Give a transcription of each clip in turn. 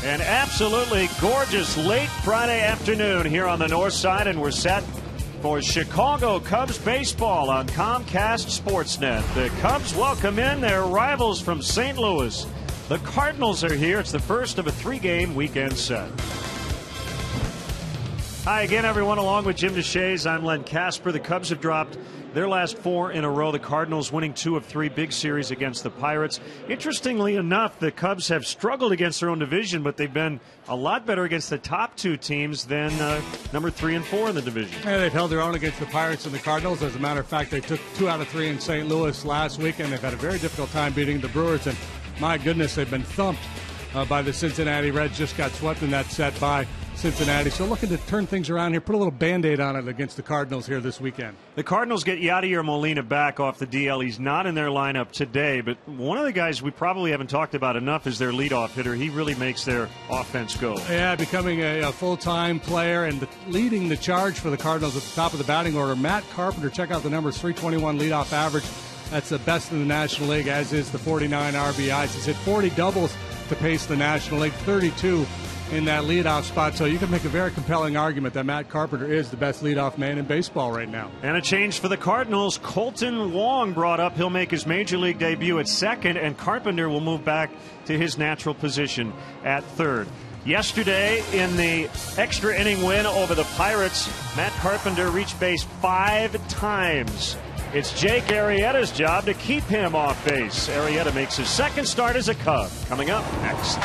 An absolutely gorgeous late Friday afternoon here on the north side, and we're set for Chicago Cubs baseball on Comcast Sportsnet. The Cubs welcome in their rivals from St. Louis. The Cardinals are here. It's the first of a three-game weekend set. Hi again, everyone. Along with Jim DeShays, I'm Len Casper. The Cubs have dropped their last 4 in a row. The Cardinals winning 2 of 3 big series against the Pirates. Interestingly enough, the Cubs have struggled against their own division, but they've been a lot better against the top 2 teams than number 3 and 4 in the division. Yeah, they've held their own against the Pirates and the Cardinals. As a matter of fact, they took 2 out of 3 in St. Louis last week, and they've had a very difficult time beating the Brewers. And my goodness, they've been thumped by the Cincinnati Reds. Just got swept in that set by Cincinnati. So looking to turn things around here, put a little Band-Aid on it against the Cardinals here this weekend. The Cardinals get Yadier Molina back off the DL. He's not in their lineup today, but one of the guys we probably haven't talked about enough is their leadoff hitter. He really makes their offense go. Yeah, becoming a full-time player and leading the charge for the Cardinals at the top of the batting order. Matt Carpenter, check out the numbers, 321 leadoff average. That's the best in the National League, as is the 49 RBIs. He's hit 40 doubles to pace the National League, 32 in that leadoff spot. So you can make a very compelling argument that Matt Carpenter is the best leadoff man in baseball right now. And a change for the Cardinals. Colton Wong brought up. He'll make his major league debut at second, and Carpenter will move back to his natural position at third. Yesterday, in the extra inning win over the Pirates, Matt Carpenter reached base 5 times. It's Jake Arrieta's job to keep him off base. Arrieta makes his second start as a Cub. Coming up next.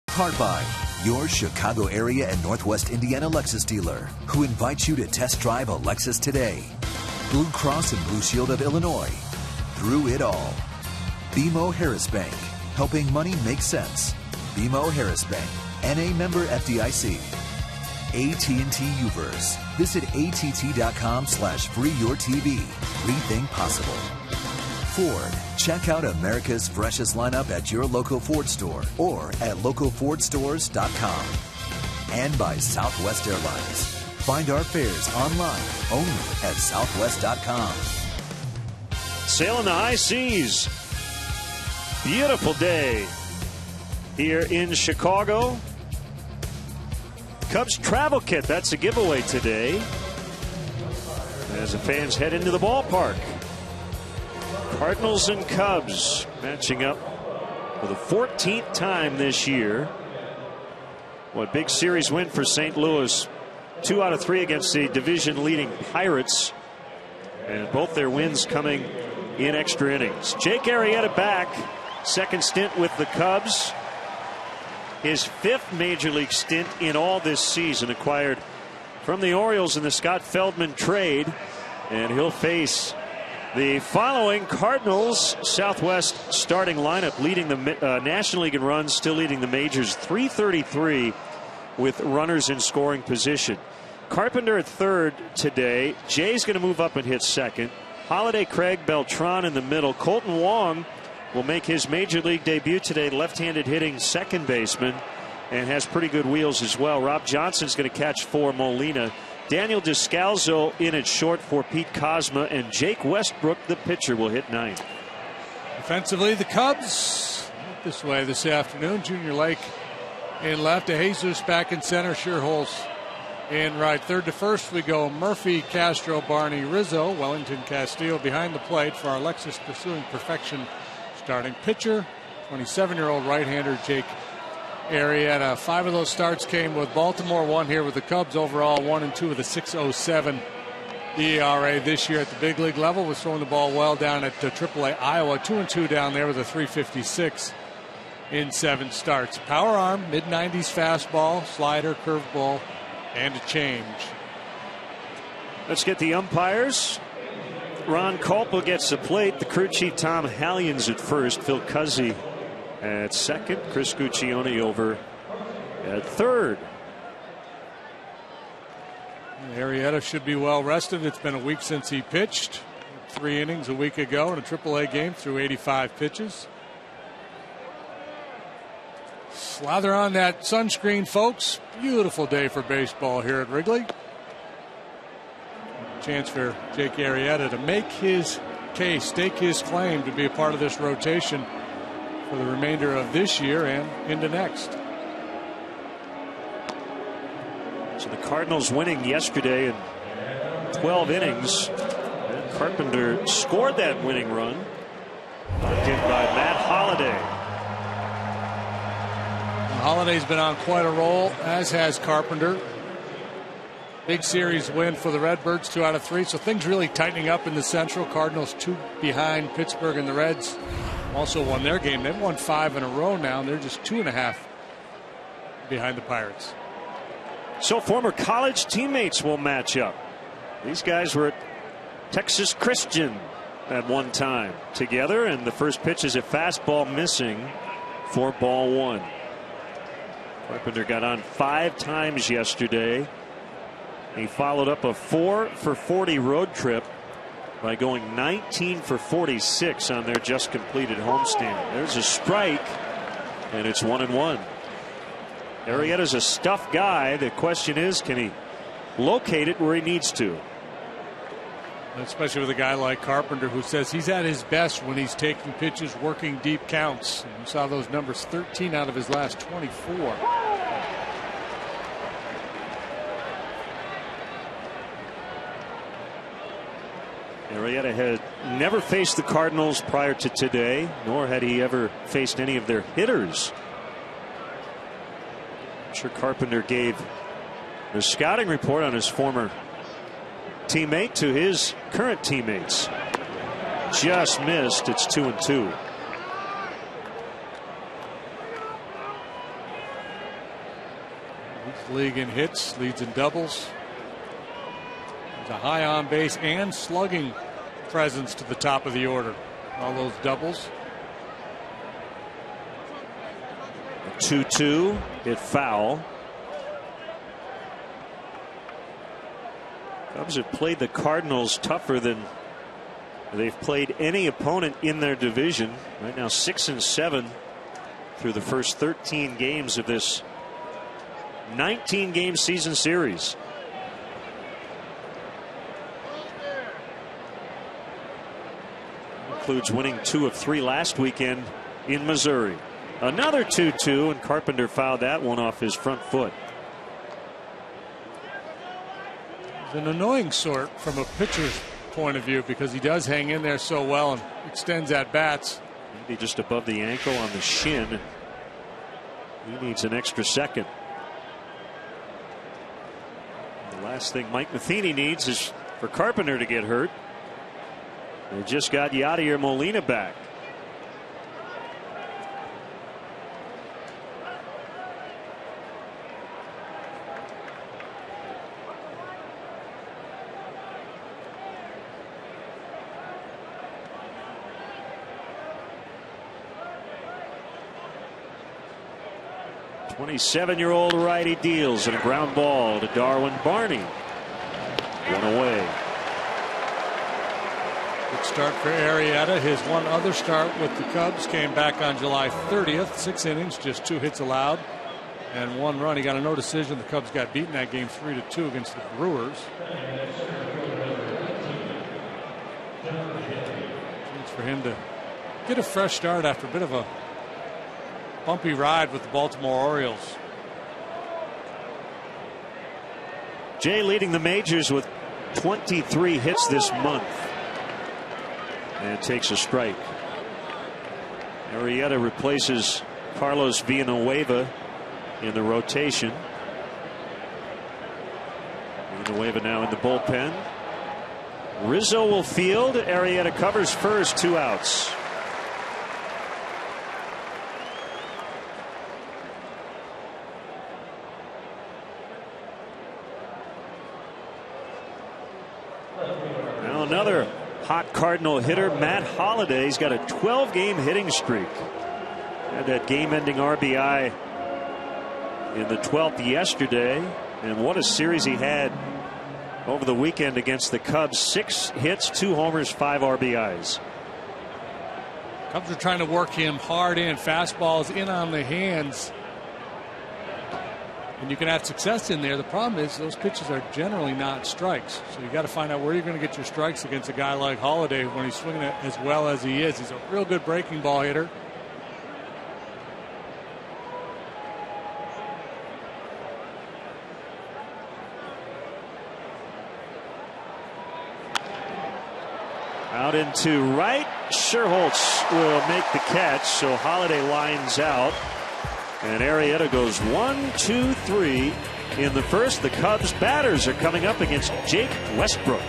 Powered by your Chicago area and Northwest Indiana Lexus dealer, who invites you to test drive a Lexus today. Blue Cross and Blue Shield of Illinois. Through it all. BMO Harris Bank, helping money make sense. BMO Harris Bank, NA member FDIC. AT&T Uverse. Visit att.com/freeyourtv. Rethink possible. Ford. Check out America's freshest lineup at your local Ford store or at localfordstores.com. And by Southwest Airlines. Find our fares online only at southwest.com. Sailing the high seas. Beautiful day here in Chicago. Cubs travel kit, that's a giveaway today as the fans head into the ballpark. Cardinals and Cubs matching up for the 14th time this year. What big series win for St. Louis. 2 out of 3 against the division leading Pirates, and both their wins coming in extra innings. Jake Arrieta back, second stint with the Cubs, his 5th major league stint in all this season, acquired from the Orioles in the Scott Feldman trade, and he'll face the following Cardinals Southwest starting lineup, leading the National League in runs, still leading the majors, 333 with runners in scoring position. Carpenter at third today. Jay's going to move up and hit second. Holiday, Craig, Beltran in the middle. Colton Wong will make his major league debut today. Left-handed hitting second baseman, and has pretty good wheels as well. Rob Johnson's going to catch for Molina. Daniel Descalzo in at short for Pete Kozma, and Jake Westbrook, the pitcher, will hit ninth. Offensively, the Cubs this way this afternoon. Junior Lake in left, De Jesus back in center, Shearholz in right. Third to first we go Murphy, Castro, Barney, Rizzo, Wellington, Castillo behind the plate for our Lexus Pursuing Perfection starting pitcher, 27-year-old right-hander Jake Arrieta. 5 of those starts came with Baltimore, 1 here with the Cubs. Overall 1 and 2 with a 6.07 ERA this year at the big league level. Was throwing the ball well down at AAA Iowa. 2 and 2 down there with a 3.56 in 7 starts. Power arm, mid-90s fastball, slider, curveball, and a change. Let's get the umpires. Ron Culpa gets the plate. The crew chief Tom Hallion's at first. Phil Cuzzi at second. Chris Guccione over at third. Arrieta should be well rested. It's been a week since he pitched. 3 innings a week ago in a AAA game through 85 pitches. Slather on that sunscreen, folks. Beautiful day for baseball here at Wrigley. Chance for Jake Arrieta to make his case, stake his claim to be a part of this rotation for the remainder of this year and into next. So the Cardinals winning yesterday in 12 innings. And Carpenter scored that winning run. Knocked in by Matt Holliday. Holliday's been on quite a roll, as has Carpenter. Big series win for the Redbirds, 2 out of 3. So things really tightening up in the Central. Cardinals 2 behind Pittsburgh, and the Reds also won their game. They've won 5 in a row now, and they're just 2.5 behind the Pirates. So former college teammates will match up. These guys were at Texas Christian at one time together, and the first pitch is a fastball missing for ball 1. Carpenter got on 5 times yesterday. He followed up a 4 for 40 road trip by going 19 for 46 on their just completed homestand. There's a strike, and it's 1-1. Arrieta's a stuffed guy. The question is, can he locate it where he needs to? Especially with a guy like Carpenter, who says he's at his best when he's taking pitches, working deep counts. And you saw those numbers, 13 out of his last 24. Arrieta had never faced the Cardinals prior to today, nor had he ever faced any of their hitters. I'm sure Carpenter gave the scouting report on his former teammate to his current teammates. Just missed. It's 2-2. Leads the league in hits, leads in doubles. There's a high on base and slugging presence to the top of the order. All those doubles. 2-2. Hit foul. Cubs have played the Cardinals tougher than they've played any opponent in their division. Right now 6-7 through the first 13 games of this 19-game season series. Includes winning 2 of 3 last weekend in Missouri. Another 2-2, and Carpenter fouled that one off his front foot. An annoying sort from a pitcher's point of view, because he does hang in there so well and extends at bats. Maybe just above the ankle on the shin. He needs an extra second. The last thing Mike Matheny needs is for Carpenter to get hurt. They just got Yadier Molina back. 27-year-old righty deals in a ground ball to Darwin Barney. One away. Good start for Arrieta. His one other start with the Cubs came back on July 30th. 6 innings, just 2 hits allowed, and 1 run. He got a no decision. The Cubs got beaten that game 3-2 against the Brewers. Chance for him to get a fresh start after a bit of a bumpy ride with the Baltimore Orioles. Jay leading the majors with 23 hits this month. And takes a strike. Arrieta replaces Carlos Villanueva in the rotation. Villanueva now in the bullpen. Rizzo will field. Arrieta covers first, 2 outs. Now another hot Cardinal hitter, Matt Holliday's got a 12-game hitting streak. Had that game-ending RBI in the 12th yesterday, and what a series he had over the weekend against the Cubs. 6 hits, 2 homers, 5 RBIs. Cubs are trying to work him hard in. Fastballs in on the hands. And you can have success in there. The problem is those pitches are generally not strikes. So you got to find out where you're going to get your strikes against a guy like Holliday when he's swinging it as well as he is. He's a real good breaking ball hitter. Out into right. Sherholtz will make the catch. So Holliday lines out. And Arrieta goes 1, 2, 3 in the first. The Cubs batters are coming up against Jake Westbrook.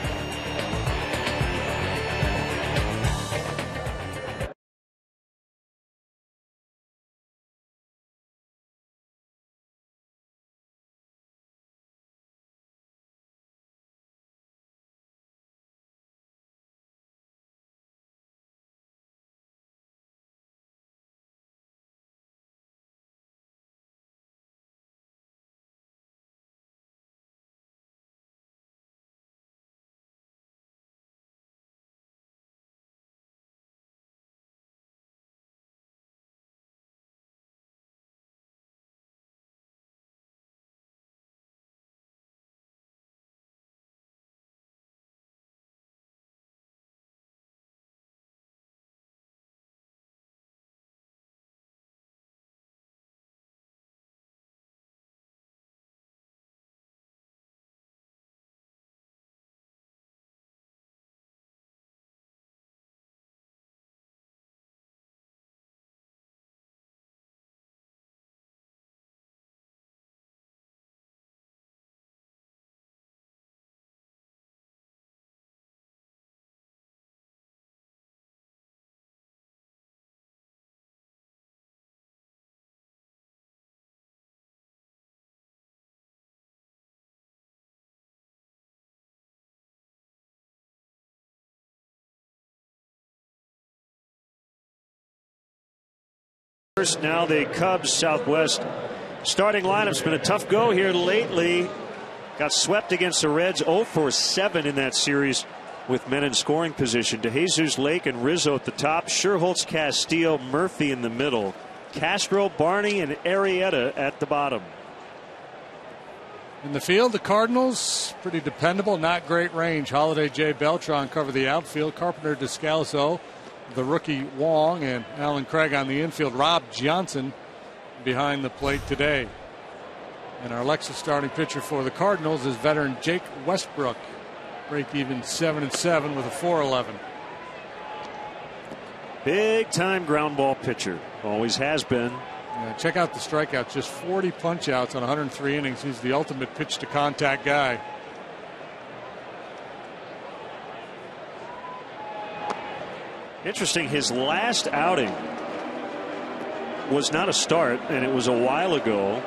First, now the Cubs Southwest starting lineup's been a tough go here lately. Got swept against the Reds, 0 for 7 in that series with men in scoring position. DeJesus, Lake, and Rizzo at the top. Sherholtz, Castillo, Murphy in the middle. Castro, Barney, and Arrieta at the bottom. In the field, the Cardinals, pretty dependable, not great range. Holliday, Jay Beltran cover the outfield. Carpenter, Descalso, the rookie Wong, and Alan Craig on the infield. Rob Johnson behind the plate today. And our Lexus starting pitcher for the Cardinals is veteran Jake Westbrook. Break even 7-7 with a 4.11. Big time ground ball pitcher. Always has been. Yeah, check out the strikeouts. Just 40 punch outs on 103 innings. He's the ultimate pitch to contact guy. Interesting, his last outing was not a start, and it was a while ago,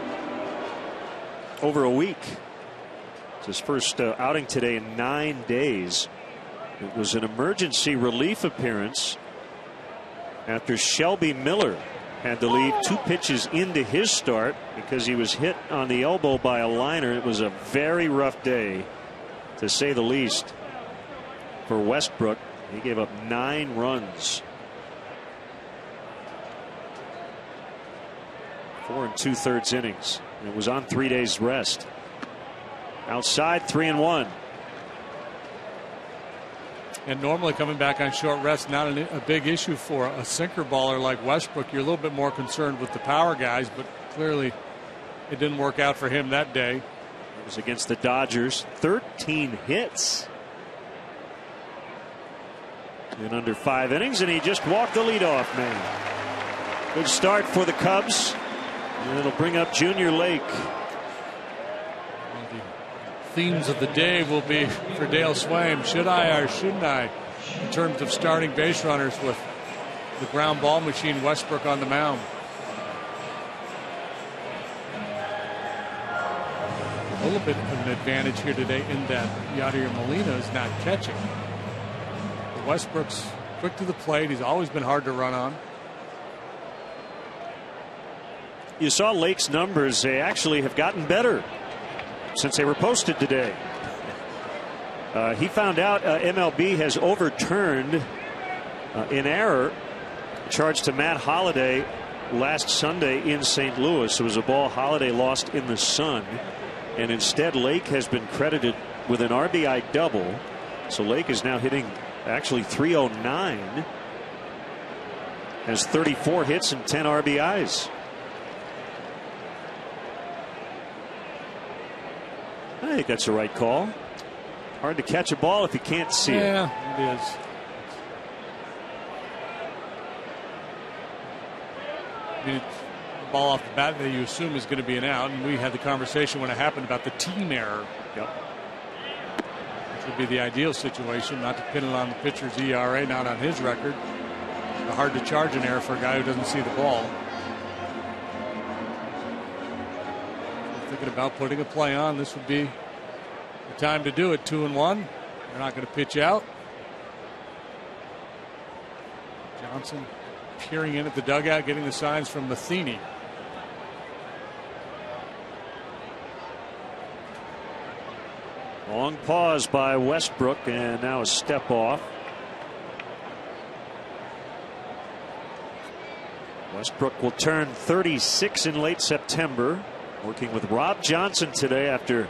over a week. It's his first outing today in 9 days. It was an emergency relief appearance after Shelby Miller had the lead 2 pitches into his start because he was hit on the elbow by a liner. It was a very rough day, to say the least, for Westbrook. He gave up 9 runs. 4 2/3 innings. It was on 3 days rest. Outside, 3-1. And normally coming back on short rest, not a big issue for a sinker baller like Westbrook. You're a little bit more concerned with the power guys, but clearly it didn't work out for him that day. It was against the Dodgers. 13 hits in under 5 innings, and he just walked the leadoff man. Good start for the Cubs, and it'll bring up Junior Lake. Themes of the day will be for Dale Swaim. Should I or shouldn't I, in terms of starting base runners with the ground ball machine Westbrook on the mound? A little bit of an advantage here today in that Yadier Molina is not catching. But Westbrook's quick to the plate. He's always been hard to run on. You saw Lake's numbers. They actually have gotten better since they were posted today. He found out MLB has overturned an error charged to Matt Holliday last Sunday in St. Louis. It was a ball Holliday lost in the sun, and instead Lake has been credited with an RBI double. So Lake is now hitting actually .309, has 34 hits and 10 RBIs. I think that's the right call. Hard to catch a ball if you can't see it. Yeah, it is. I mean, the ball off the bat that you assume is going to be an out, and we had the conversation when it happened about the team error. Yep. Which would be the ideal situation, not to pin it on the pitcher's ERA, not on his record. But hard to charge an error for a guy who doesn't see the ball. Thinking about putting a play on, this would be the time to do it. 2-1. They're not going to pitch out. Johnson peering in at the dugout, getting the signs from Matheny. Long pause by Westbrook, and now a step off. Westbrook will turn 36 in late September. Working with Rob Johnson today after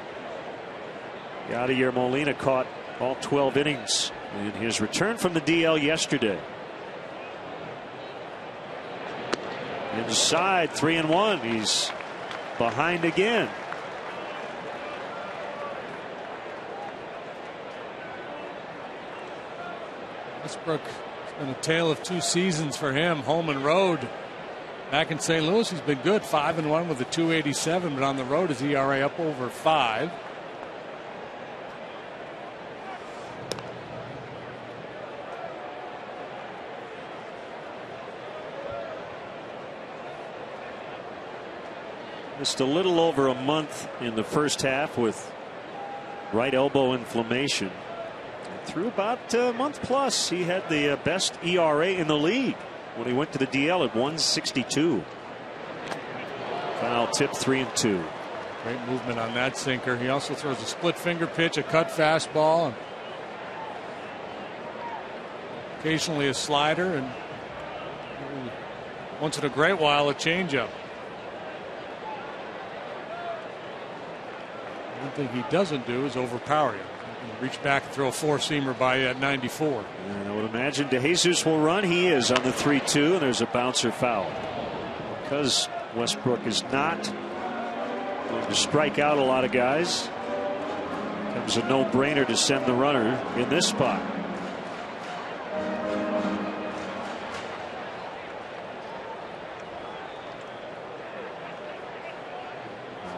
Yadier Molina caught all 12 innings in his return from the DL yesterday. Inside, 3-1. He's behind again. Westbrook, it's been a tale of 2 seasons for him, home and road. Back in St. Louis, he's been good, 5-1 with a .287, but on the road, his ERA up over 5. Just a little over a month in the first half with right elbow inflammation. And through about a month plus, he had the best ERA in the league when he went to the DL at 1.62. Foul tip, 3-2. Great movement on that sinker. He also throws a split finger pitch, a cut fastball, and occasionally a slider, and once in a great while a changeup. One thing he doesn't do is overpower you. Reach back and throw a 4-seamer by you at 94. And I would imagine DeJesus will run. He is on the 3-2, and there's a bouncer foul. Because Westbrook is not going to strike out a lot of guys, it becomes a no-brainer to send the runner in this spot.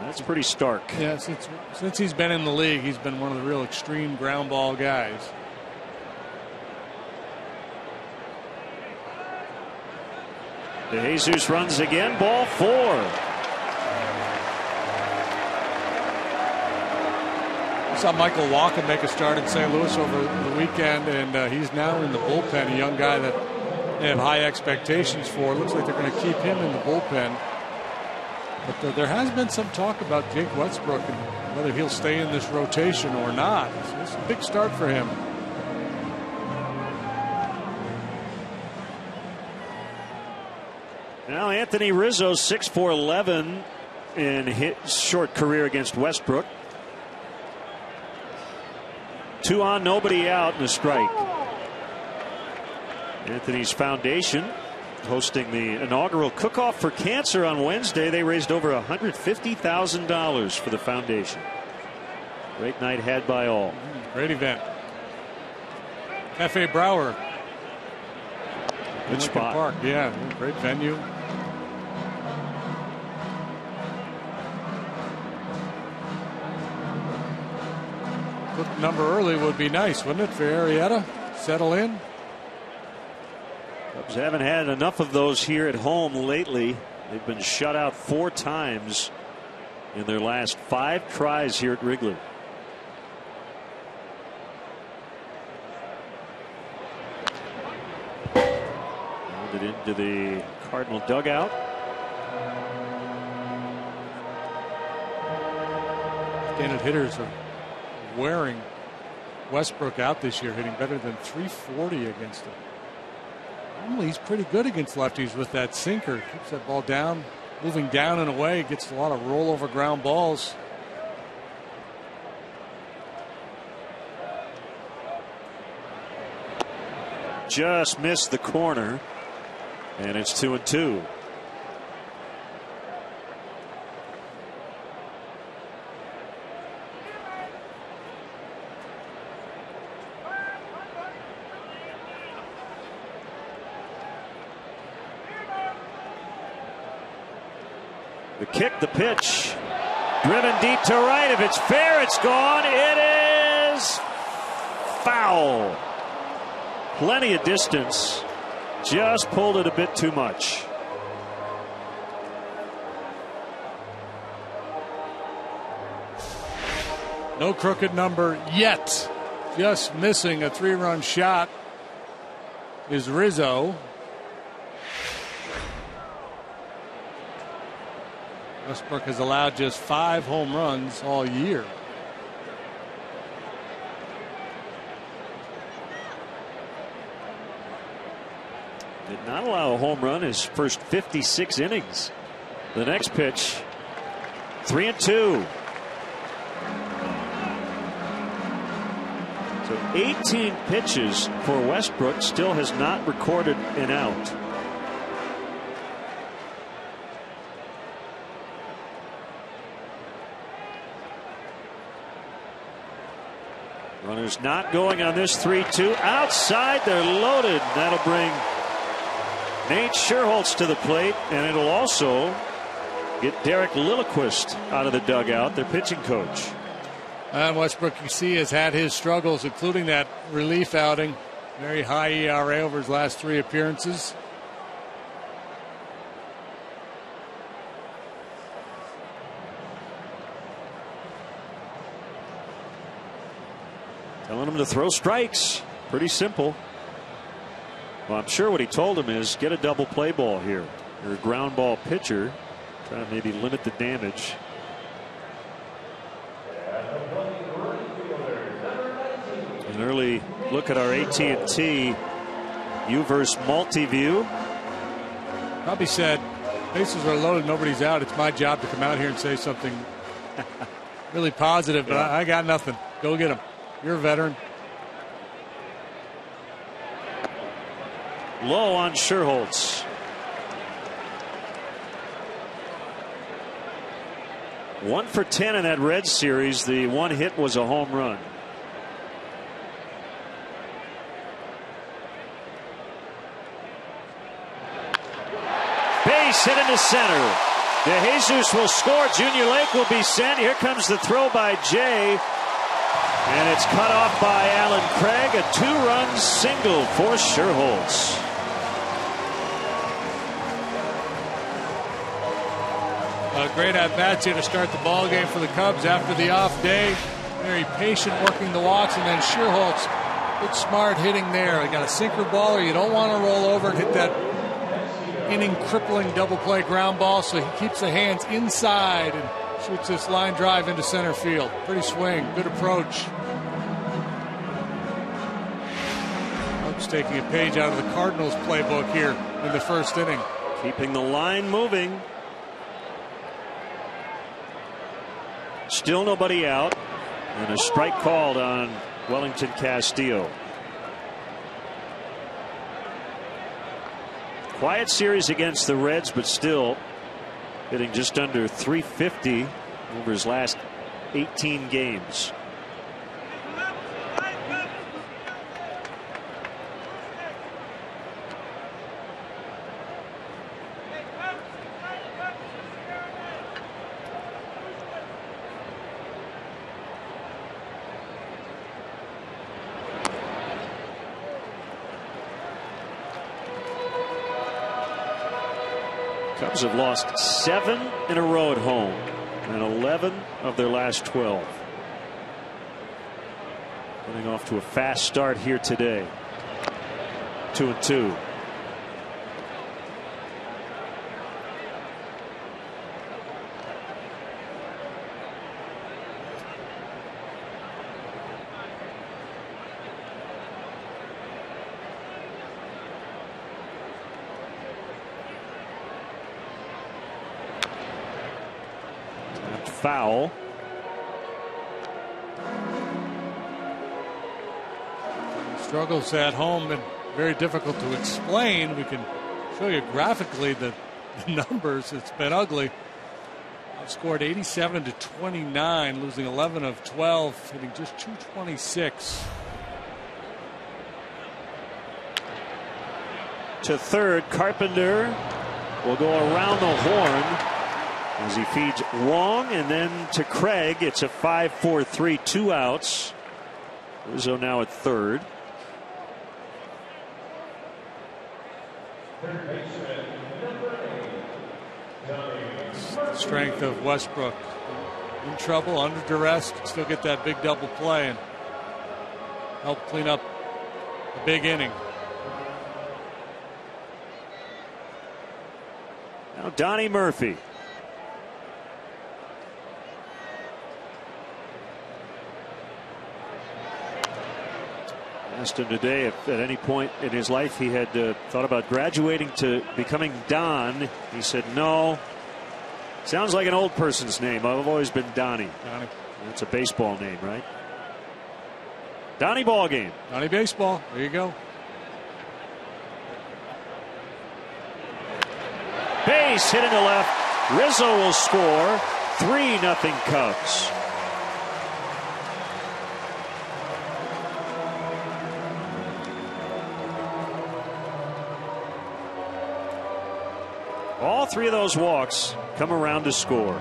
That's pretty stark. Yeah, since he's been in the league, he's been one of the real extreme ground ball guys. DeJesus runs again, ball 4. I saw Michael Walken make a start in St. Louis over the weekend, and he's now in the bullpen, a young guy that they have high expectations for. It looks like they're going to keep him in the bullpen. But there has been some talk about Jake Westbrook and whether he'll stay in this rotation or not. So it's a big start for him. Now Anthony Rizzo, 6'4", in his short career against Westbrook. 2 on, nobody out, and a strike. Anthony's foundation hosting the inaugural cook-off for cancer on Wednesday. They raised over $150,000 for the foundation. Great night had by all. Great event. Cafe Brower. Good spot. Park. Yeah, great venue. Cook number early would be nice, wouldn't it, for Arrieta? Settle in. Cubs haven't had enough of those here at home lately. They've been shut out 4 times in their last 5 tries here at Wrigley. Rolled it into the Cardinal dugout. Left-handed hitters are wearing Westbrook out this year, hitting better than .340 against him. Normally he's pretty good against lefties with that sinker. Keeps that ball down, moving down and away. Gets a lot of rollover ground balls. Just missed the corner, and it's 2-2. The kick, the pitch, driven deep to right. If it's fair, it's gone. It is foul. Plenty of distance. Just pulled it a bit too much. No crooked number yet. Just missing a 3-run shot is Rizzo. Westbrook has allowed just 5 home runs all year. Did not allow a home run his first 56 innings. The next pitch, 3-2. So 18 pitches for Westbrook, still has not recorded an out. Runners not going on this 3-2. Outside, they're loaded. That'll bring Nate Scherholtz to the plate, and it'll also get Derek Lilliquist out of the dugout, their pitching coach. And Westbrook, you see, has had his struggles, including that relief outing. Very high ERA over his last 3 appearances. Telling him to throw strikes. Pretty simple. Well, I'm sure what he told him is get a double play ball here. You're a ground ball pitcher. Try to maybe limit the damage. An early look at our AT&T UVerse multi-view. Probably said, bases are loaded, nobody's out. It's my job to come out here and say something really positive, but I got nothing. Go get him. You're a veteran. Low on Scherholtz. 1 for 10 in that Reds series. The one hit was a home run. Base hit into center. De Jesus will score. Junior Lake will be sent. Here comes the throw by Jay. And it's cut off by Alan Craig. A 2-run single for Scherholtz. A great at-bats here to start the ball game for the Cubs after the off day. Very patient working the walks, and then Scherholtz Good smart hitting there. You got a sinker ball, or you don't want to roll over and hit that inning crippling double play ground ball, so he keeps the hands inside and shoots this line drive into center field. Pretty swing, good approach. Cubs taking a page out of the Cardinals playbook here in the first inning. Keeping the line moving. Still nobody out, and a strike called on Wellington Castillo. Quiet series against the Reds, but still hitting just under .350 over his last 18 games. Cubs have lost 7 in a row at home and 11 of their last 12. Getting off to a fast start here today. 2-2. Foul. Struggles at home and very difficult to explain. We can show you graphically the numbers. It's been ugly. Outscored 87-29, losing 11 of 12, hitting just .226. To third, Carpenter will go around the horn as he feeds Wong, and then to Craig. It's a 5-4-3, 2 outs. Rizzo now at third. The strength of Westbrook. In trouble, under duress, can still get that big double play and help clean up a big inning. Now Donnie Murphy. Asked him today if at any point in his life he had thought about graduating to becoming Don. He said no. Sounds like an old person's name. I've always been Donnie. Donnie. That's a baseball name, right? Donnie Ballgame. Donnie Baseball. There you go. Base hit into left. Rizzo will score. 3-0 Cubs. All 3 of those walks come around to score.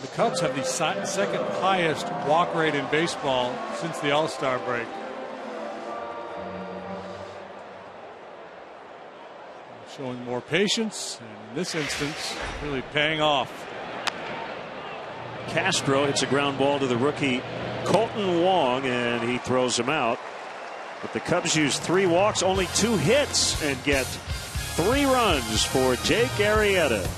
The Cubs have the second highest walk rate in baseball since the All-Star break. Showing more patience, and in this instance, really paying off. Castro hits a ground ball to the rookie Colton Wong, and he throws him out. But the Cubs use 3 walks, only 2 hits, and get 3 runs for Jake Arrieta.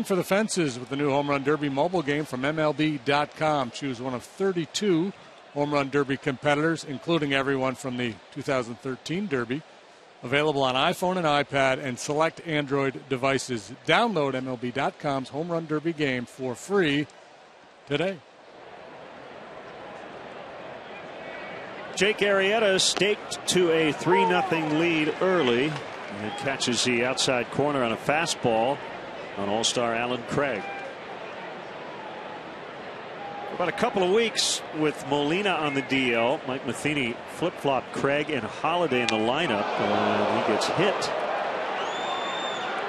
For the fences with the new Home Run Derby mobile game from MLB.com. Choose one of 32 Home Run Derby competitors, including everyone from the 2013 Derby. Available on iPhone and iPad and select Android devices. Download MLB.com's Home Run Derby game for free today. Jake Arrieta staked to a 3-0 lead early and catches the outside corner on a fastball on All-Star Alan Craig. About a couple of weeks with Molina on the DL, Mike Matheny flip-flopped Craig and Holiday in the lineup, and he gets hit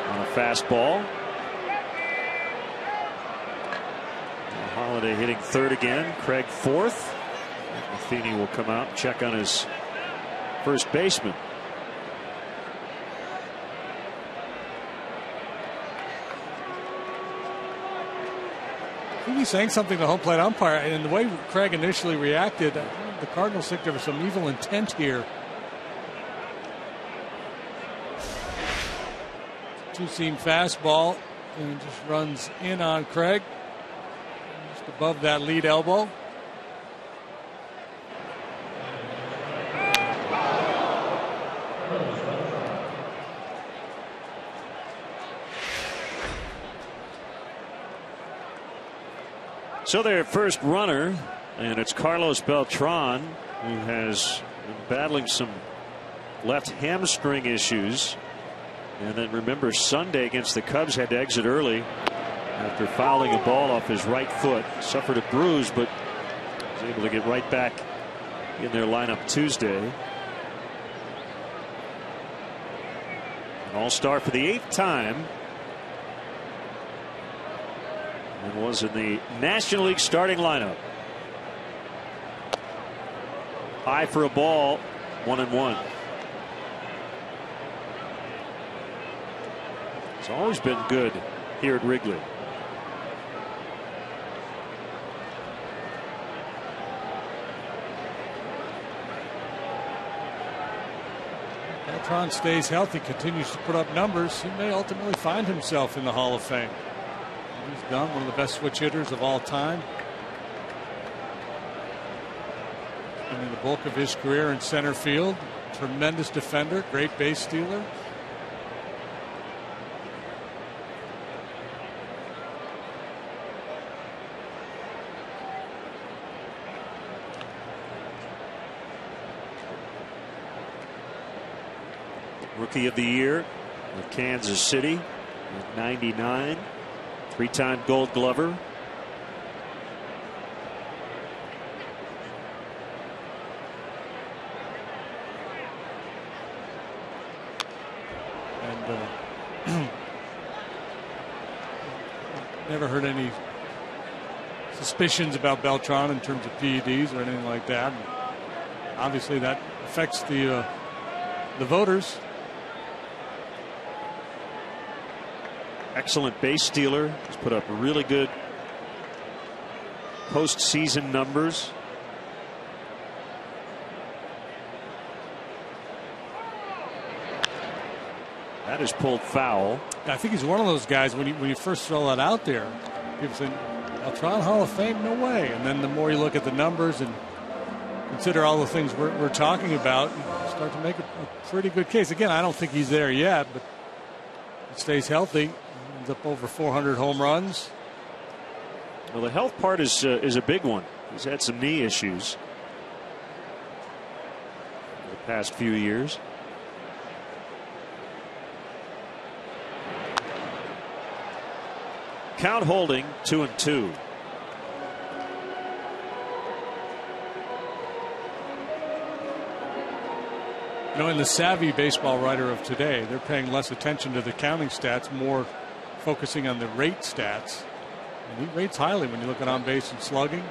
on a fastball. Holiday hitting third again, Craig fourth. Matheny will come out and check on his first baseman. I think he's saying something to the home plate umpire, and the way Craig initially reacted, the Cardinals think there was some evil intent here. Two-seam fastball, and just runs in on Craig, just above that lead elbow. So their first runner, and it's Carlos Beltran, who has been battling some left hamstring issues. And then remember, Sunday against the Cubs had to exit early after fouling a ball off his right foot. Suffered a bruise, but was able to get right back in their lineup Tuesday. An all-star for the 8th time. And was in the National League starting lineup. High for a ball, 1-1. It's always been good here at Wrigley. Beltran stays healthy, continues to put up numbers. He may ultimately find himself in the Hall of Fame. He's done one of the best switch hitters of all time. Spending the bulk of his career in center field. Tremendous defender, great base stealer. Rookie of the Year with Kansas City in '99. 3-time Gold Glover. And never heard any suspicions about Beltran in terms of PEDs or anything like that. And obviously that affects the voters. Excellent base stealer. He's put up really good postseason numbers. That is pulled foul. I think he's one of those guys when you first throw that out there, people say, Beltran Hall of Fame, no way. And then the more you look at the numbers and consider all the things we're talking about, you start to make a pretty good case. Again, I don't think he's there yet, but he stays healthy. Ends up over 400 home runs. Well, the health part is a big one. He's had some knee issues in the past few years. Count holding 2-2. You know, in the savvy baseball writer of today, they're paying less attention to the counting stats, more focusing on the rate stats. And he rates highly when you look at on base and slugging.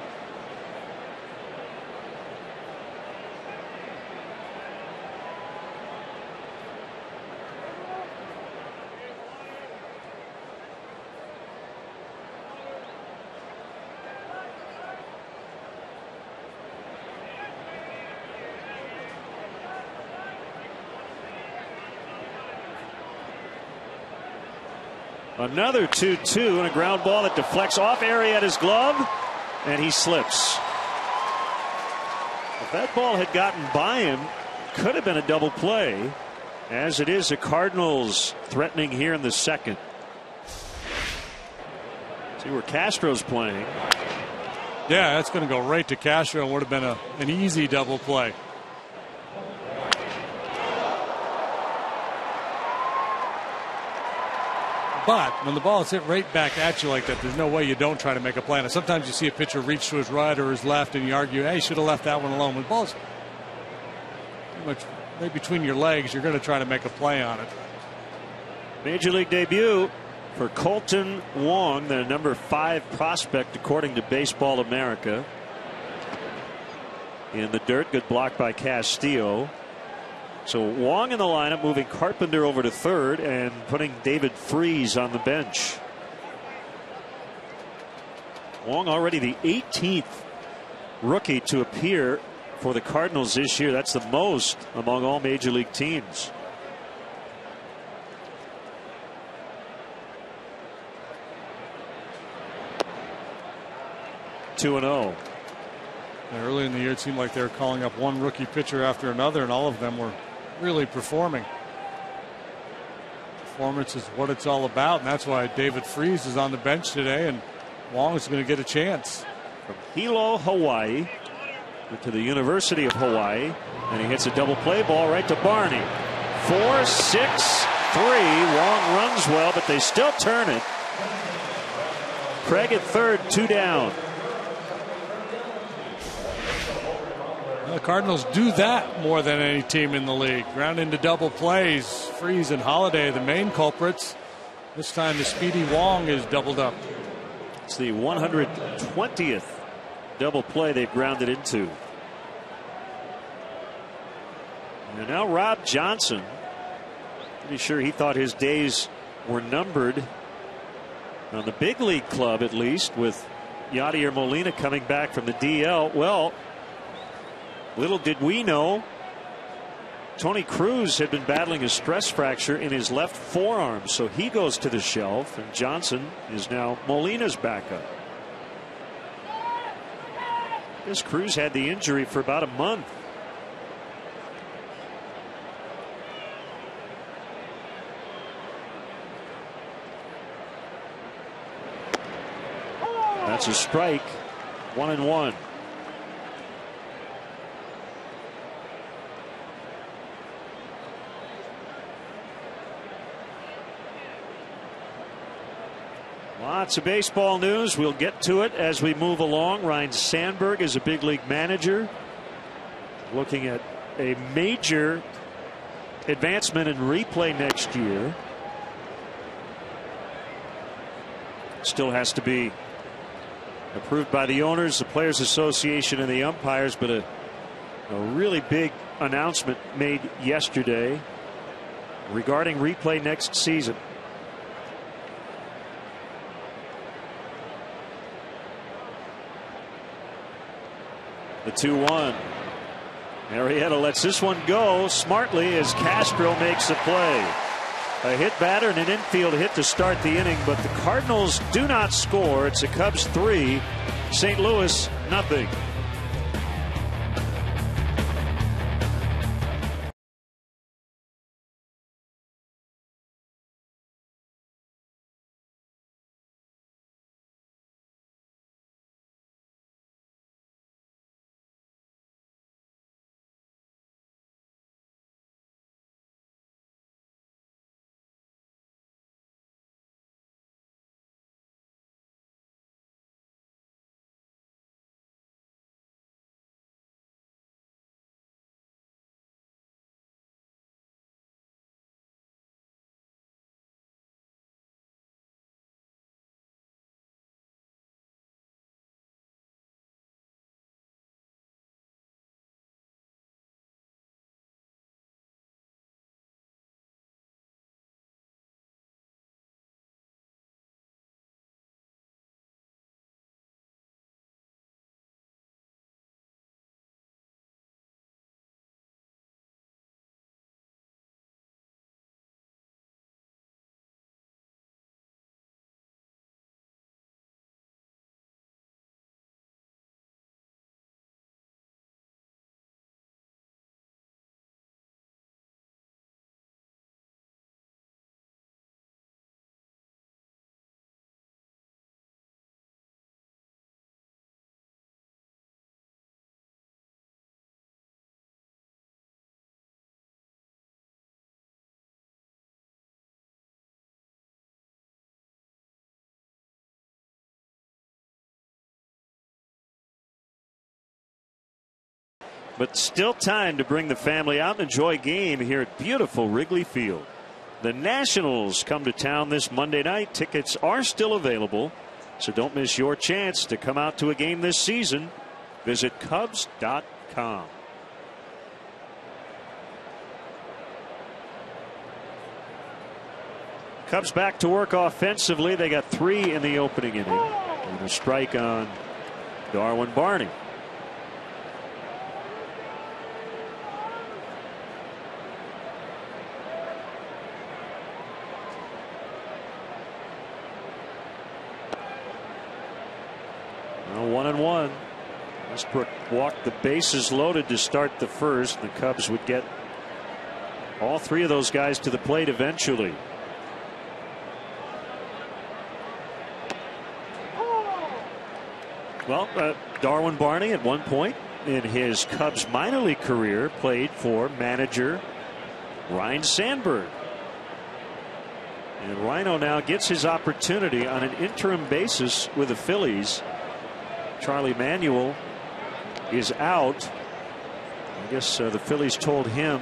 Another 2-2 and a ground ball that deflects off Arrieta's glove, and he slips. If that ball had gotten by him, could have been a double play. As it is, the Cardinals threatening here in the second. See where Castro's playing. Yeah, that's going to go right to Castro and would have been an easy double play. But when the ball is hit right back at you like that, there's no way you don't try to make a play. And sometimes you see a pitcher reach to his right or his left and you argue, hey, you should have left that one alone. When the ball's pretty much right between your legs, you're going to try to make a play on it. Major League debut for Colton Wong, the number 5 prospect according to Baseball America. In the dirt, good block by Castillo. So Wong in the lineup, moving Carpenter over to third and putting David Freese on the bench. Wong already the 18th rookie to appear for the Cardinals this year. That's the most among all major league teams. Two and 0. Early in the year, it seemed like they were calling up one rookie pitcher after another, and all of them were really performing. Performance is what it's all about, and that's why David Freese is on the bench today, and Wong is going to get a chance. From Hilo, Hawaii, to the University of Hawaii, and he hits a double play ball right to Barney. 4-6-3. Wong runs well, but they still turn it. Craig at third, 2 down. The Cardinals do that more than any team in the league. Ground into double plays. Freese and Holiday, the main culprits. This time the speedy Wong is doubled up. It's the 120th double play they've grounded into. And now Rob Johnson. Pretty sure he thought his days were numbered on the big league club, at least, with Yadier Molina coming back from the DL. Well, little did we know, Tony Cruz had been battling a stress fracture in his left forearm, so he goes to the shelf, and Johnson is now Molina's backup. I guess Cruz had the injury for about a month. That's a strike. 1-1. Lots of baseball news. We'll get to it as we move along. Ryne Sandberg is a big league manager, looking at a major advancement in replay next year. Still has to be approved by the owners, the Players Association, and the umpires, but a really big announcement made yesterday regarding replay next season. The 2-1. Arrieta lets this one go smartly as Castro makes a play. A hit batter and an infield hit to start the inning, but the Cardinals do not score. It's the Cubs 3, St. Louis nothing. But still time to bring the family out and enjoy a game here at beautiful Wrigley Field. The Nationals come to town this Monday night. Tickets are still available, so don't miss your chance to come out to a game this season. Visit Cubs.com. Cubs back to work offensively. They got 3 in the opening inning. And a strike on Darwin Barney. Well, 1-1. Westbrook walked the bases loaded to start the first. The Cubs would get all 3 of those guys to the plate eventually. Well, Darwin Barney at one point in his Cubs minor league career played for manager Ryne Sandberg. And Rhino now gets his opportunity on an interim basis with the Phillies. Charlie Manuel is out. I guess the Phillies told him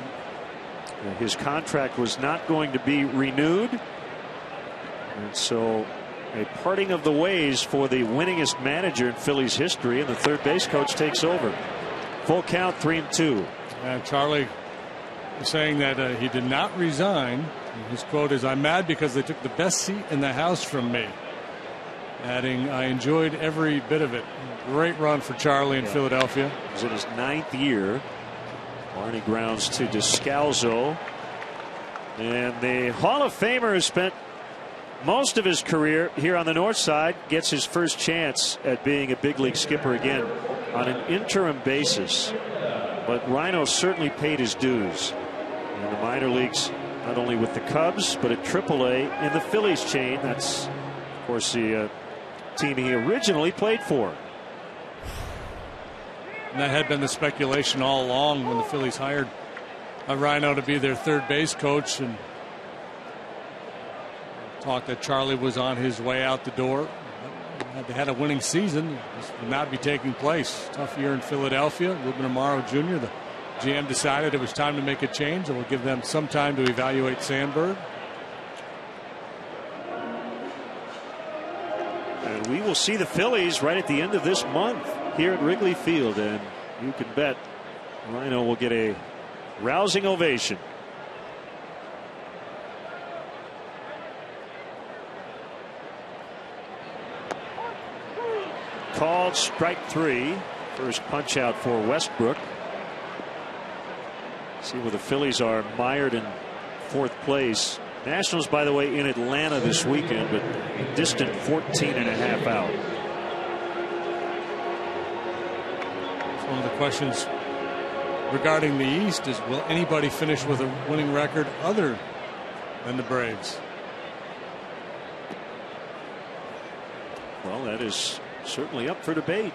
his contract was not going to be renewed. And so a parting of the ways for the winningest manager in Phillies history, and the third base coach takes over. Full count, 3-2. And Charlie is saying that he did not resign. His quote is, "I'm mad because they took the best seat in the house from me." Adding, "I enjoyed every bit of it." Great run for Charlie in Philadelphia. It was in his 9th year. Barney grounds to Descalzo. And the Hall of Famer has spent most of his career here on the north side, gets his first chance at being a big league skipper again on an interim basis. But Rhino certainly paid his dues in the minor leagues, not only with the Cubs, but at AAA in the Phillies chain. That's, of course, the team he originally played for. And that had been the speculation all along when the Phillies hired Rhino to be their third base coach, and talk that Charlie was on his way out the door. They had a winning season. This would not be taking place. Tough year in Philadelphia. Ruben Amaro Jr., the GM, decided it was time to make a change, and will give them some time to evaluate Sandberg. And we will see the Phillies right at the end of this month here at Wrigley Field, and you can bet Rhino will get a rousing ovation. Called strike 3. First punch out for Westbrook. See where the Phillies are mired in 4th place. Nationals, by the way, in Atlanta this weekend, but a distant 14.5 out. One of the questions regarding the East is, will anybody finish with a winning record other than the Braves? Well, that is certainly up for debate.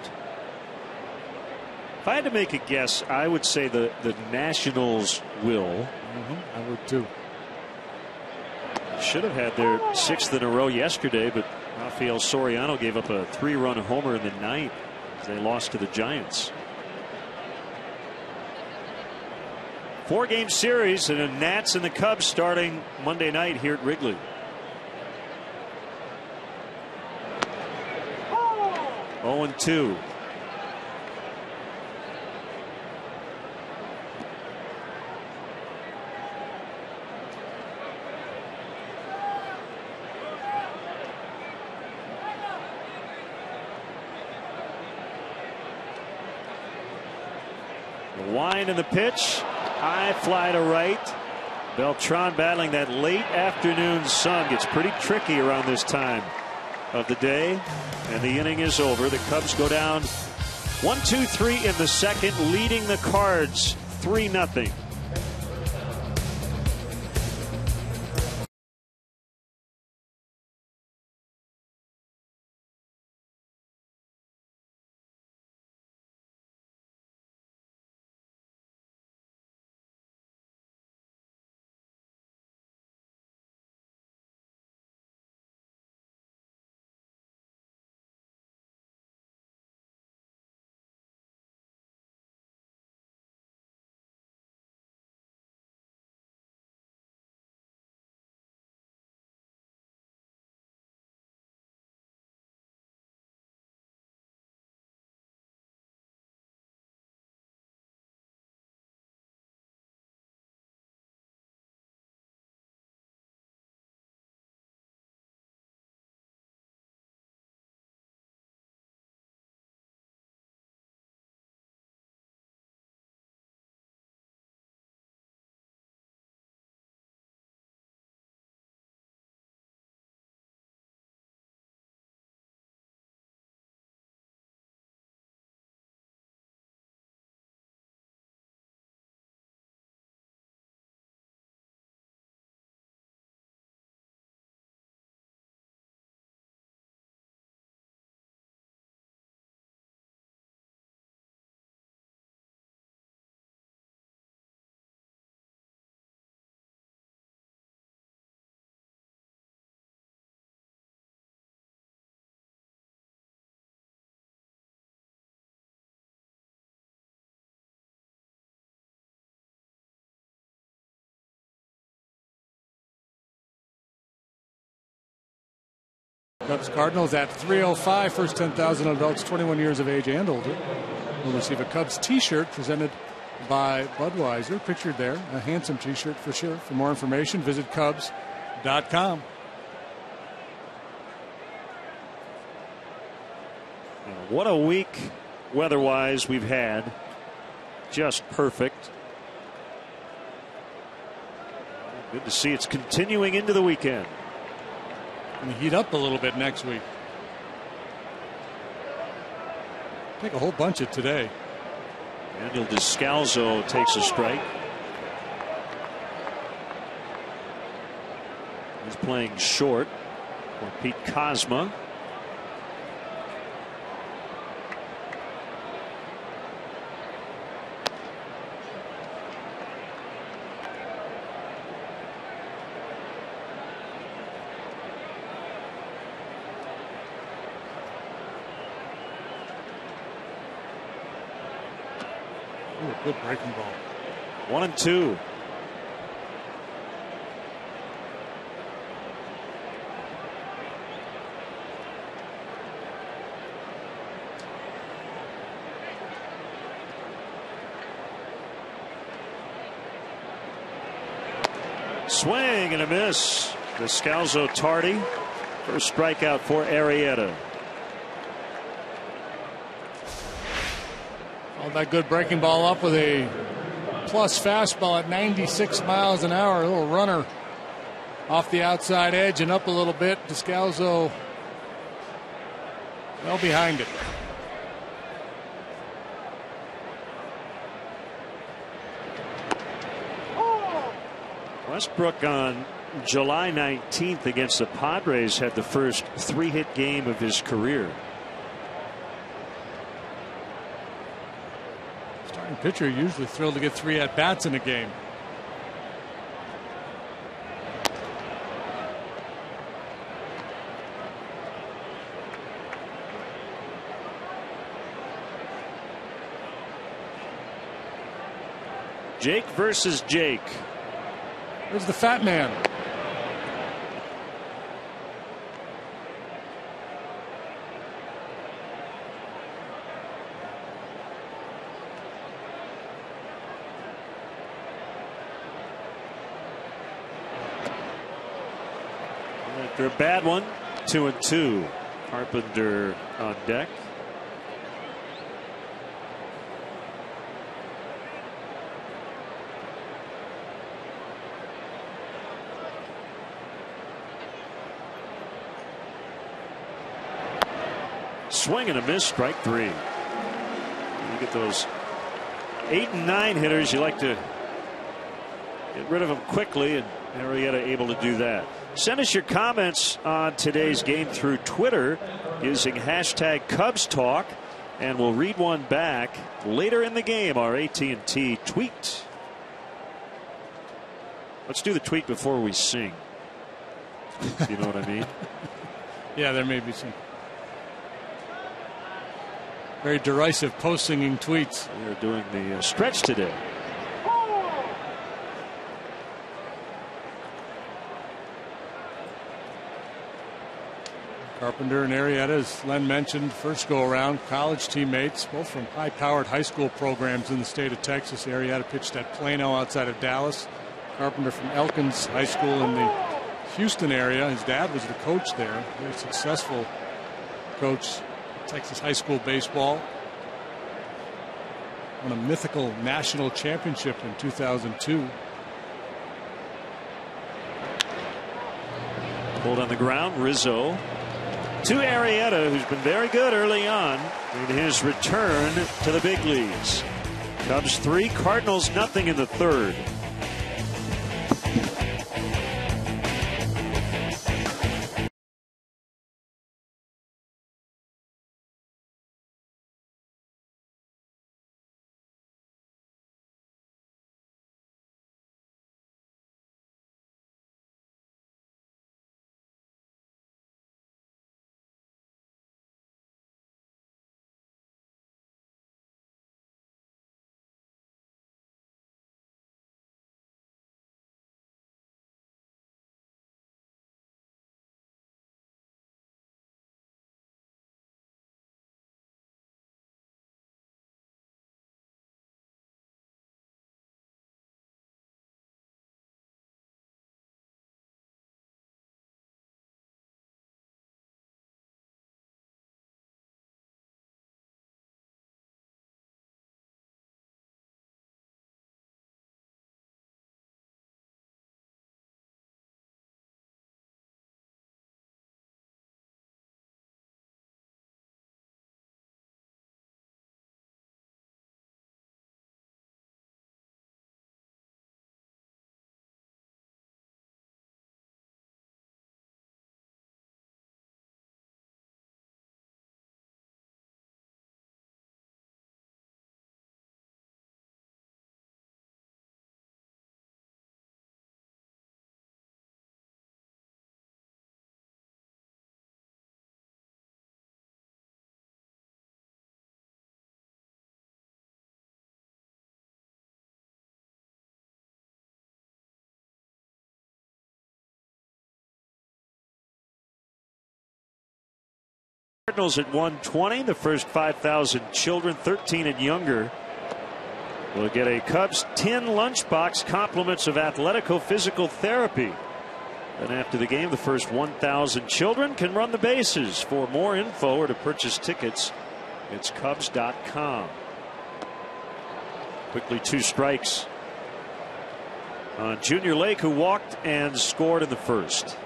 If I had to make a guess, I would say the Nationals will. I would too. Should have had their 6th in a row yesterday, but Rafael Soriano gave up a 3-run homer in the 9th as they lost to the Giants. 4-game series, and the Nats and the Cubs starting Monday night here at Wrigley. Oh, 0-2. The wind and the pitch. High fly to right. Beltran battling that late afternoon sun. Gets pretty tricky around this time of the day. And the inning is over. The Cubs go down 1-2-3 in the second, leading the Cards 3-0. Cubs Cardinals at 3:05. First 10,000 adults 21 years of age and older will receive a Cubs t-shirt presented by Budweiser. Pictured there. A handsome t-shirt for sure. For more information, visit Cubs.com. What a week weather-wise we've had. Just perfect. Good to see it's continuing into the weekend. And heat up a little bit next week. Take a whole bunch of today. Daniel Descalzo takes a strike. He's playing short for Pete Kozma. Ooh, good breaking ball. 1-2. Swing and a miss. Descalzo tardy. First strikeout for Arrieta. Followed that good breaking ball up with a plus fastball at 96 miles an hour. A little runner off the outside edge and up a little bit. Descalzo well behind it. Westbrook on July 19th against the Padres had the first 3-hit game of his career. Starting pitcher usually thrilled to get 3 at-bats in a game. Jake versus Jake. There's the fat man. After a bad one, 2-2. Carpenter on deck. Swing and a miss, strike 3. You get those 8 and 9 hitters, you like to get rid of them quickly, and Arrieta able to do that. Send us your comments on today's game through Twitter using hashtag Cubs Talk, and we'll read one back later in the game. Our AT&T tweet. Let's do the tweet before we sing. You know what I mean? Yeah, there may be some very derisive post-singing tweets. We're doing the stretch today. Carpenter and Arrieta, as Len mentioned, first go-around college teammates, both from high-powered high school programs in the state of Texas. Arrieta pitched at Plano outside of Dallas. Carpenter from Elkins High School in the Houston area. His dad was the coach there, very successful coach. Texas high school baseball. Won a mythical national championship in 2002. Pulled on the ground, Rizzo. To Arrieta, who's been very good early on in his return to the big leagues. Cubs 3, Cardinals nothing in the third. Cardinals at 120. The first 5,000 children 13 and younger will get a Cubs tin lunchbox, compliments of Athletico physical therapy. And after the game, the first 1,000 children can run the bases. For more info or to purchase tickets, it's Cubs.com. Quickly 2 strikes on Junior Lake, who walked and scored in the first.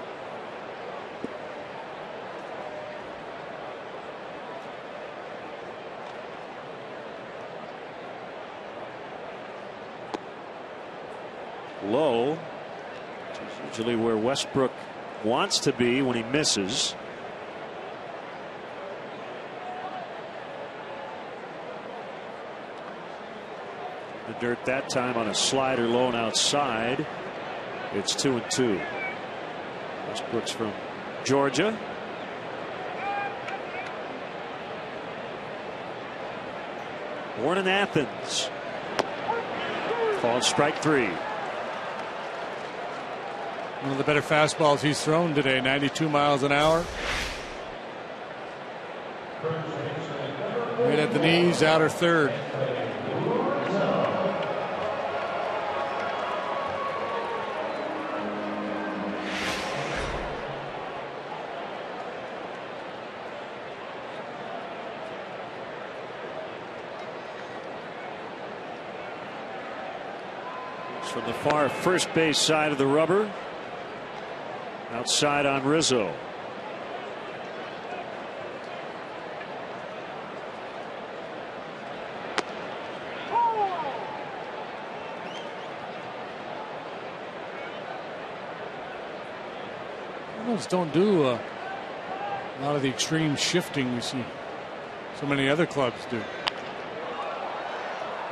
Low, which is usually where Westbrook wants to be when he misses. The dirt that time on a slider low and outside. It's 2-2. Westbrook's from Georgia. Born in Athens. Called strike 3. One of the better fastballs he's thrown today, 92 miles an hour. Right at the knees, outer third. From the far first base side of the rubber. Outside on Rizzo. Cardinals don't do a lot of the extreme shifting you see so many other clubs do.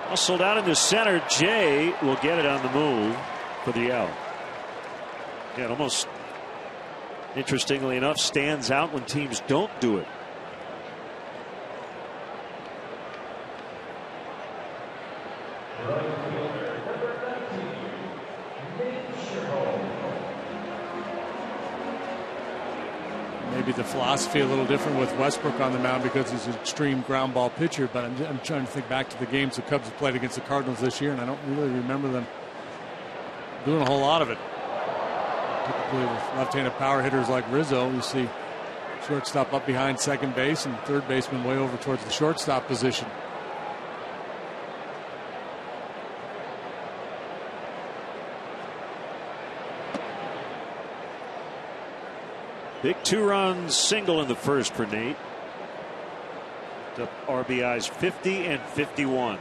Hustled out into center. Jay will get it on the move for the out. Yeah, it almost, interestingly enough, stands out when teams don't do it. Maybe the philosophy a little different with Westbrook on the mound because he's an extreme ground ball pitcher. But I'm trying to think back to the games the Cubs have played against the Cardinals this year, and I don't really remember them doing a whole lot of it. Typically with left-handed power hitters like Rizzo, you see shortstop up behind second base and third baseman way over towards the shortstop position. Big 2-run single in the first for Nate. The RBIs 50 and 51.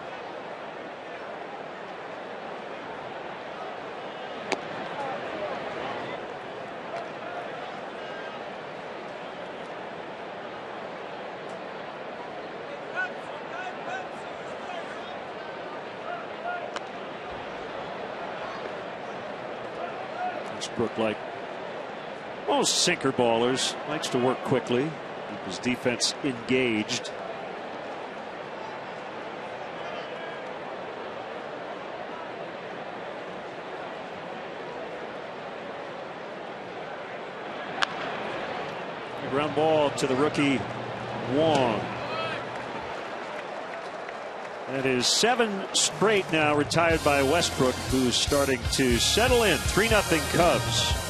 Westbrook, like most sinker ballers, likes to work quickly, keep his defense engaged. Ground ball to the rookie Wong. That is 7 straight now retired by Westbrook, who's starting to settle in. 3-0 Cubs.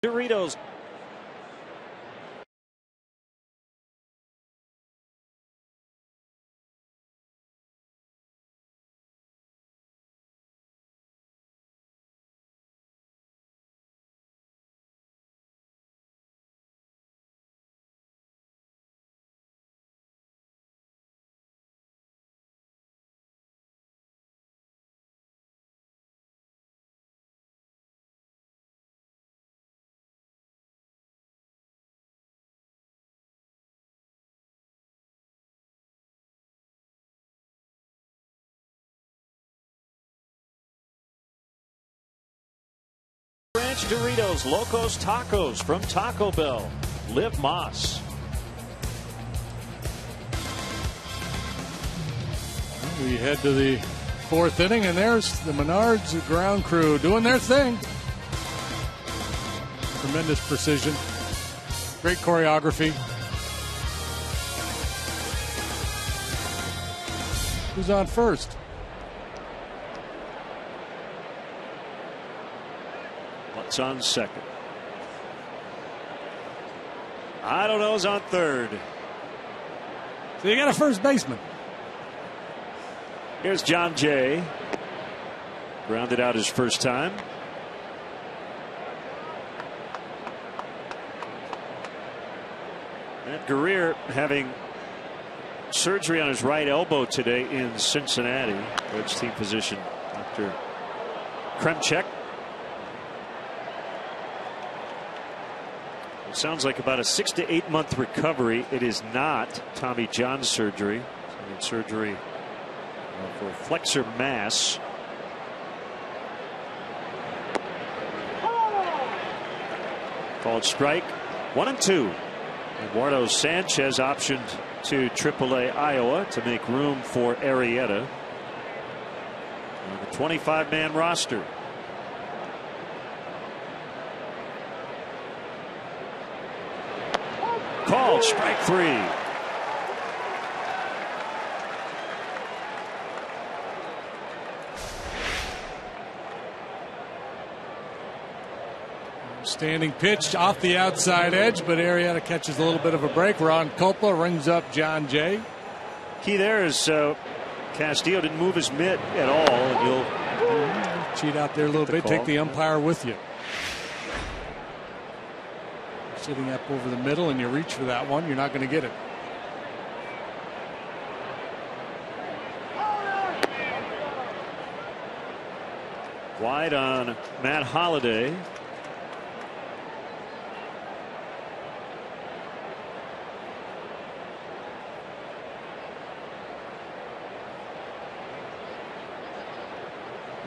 Doritos. Ranch Doritos, Locos Tacos from Taco Bell. Liv Moss. We head to the fourth inning, and there's the Menards ground crew doing their thing. Tremendous precision. Great choreography. Who's on first? What's on second? I don't know. Who's on third? So you got a first baseman. Here's John Jay. Grounded out his first time. Matt Guerrier having surgery on his right elbow today in Cincinnati. Red's team physician, Dr. Kremchek. It sounds like about a 6 to 8 month recovery. It is not Tommy John surgery. Surgery for flexor mass. Called strike. 1-2. Eduardo Sanchez optioned to AAA Iowa to make room for Arrieta. The 25-man roster. Called strike 3. Standing pitch off the outside edge, but Arrieta catches a little bit of a break. Ron Coppola rings up John Jay. Key there is Castillo didn't move his mitt at all, and you'll cheat out there a little bit. Take the umpire with you. Sitting up over the middle, and you reach for that one, you're not going to get it. Wide on Matt Holliday.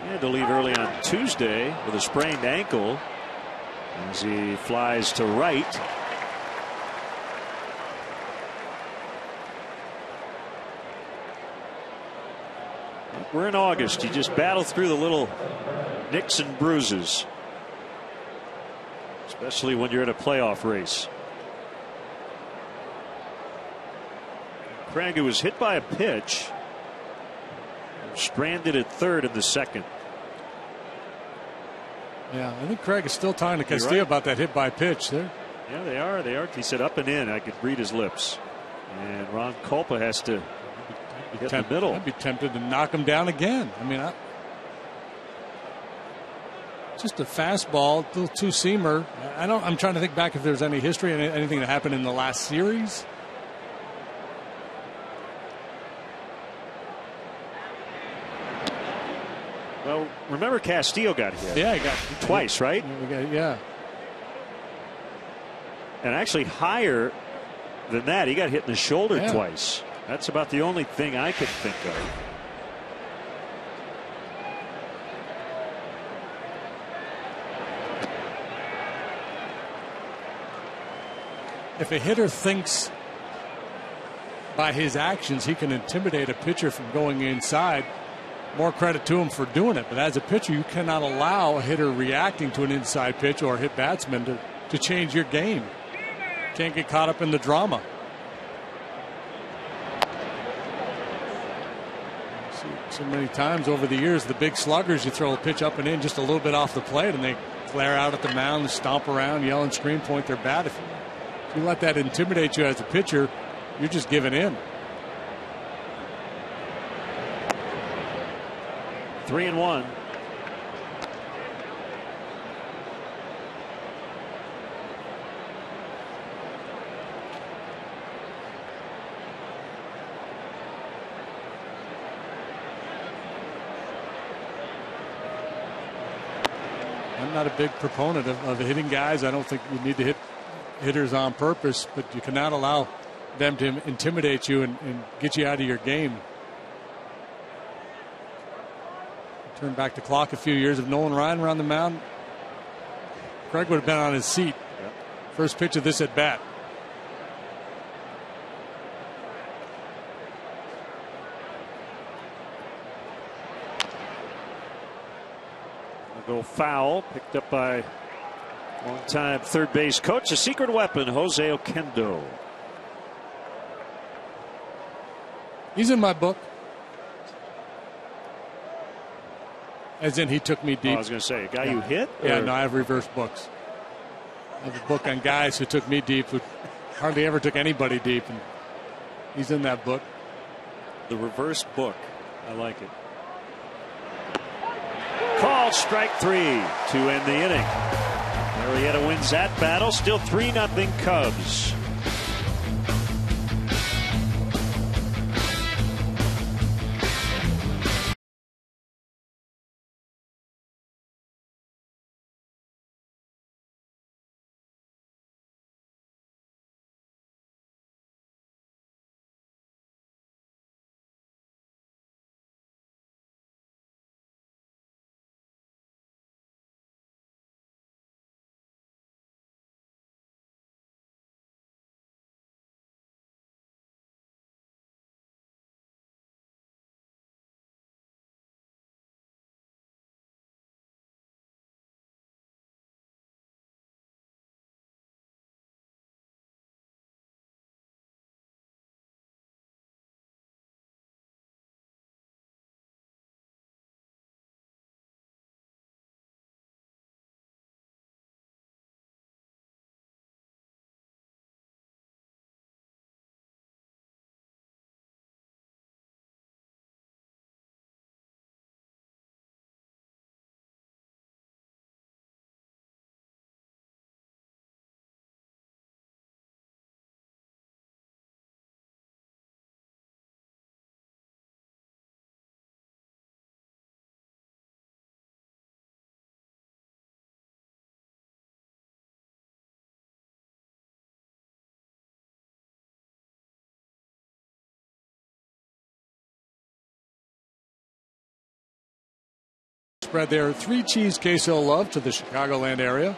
He had to leave early on Tuesday with a sprained ankle as he flies to right. We're in August. You just battle through the little nicks and bruises, especially when you're in a playoff race. Craig, who was hit by a pitch, stranded at third in the second. Yeah, I think Craig is still talking to Castillo about that hit by pitch there. Yeah, they are. They are. He said up and in. I could read his lips. And Ron Culpa has to hit the middle. I'd be tempted to knock him down again. I mean, just a fastball, little two-seamer. I'm trying to think back if there's any history, anything that happened in the last series. Well, remember Castillo got hit. Yeah, he got twice, right? Yeah. And actually higher than that. He got hit in the shoulder twice. That's about the only thing I could think of. If a hitter thinks by his actions he can intimidate a pitcher from going inside, more credit to him for doing it. But as a pitcher, you cannot allow a hitter reacting to an inside pitch or a hit batsman to change your game. Can't get caught up in the drama. So many times over the years, the big sluggers, you throw a pitch up and in just a little bit off the plate and they flare out at the mound, stomp around, yell and scream, point their bat. If you let that intimidate you as a pitcher, you're just giving in. 3-1. I'm not a big proponent of hitting guys. I don't think you need to hit hitters on purpose, but you cannot allow them to intimidate you and get you out of your game. Turn back the clock a few years. If Nolan Ryan were on the mound, Craig would have been on his seat. Yep. First pitch of this at bat. Go foul, picked up by longtime third base coach, a secret weapon, Jose Oquendo. He's in my book. As in, he took me deep. I was going to say, a guy you hit? Yeah, no, I have reverse books. I have a book on guys who took me deep, who hardly ever took anybody deep, and he's in that book. The reverse book. I like it. Called strike 3 to end the inning. Marietta wins that battle. Still 3-0 Cubs. Spread their 3 cheese queso love to the Chicagoland area.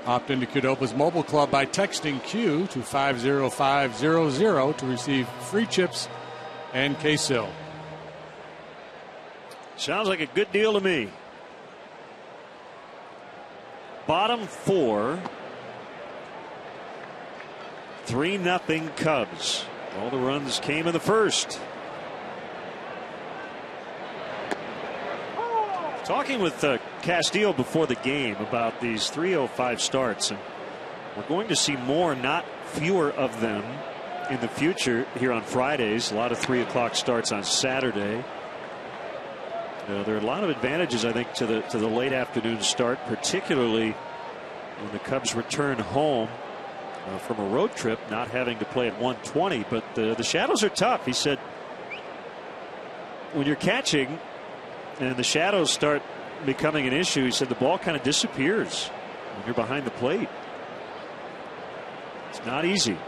Opt into Qdoba's mobile club by texting Q to 50500 to receive free chips and queso. Sounds like a good deal to me. Bottom 4. 3-0 Cubs. All the runs came in the first. Talking with Castillo before the game about these 3:05 starts, and we're going to see more, not fewer of them in the future here on Fridays. A lot of 3 o'clock starts on Saturday. There are a lot of advantages, I think, to the late afternoon start, particularly when the Cubs return home from a road trip, not having to play at 1:20. But the shadows are tough. He said when you're catching and the shadows start becoming an issue, he said the ball kind of disappears when you're behind the plate. It's not easy.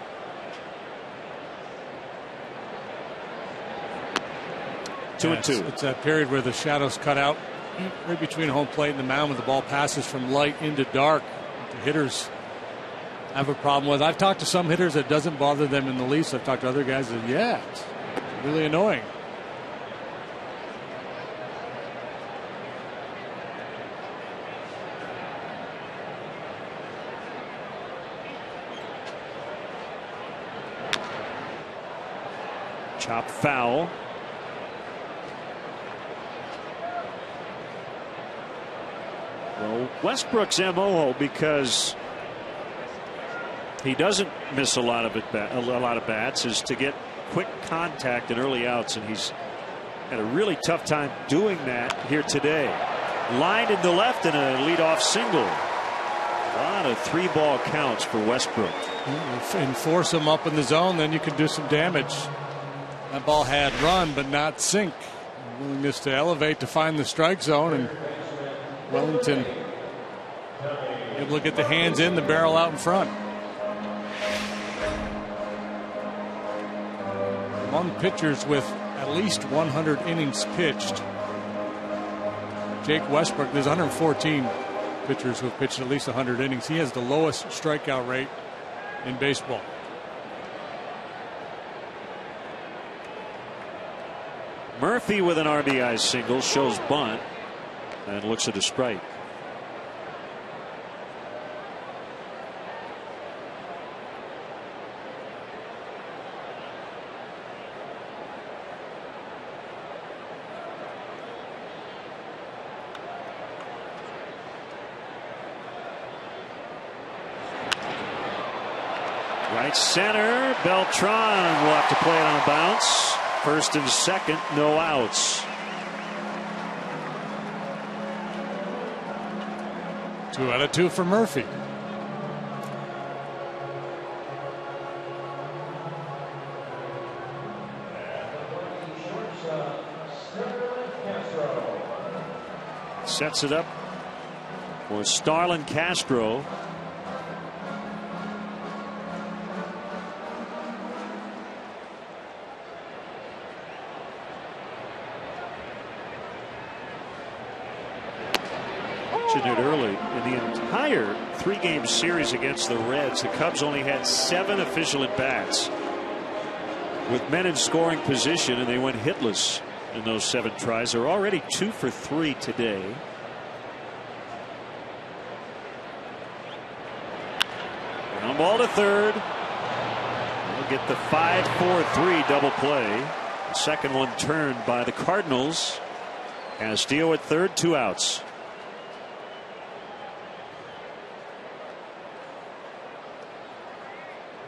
Two and two. It's that period where the shadows cut out right between home plate and the mound when the ball passes from light into dark. The hitters have a problem with. I've talked to some hitters that doesn't bother them in the least. I've talked to other guys that, yeah, it's really annoying. Chop foul. Well, Westbrook's MO, because he doesn't miss a lot of bats, is to get quick contact and early outs, and he's had a really tough time doing that here today. Lined in the left and a leadoff single. A lot of 3-ball counts for Westbrook. And force him up in the zone, then you can do some damage. That ball had run but not sink. Willingness to elevate to find the strike zone, and Wellington able to get the hands in, the barrel out in front. Among pitchers with at least 100 innings pitched, Jake Westbrook, there's 114 pitchers who have pitched at least 100 innings. He has the lowest strikeout rate in baseball. Murphy with an RBI single, shows bunt, and looks at a strike. Right center, Beltran will have to play it on a bounce. First and second, no outs. 2 out of 2 for Murphy. Sets it up for Starlin Castro. It early in the entire 3-game series against the Reds, the Cubs only had 7 official at bats with men in scoring position, and they went hitless in those 7 tries. They're already 2 for 3 today. Ground ball to third. They'll get the 5-4-3 double play. The second one turned by the Cardinals. Castillo at third, 2 outs.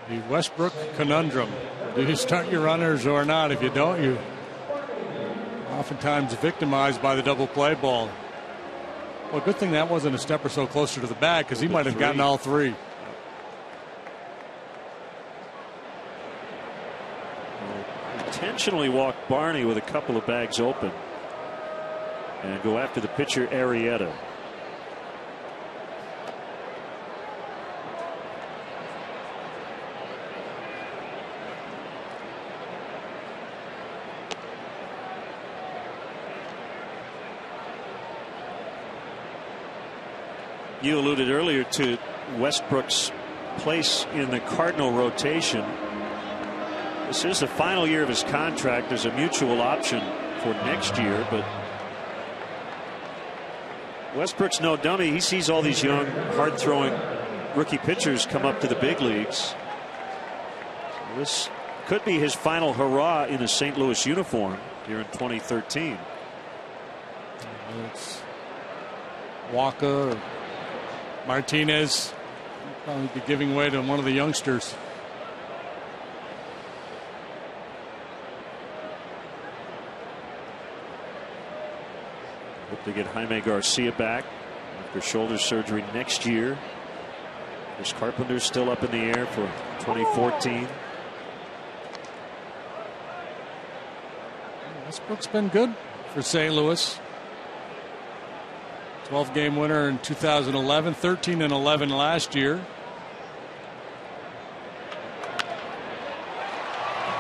The Westbrook conundrum. Do you start your runners or not? If you don't, you oftentimes victimized by the double play ball. Well, good thing that wasn't a step or so closer to the bag, because he might have gotten all 3. Intentionally walk Barney with a couple of bags open and go after the pitcher Arrieta. You alluded earlier to Westbrook's place in the Cardinal rotation. This is the final year of his contract. There's a mutual option for next year, but Westbrook's no dummy. He sees all these young, hard-throwing rookie pitchers come up to the big leagues. So this could be his final hurrah in a St. Louis uniform here in 2013. It's Walker, Martinez, probably be giving way to one of the youngsters. Hope to get Jaime Garcia back after shoulder surgery next year. Chris Carpenter's still up in the air for 2014. Westbrook's been good for St. Louis. 12-game winner in 2011, 13-11 last year.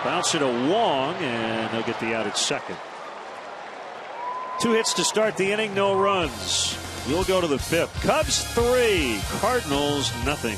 Bounce it to Wong, and they'll get the out at second. 2 hits to start the inning, no runs. We'll go to the 5th. Cubs 3, Cardinals nothing.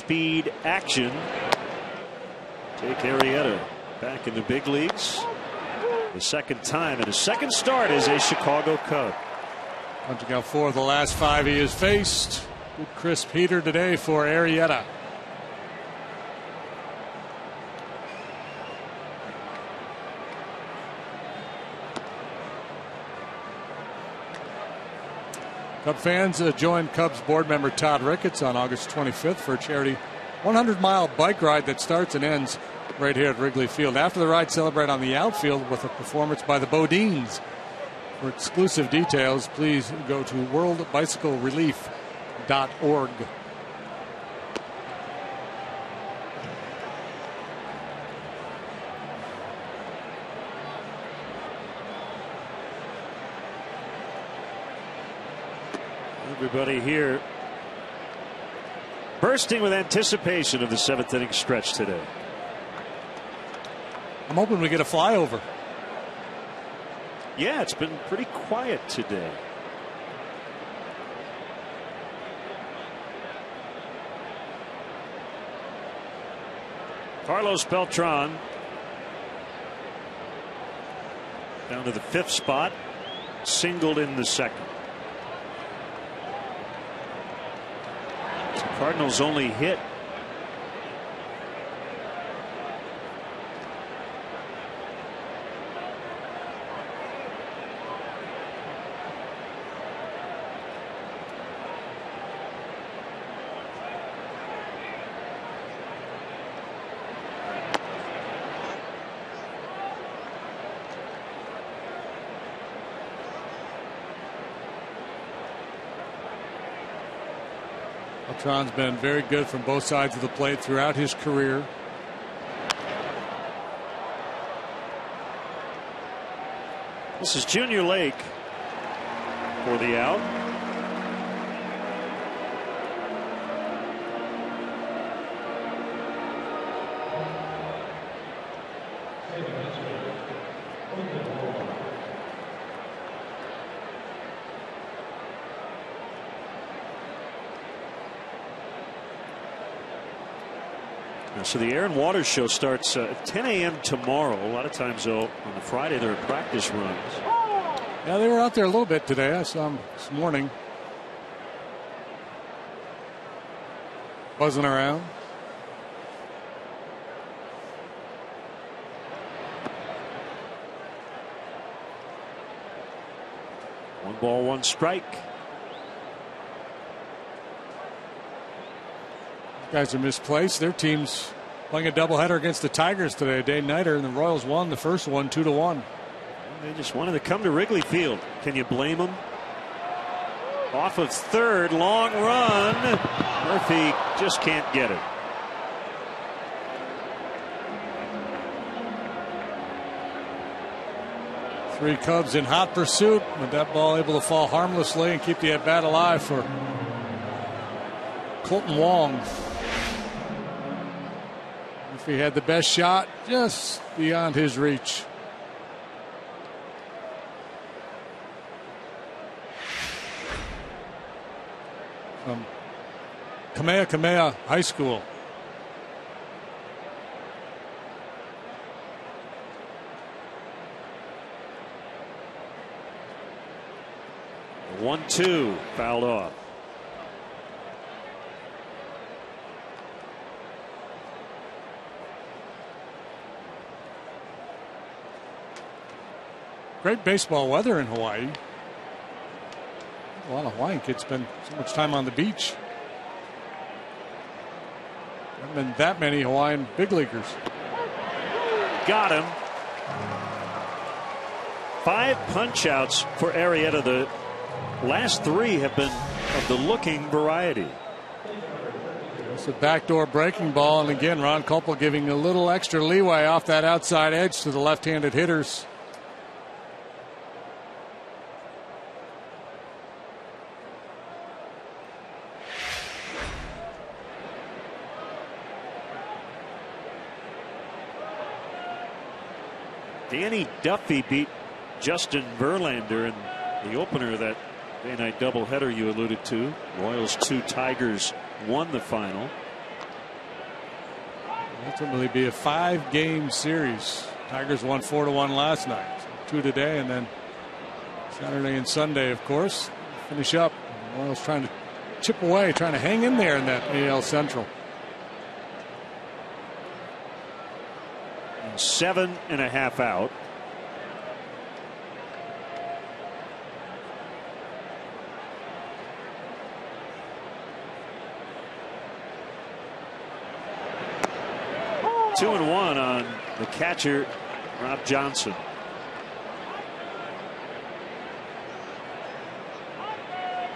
speed action. Take Arrieta back in the big leagues. The second time and his second start as a Chicago Cub. Punching out 4 of the last 5 he has faced. Good crisp heater today for Arrieta. Cub fans joined Cubs board member Todd Ricketts on August 25th for a charity 100-mile bike ride that starts and ends right here at Wrigley Field. After the ride, celebrate on the outfield with a performance by the Bodines. For exclusive details, please go to worldbicyclerelief.org. Everybody here bursting with anticipation of the 7th inning stretch today. I'm hoping we get a flyover. Yeah, it's been pretty quiet today. Carlos Beltran down to the 5th spot, singled in the 2nd. So Cardinals only hit Beltran's been very good from both sides of the plate throughout his career. This is Junior Lake for the out. So the Air and Water Show starts at 10 a.m. tomorrow. A lot of times, though, on the Friday, there are practice runs. Yeah, they were out there a little bit today. I saw them this morning. Buzzing around. One ball, one strike. Guys are misplaced. Their team's playing a doubleheader against the Tigers today. Day-nighter, and the Royals won the first one 2-1. They just wanted to come to Wrigley Field. Can you blame them? Off of third, long run. Murphy just can't get it. Three Cubs in hot pursuit, with that ball able to fall harmlessly and keep the at-bat alive for Colton Wong. He had the best shot, just beyond his reach. From Kamehameha High School. The 1-2 fouled off. Great baseball weather in Hawaii. A lot of Hawaiian kids spend so much time on the beach. There haven't been that many Hawaiian big leaguers. Got him. 5 punch outs for Arrieta. The last 3 have been of the looking variety. It's a backdoor breaking ball, and again Ron Kopel giving a little extra leeway off that outside edge to the left-handed hitters. Danny Duffy beat Justin Verlander in the opener of that day-night doubleheader you alluded to. Royals 2, Tigers 1 the final. Ultimately be a 5-game series. Tigers won 4-1 last night. 2 today, and then Saturday and Sunday, of course. Finish up. Royals trying to chip away, trying to hang in there in that AL Central. 7.5 out. Two and one on the catcher, Rob Johnson.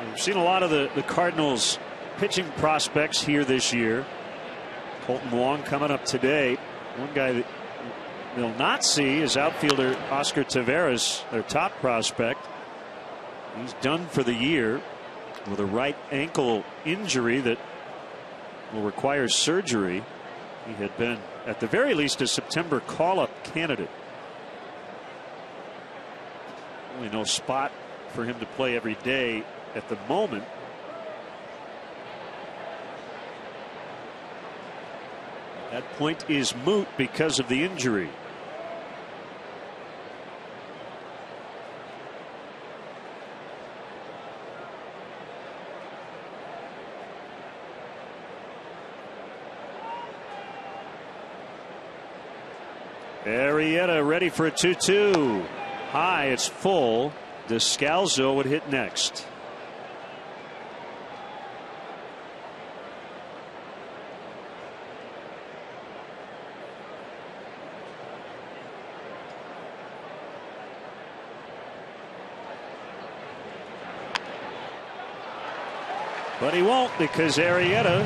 We've seen a lot of the Cardinals pitching prospects here this year. Colton Wong coming up today. One guy that they'll not see is outfielder Oscar Taveras, their top prospect. He's done for the year with a right ankle injury that will require surgery. He had been, at the very least, a September call-up candidate. Only no spot for him to play every day at the moment. That point is moot because of the injury. Arrieta ready for a 2-2. High, it's full. Descalzo would hit next. But he won't, because Arrieta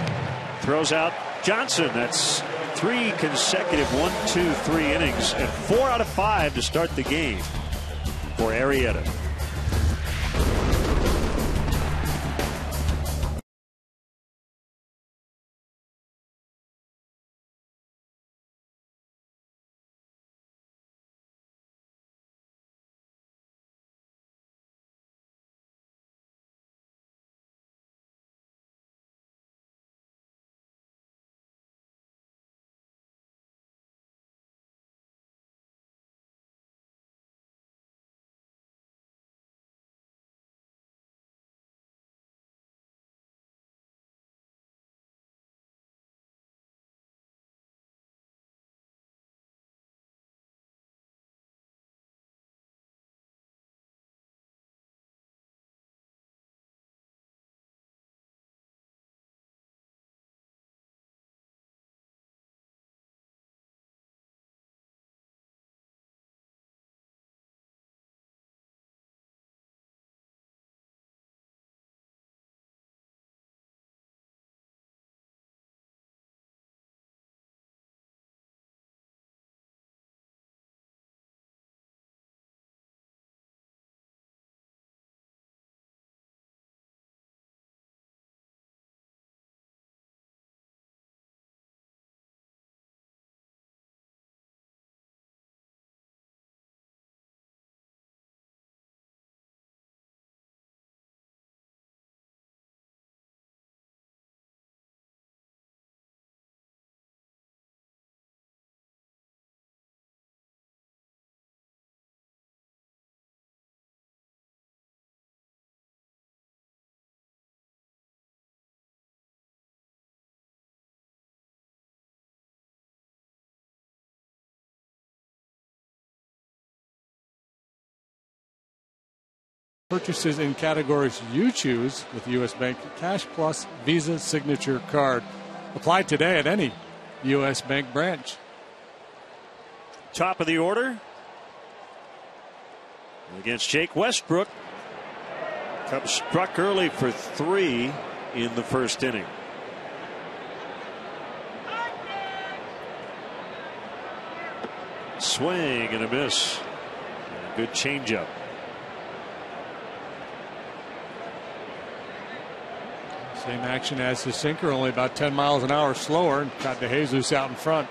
throws out Johnson. That's 3 consecutive 1-2-3 innings and 4 out of 5 to start the game for Arrieta. Purchases in categories you choose with U.S. Bank Cash Plus Visa Signature Card. Apply today at any U.S. Bank branch. Top of the order against Jake Westbrook. Cubs struck early for 3 in the first inning. Swing and a miss. And a good changeup. Same action as his sinker, only about 10 miles an hour slower, and got DeJesus out in front.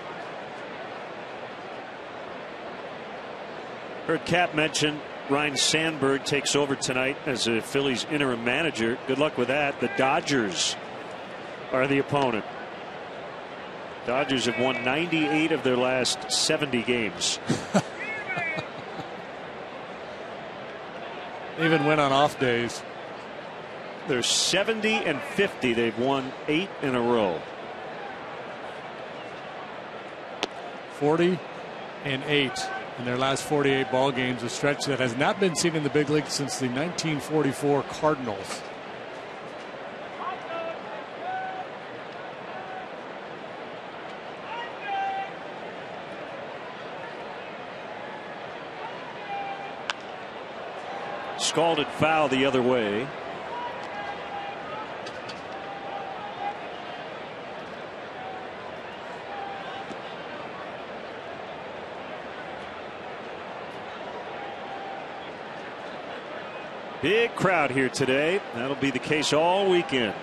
Heard Cap mention Ryan Sandberg takes over tonight as a Phillies interim manager. Good luck with that. The Dodgers are the opponent. Dodgers have won 98 of their last 70 games. Even win on off days. They're 70-50. They've won 8 in a row. 40-8 in their last 48 ball games, a stretch that has not been seen in the big league since the 1944 Cardinals. Scalded foul the other way. Big crowd here today. That'll be the case all weekend.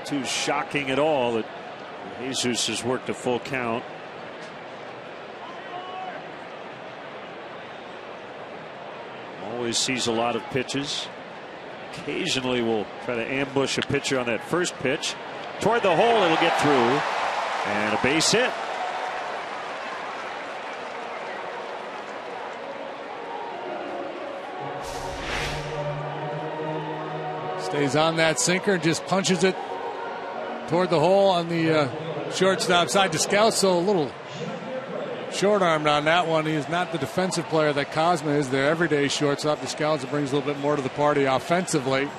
Too shocking at all that Jesus has worked a full count. Always sees a lot of pitches. Occasionally will try to ambush a pitcher on that first pitch. Toward the hole, it'll get through. And a base hit. Stays on that sinker, just punches it toward the hole on the shortstop side. Descalso a little short-armed on that one. He is not the defensive player that Cosma is, their everyday shortstop. Descalso brings a little bit more to the party offensively.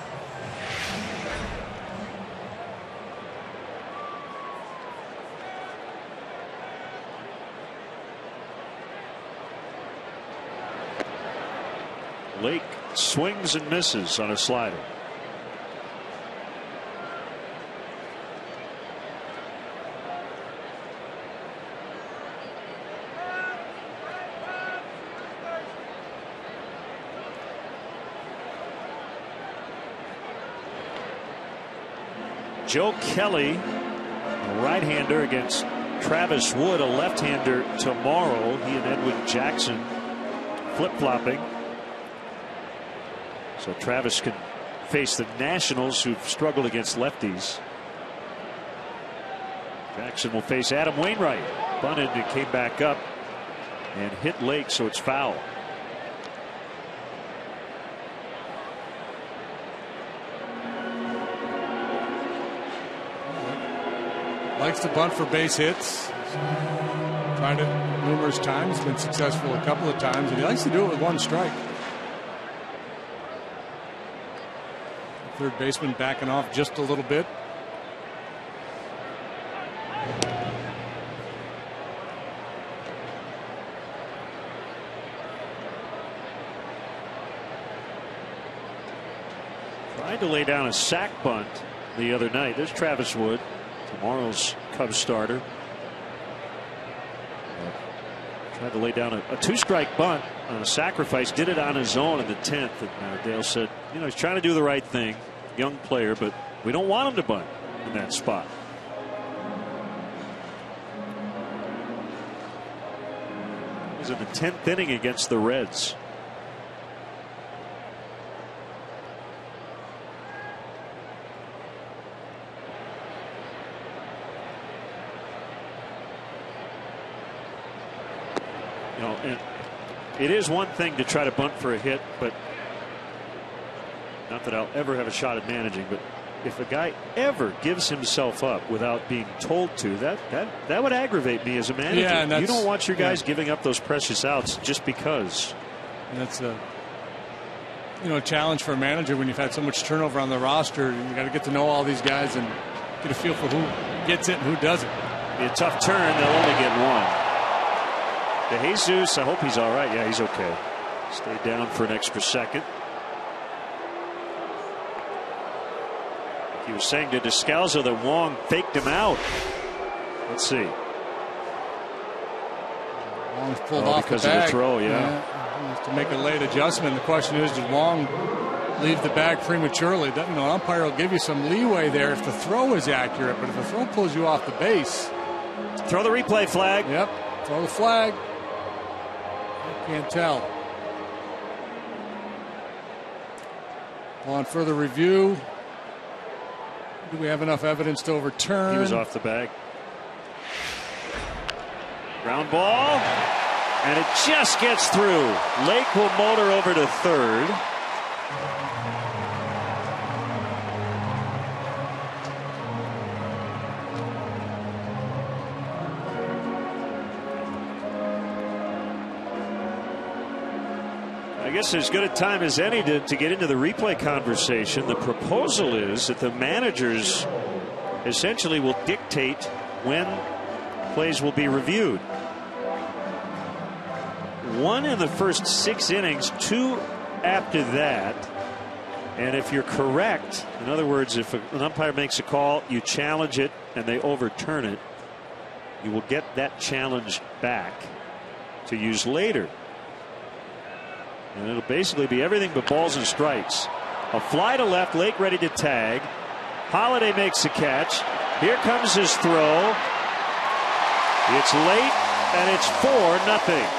Lake swings and misses on a slider. Joe Kelly, a right-hander, against Travis Wood, a left-hander, tomorrow. He and Edwin Jackson flip-flopping. So Travis can face the Nationals, who've struggled against lefties. Jackson will face Adam Wainwright. Bunted and came back up and hit Lake, so it's foul. Likes to bunt for base hits. Tried it numerous times, been successful a couple of times, and he likes to do it with one strike. Third baseman backing off just a little bit. Tried to lay down a sac bunt the other night. There's Travis Wood, tomorrow's Cubs starter. Tried to lay down a two-strike bunt on a sacrifice. Did it on his own in the 10th. And Dale said, you know, he's trying to do the right thing. Young player, but we don't want him to bunt in that spot. He was in the 10th inning against the Reds. You know, and it is one thing to try to bunt for a hit, but not that I'll ever have a shot at managing, but if a guy ever gives himself up without being told to, that would aggravate me as a manager. Yeah, you don't want your guys giving up those precious outs just because. And that's a challenge for a manager when you've had so much turnover on the roster. You got to get to know all these guys and get a feel for who gets it and who doesn't. Be a tough turn. They'll only get one. De Jesus, I hope he's all right. Yeah, he's okay. Stayed down for an extra second. He was saying to Descalso that Wong faked him out. Let's see. Wong's pulled off because the bag. of the throw, To make a late adjustment. The question is, did Wong leave the bag prematurely? An umpire will give you some leeway there if the throw is accurate, but if the throw pulls you off the base. Throw the replay flag. Yep. Throw the flag. I can't tell. On further review, do we have enough evidence to overturn? He was off the bag. Ground ball, and it just gets through. Lake will motor over to third. I guess as good a time as any to get into the replay conversation. The proposal is that the managers essentially will dictate when plays will be reviewed. 1 in the first 6 innings, 2 after that. And if you're correct, in other words, if an umpire makes a call, you challenge it and they overturn it, you will get that challenge back to use later. And it'll basically be everything but balls and strikes. A fly to left, Lake ready to tag. Holiday makes the catch. Here comes his throw. It's late, and it's 4-0.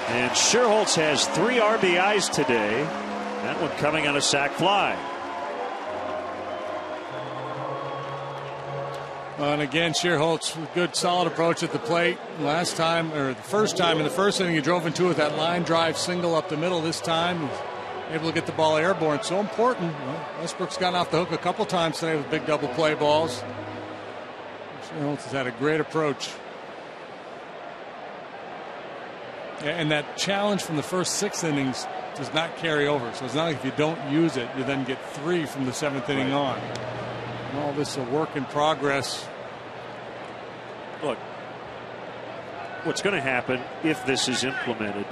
And Sherholtz has 3 RBIs today. That one coming on a sac fly. And again, Sherholtz, good solid approach at the plate. Last time, or the first time in the first inning, he drove into it with that line drive single up the middle. This time, he's able to get the ball airborne. So important. Westbrook's gotten off the hook a couple times today with big double play balls. Sherholtz has had a great approach. And that challenge from the first 6 innings does not carry over. So it's not like if you don't use it, you then get 3 from the 7th inning on. And all this is a work in progress. Look, what's going to happen if this is implemented,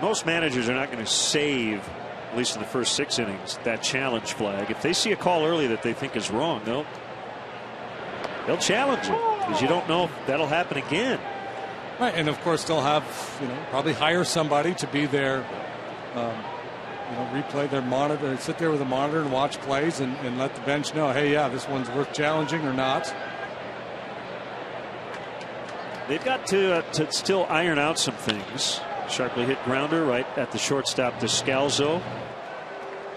most managers are not going to save, at least in the first 6 innings, that challenge flag. If they see a call early that they think is wrong, they'll challenge it, because you don't know if that'll happen again. Right, and of course they'll have, probably hire somebody to be their, replay their monitor, sit there with a monitor and watch plays and let the bench know, hey, yeah, this one's worth challenging or not. They've got to still iron out some things. Sharply hit grounder right at the shortstop to Scalzo.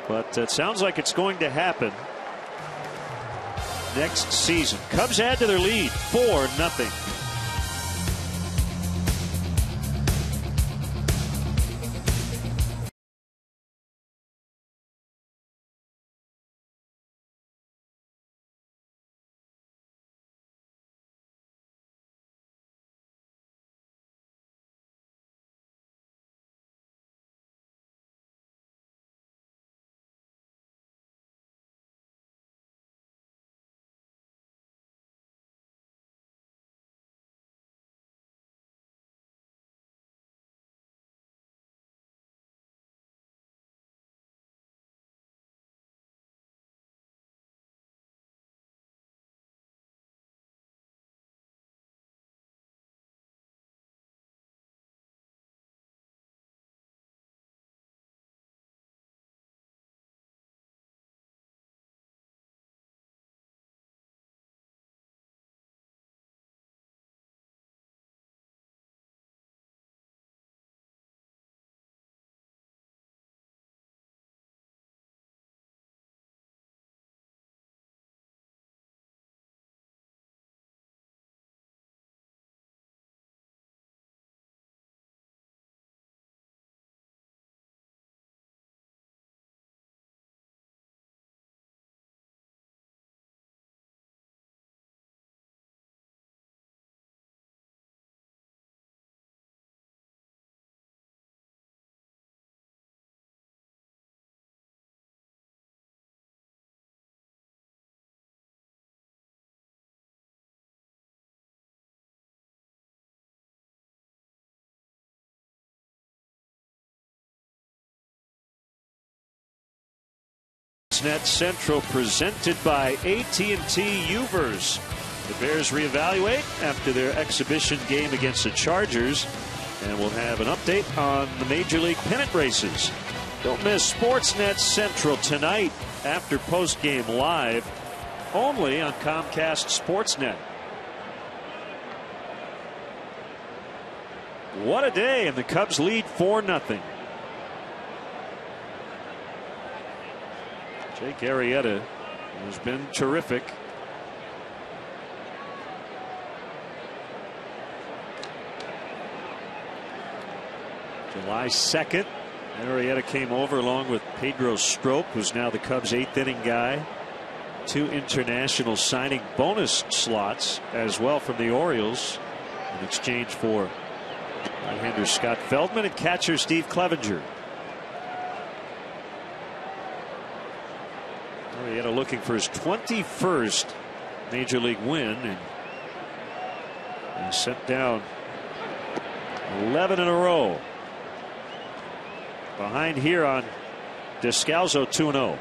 But it sounds like it's going to happen next season. Cubs add to their lead 4-0. Net Central presented by AT&T Uvers. The Bears reevaluate after their exhibition game against the Chargers, and we'll have an update on the Major League pennant races. Don't miss Sportsnet Central tonight after postgame live only on Comcast Sportsnet. What a day, and the Cubs lead 4-0. Jake Arrieta has been terrific. July 2nd, Arrieta came over along with Pedro Strop, who's now the Cubs' 8th inning guy. 2 international signing bonus slots as well from the Orioles in exchange for right-hander Scott Feldman and catcher Steve Clevenger. Arrieta looking for his 21st major league win, and sent down 11 in a row. Behind here on Descalso, 2-0.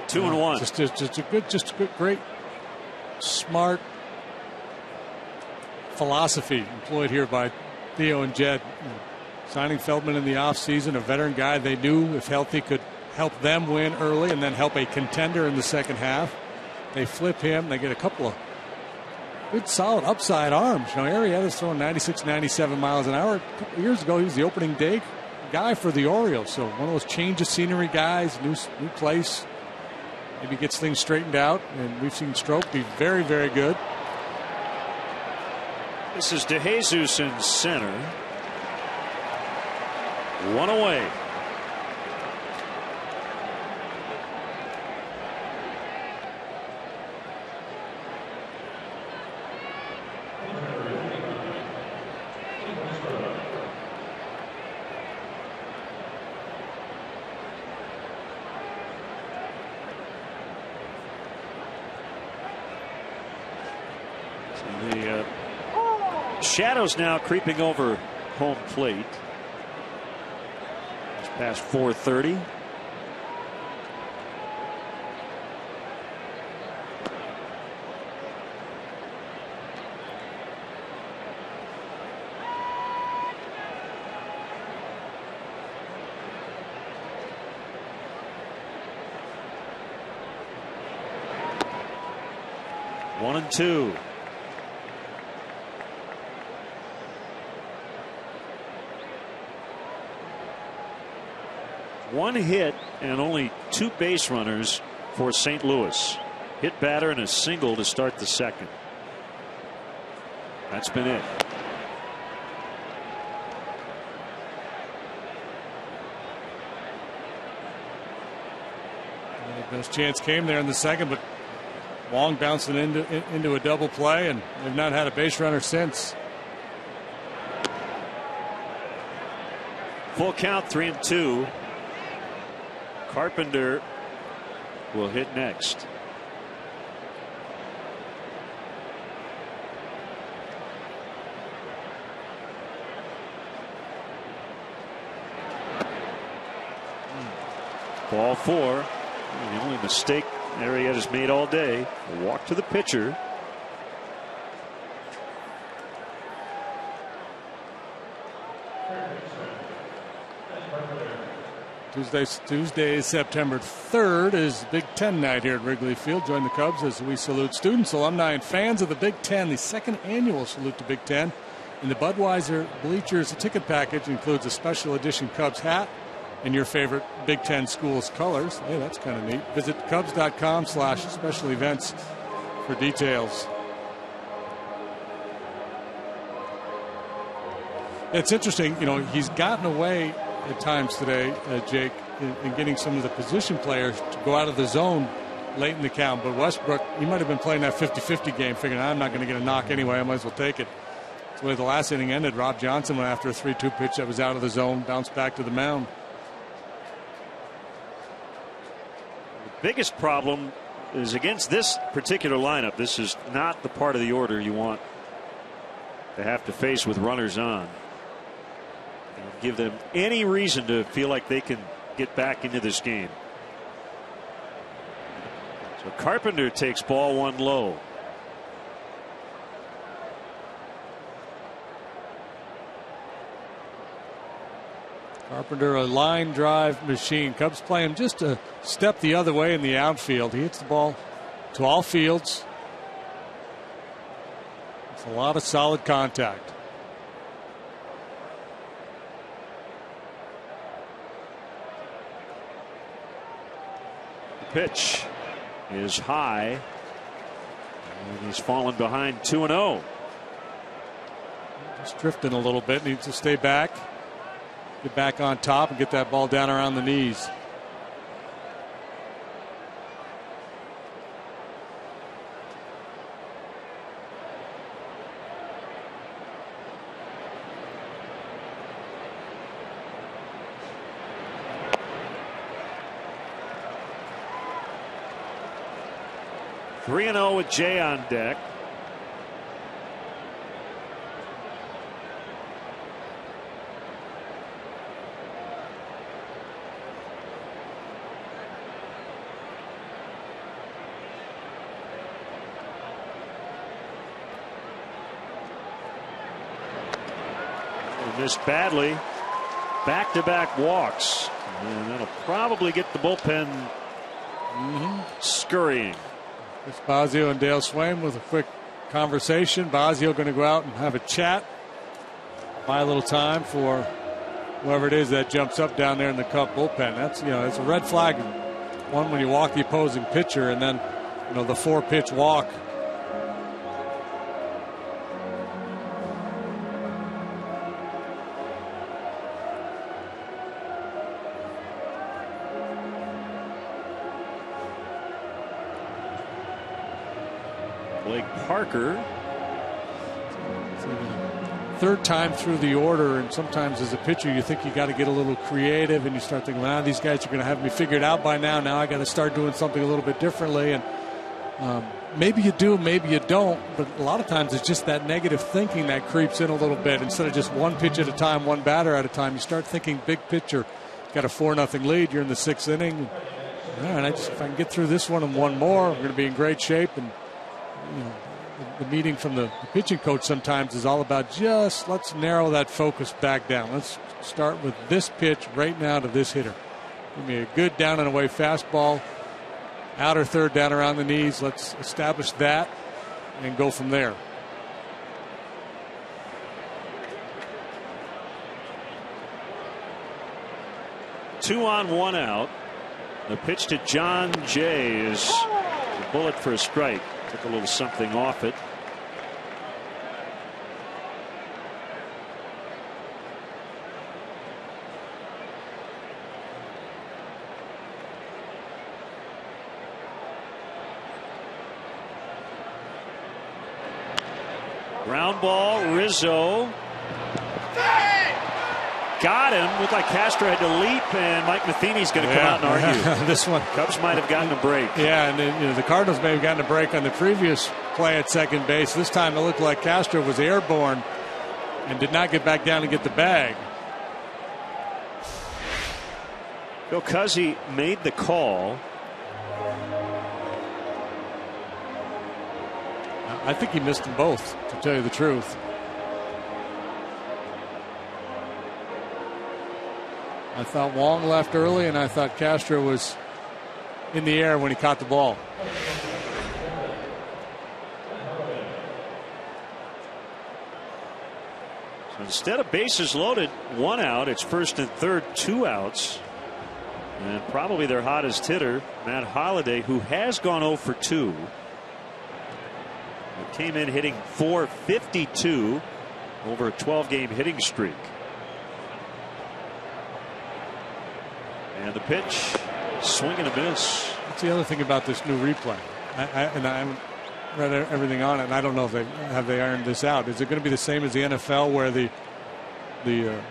Two and one. Just a good, great, smart philosophy employed here by Theo and Jed. Signing Feldman in the offseason, a veteran guy they knew, if healthy, could help them win early and then help a contender in the second half. They flip him. They get a couple of good, solid upside arms. You know, Arrieta's throwing 96, 97 miles an hour. A couple of years ago, he was the opening day guy for the Orioles. So one of those change of scenery guys, new place. Maybe gets things straightened out. And we've seen Strop be very, very good. This is DeJesus in center. One away. The shadows now creeping over home plate. It's past 4:30. One and two. One hit and only 2 base runners for St. Louis. Hit batter and a single to start the second. That's been it. The best chance came there in the second, but Wong bouncing into a double play, and they've not had a base runner since. Full count, 3-2. Carpenter will hit next. Ball 4. The only mistake Arrieta's made all day. A walk to the pitcher. Tuesday, September 3rd is Big Ten night here at Wrigley Field. Join the Cubs as we salute students, alumni, and fans of the Big Ten. The second annual salute to Big Ten. In the Budweiser Bleachers ticket package includes a special edition Cubs hat and your favorite Big Ten school's colors. Hey, that's kind of neat. Visit Cubs.com/special events for details. It's interesting, you know, he's gotten away at times today, Jake, in getting some of the position players to go out of the zone late in the count. But Westbrook, he might have been playing that 50-50 game, figuring I'm not going to get a knock anyway. I might as well take it. That's the way the last inning ended. Rob Johnson went after a 3-2 pitch that was out of the zone, bounced back to the mound. The biggest problem is against this particular lineup. This is not the part of the order you want to have to face with runners on. Give them any reason to feel like they can get back into this game. So Carpenter takes ball 1 low. Carpenter, a line drive machine. Cubs play him just a step the other way in the outfield. He hits the ball to all fields. It's a lot of solid contact. The pitch is high, and he's fallen behind 2-0. Just drifting a little bit. Needs to stay back. Get back on top and get that ball down around the knees. Three 3-0 with Jay on deck. Missed badly. Back-to-back walks. And that'll probably get the bullpen scurrying. It's Bosio and Dale Swain with a quick conversation. Bosio going to go out and have a chat. Buy a little time for whoever it is that jumps up down there in the Cub bullpen. That's, it's a red flag. One, when you walk the opposing pitcher, and then, the 4-pitch walk. Parker. Third time through the order, and sometimes as a pitcher you think you got to get a little creative, and you start thinking, well, these guys are going to have me figured out by now. Now I got to start doing something a little bit differently. And maybe you do, maybe you don't, but a lot of times it's just that negative thinking that creeps in a little bit. Instead of just one pitch at a time, one batter at a time, you start thinking big picture. Got a 4-0 lead. You're in the 6th inning. All right, if I can get through this one and one more, I'm going to be in great shape. And the meeting from the pitching coach sometimes is all about just let's narrow that focus back down. Let's start with this pitch right now to this hitter. Give me a good down and away fastball, outer third down around the knees. Let's establish that and go from there. Two on, one out. The pitch to John Jay is a bullet for a strike. Took a little something off it. Ground ball, Rizzo. Got him. Looked like Castro had to leap, and Mike Matheny's going to come out and argue. This one, Cubs might have gotten a break. Yeah, and the Cardinals may have gotten a break on the previous play at second base. This time it looked like Castro was airborne and did not get back down and get the bag. Bill Cuzzy made the call. I think he missed them both, to tell you the truth. I thought Wong left early, and I thought Castro was in the air when he caught the ball. So instead of bases loaded, one out, it's first and third, 2 outs. And probably their hottest hitter, Matt Holliday, who has gone 0 for 2. He came in hitting .452 over a 12-game hitting streak. And the pitch, swing and a miss. That's the other thing about this new replay. I haven't read everything on it, and I don't know if they ironed this out. Is it going to be the same as the NFL, where the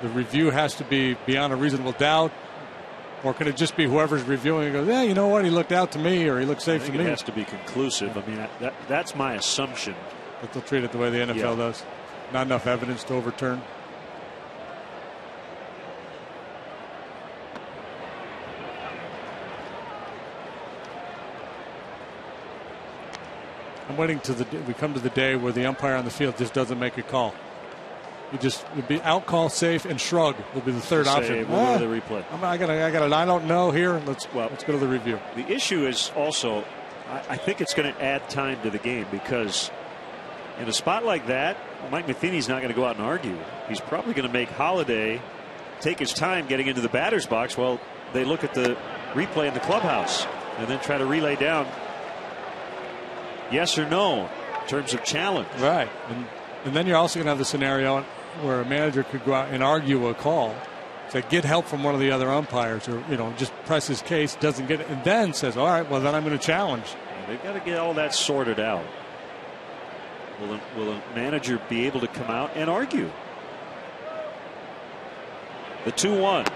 review has to be beyond a reasonable doubt, or can it just be whoever's reviewing it goes, yeah, you know what, he looked out to me, or he looked safe to me? It has to be conclusive. I mean, that's my assumption. But they'll treat it the way the NFL does. Not enough evidence to overturn. I'm waiting till we come to the day where the umpire on the field just doesn't make a call. It'd be out, call, safe, and shrug will be the third option. We'll go to the replay. I don't know here. Let's go to the review. The issue is also, I think it's going to add time to the game, because in a spot like that, Mike Matheny's not going to go out and argue. He's probably going to make Holiday take his time getting into the batter's box while they look at the replay in the clubhouse, and then try to relay down yes or no in terms of challenge. Right. And then you're also going to have the scenario where a manager could go out and argue a call, to get help from one of the other umpires, or just press his case, doesn't get it, and then says, all right, well, then I'm going to challenge. They've got to get all that sorted out. Will a manager be able to come out and argue? The 2-1.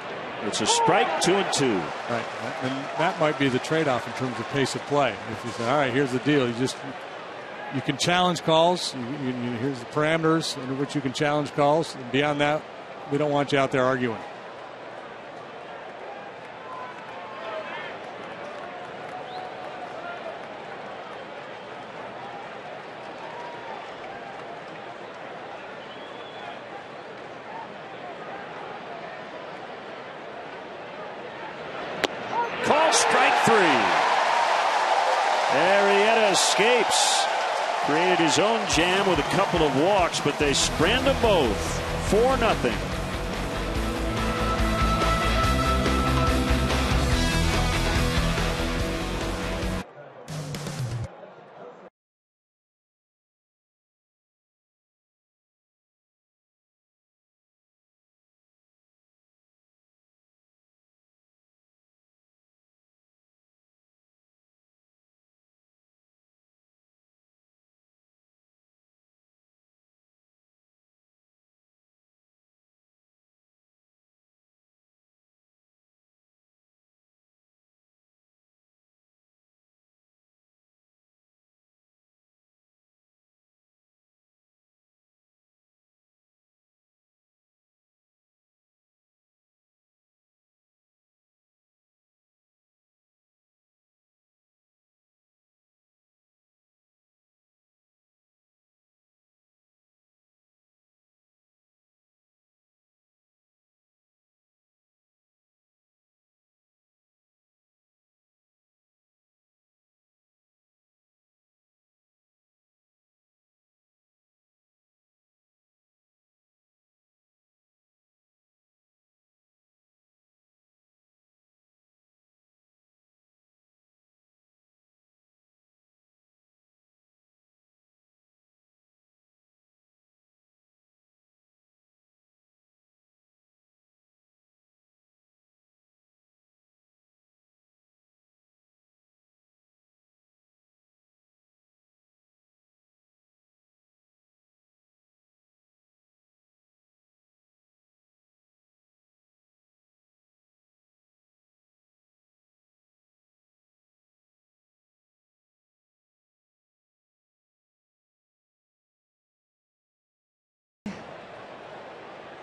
It's a strike, 2-2. Right, and that might be the trade-off in terms of pace of play. If you say, all right, here's the deal, you can challenge calls. Here's the parameters under which you can challenge calls. And beyond that, we don't want you out there arguing. Call strike 3. Arrieta escapes. Created his own jam with a couple of walks, but they strand them both. 4-0.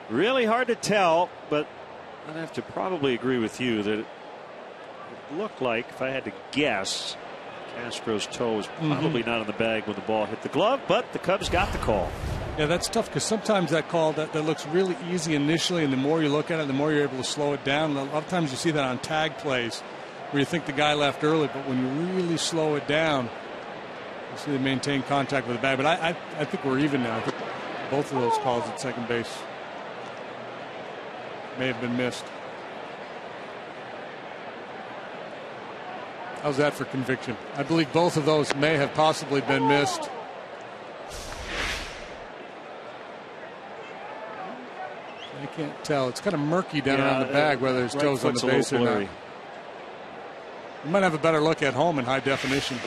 Really hard to tell, but I'd have to probably agree with you that it looked like, if I had to guess, Castro's toe was probably not in the bag when the ball hit the glove, but the Cubs got the call. Yeah, that's tough, because sometimes that call that looks really easy initially, and the more you look at it, the more you're able to slow it down. A lot of times you see that on tag plays where you think the guy left early, but when you really slow it down, you see they maintain contact with the bag. But I think we're even now. I think both of those calls at second base may have been missed. How's that for conviction? I believe both of those may have possibly been missed. I can't tell. It's kind of murky down around the bag whether there's toes on the base or not. You might have a better look at home in high definition,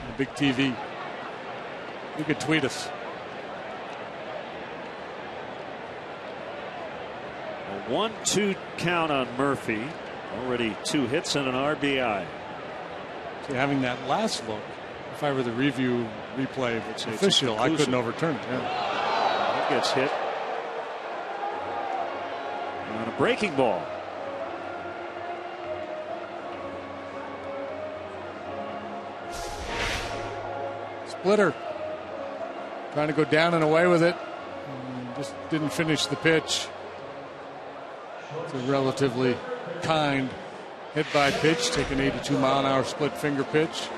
the big TV. You could tweet us. A 1-2 count on Murphy. Already 2 hits and an RBI. See, having that last look, if I were the review replay official, I couldn't overturn it. Yeah. He gets hit on a breaking ball. Splitter trying to go down and away with it. just didn't finish the pitch. It's a relatively kind hit by pitch, take an 82-mile-an-hour split finger pitch.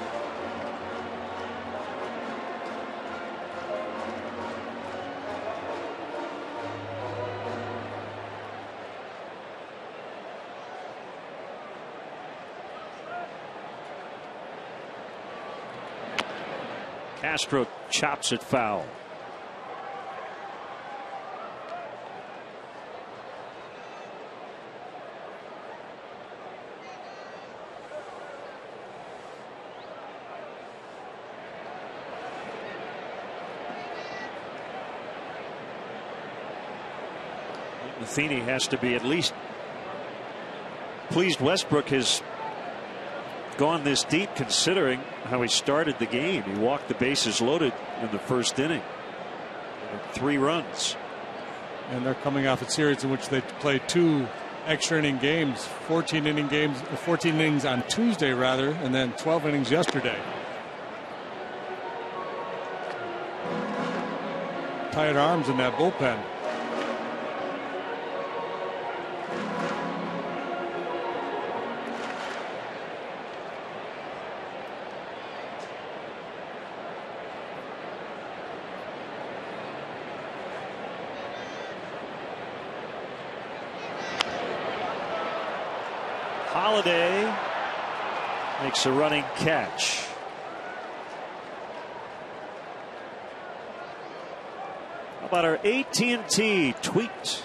Castro chops it foul. Matheny has to be at least pleased Westbrook has gone this deep, considering how he started the game. He walked the bases loaded in the first inning. 3 runs. And they're coming off a series in which they played 2 extra inning games, 14 innings on Tuesday rather, and then 12 innings yesterday. Tight arms in that bullpen. Holiday makes a running catch. How about our AT&T tweet?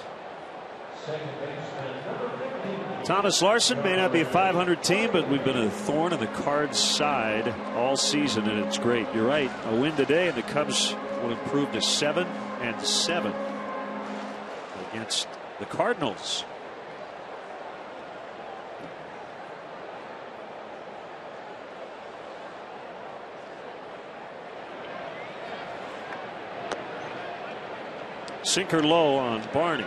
Thomas Larson may not be a 500 team, but we've been a thorn in the Cards' side all season, and it's great. You're right. A win today, and the Cubs will improve to 7-7 against the Cardinals. Sinker low on Barney.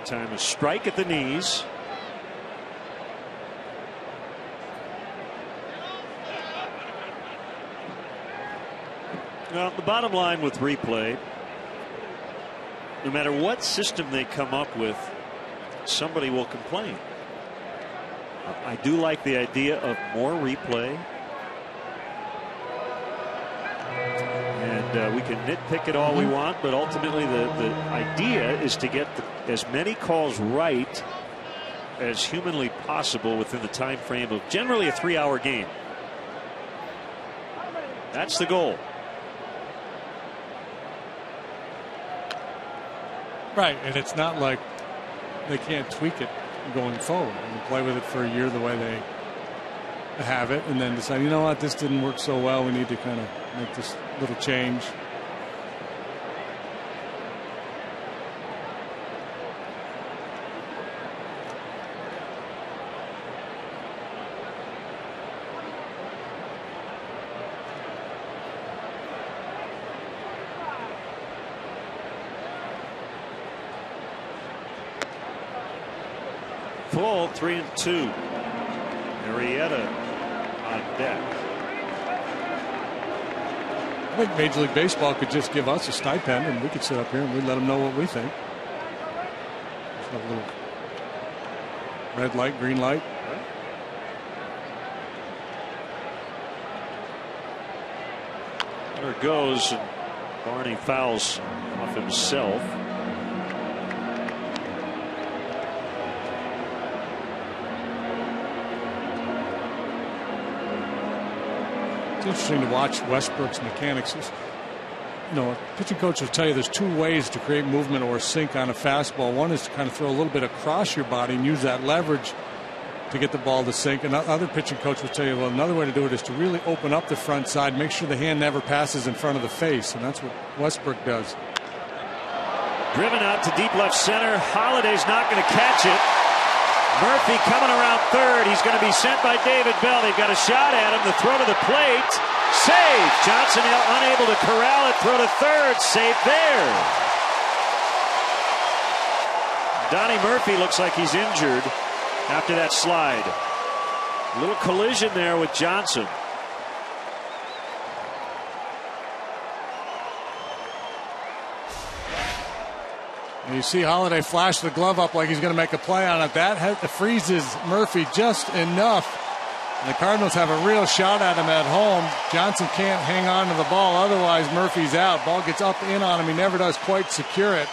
Time a strike at the knees. Well, the bottom line with replay, no matter what system they come up with, somebody will complain. I do like the idea of more replay. And we can nitpick it all we want, but ultimately the idea is to get as many calls right as humanly possible within the time frame of generally a 3-hour game. That's the goal. Right, and it's not like they can't tweak it going forward and play with it for a year the way they have it, and then decide, you know what, this didn't work so well, we need to kind of make this little change. Full 3-2. Arrieta on deck. I think Major League Baseball could just give us a stipend and we could sit up here and we'd let them know what we think. Just have a little red light, green light. There it goes, and Barney fouls off himself. It's interesting to watch Westbrook's mechanics. You know, a pitching coach will tell you there's 2 ways to create movement or sink on a fastball. One is to kind of throw a little bit across your body and use that leverage to get the ball to sink. And other pitching coach will tell you, well, another way to do it is to really open up the front side, make sure the hand never passes in front of the face, and that's what Westbrook does. Driven out to deep left center. Holiday's not going to catch it. Murphy coming around third. He's going to be sent by David Bell. They've got a shot at him. The throw to the plate. safe. Johnson unable to corral it. Throw to third. Safe there. Donnie Murphy looks like he's injured after that slide. A little collision there with Johnson. And you see Holiday flash the glove up like he's going to make a play on it. That freezes Murphy just enough. And the Cardinals have a real shot at him at home. Johnson can't hang on to the ball. Otherwise, Murphy's out. Ball gets up in on him. He never does quite secure it.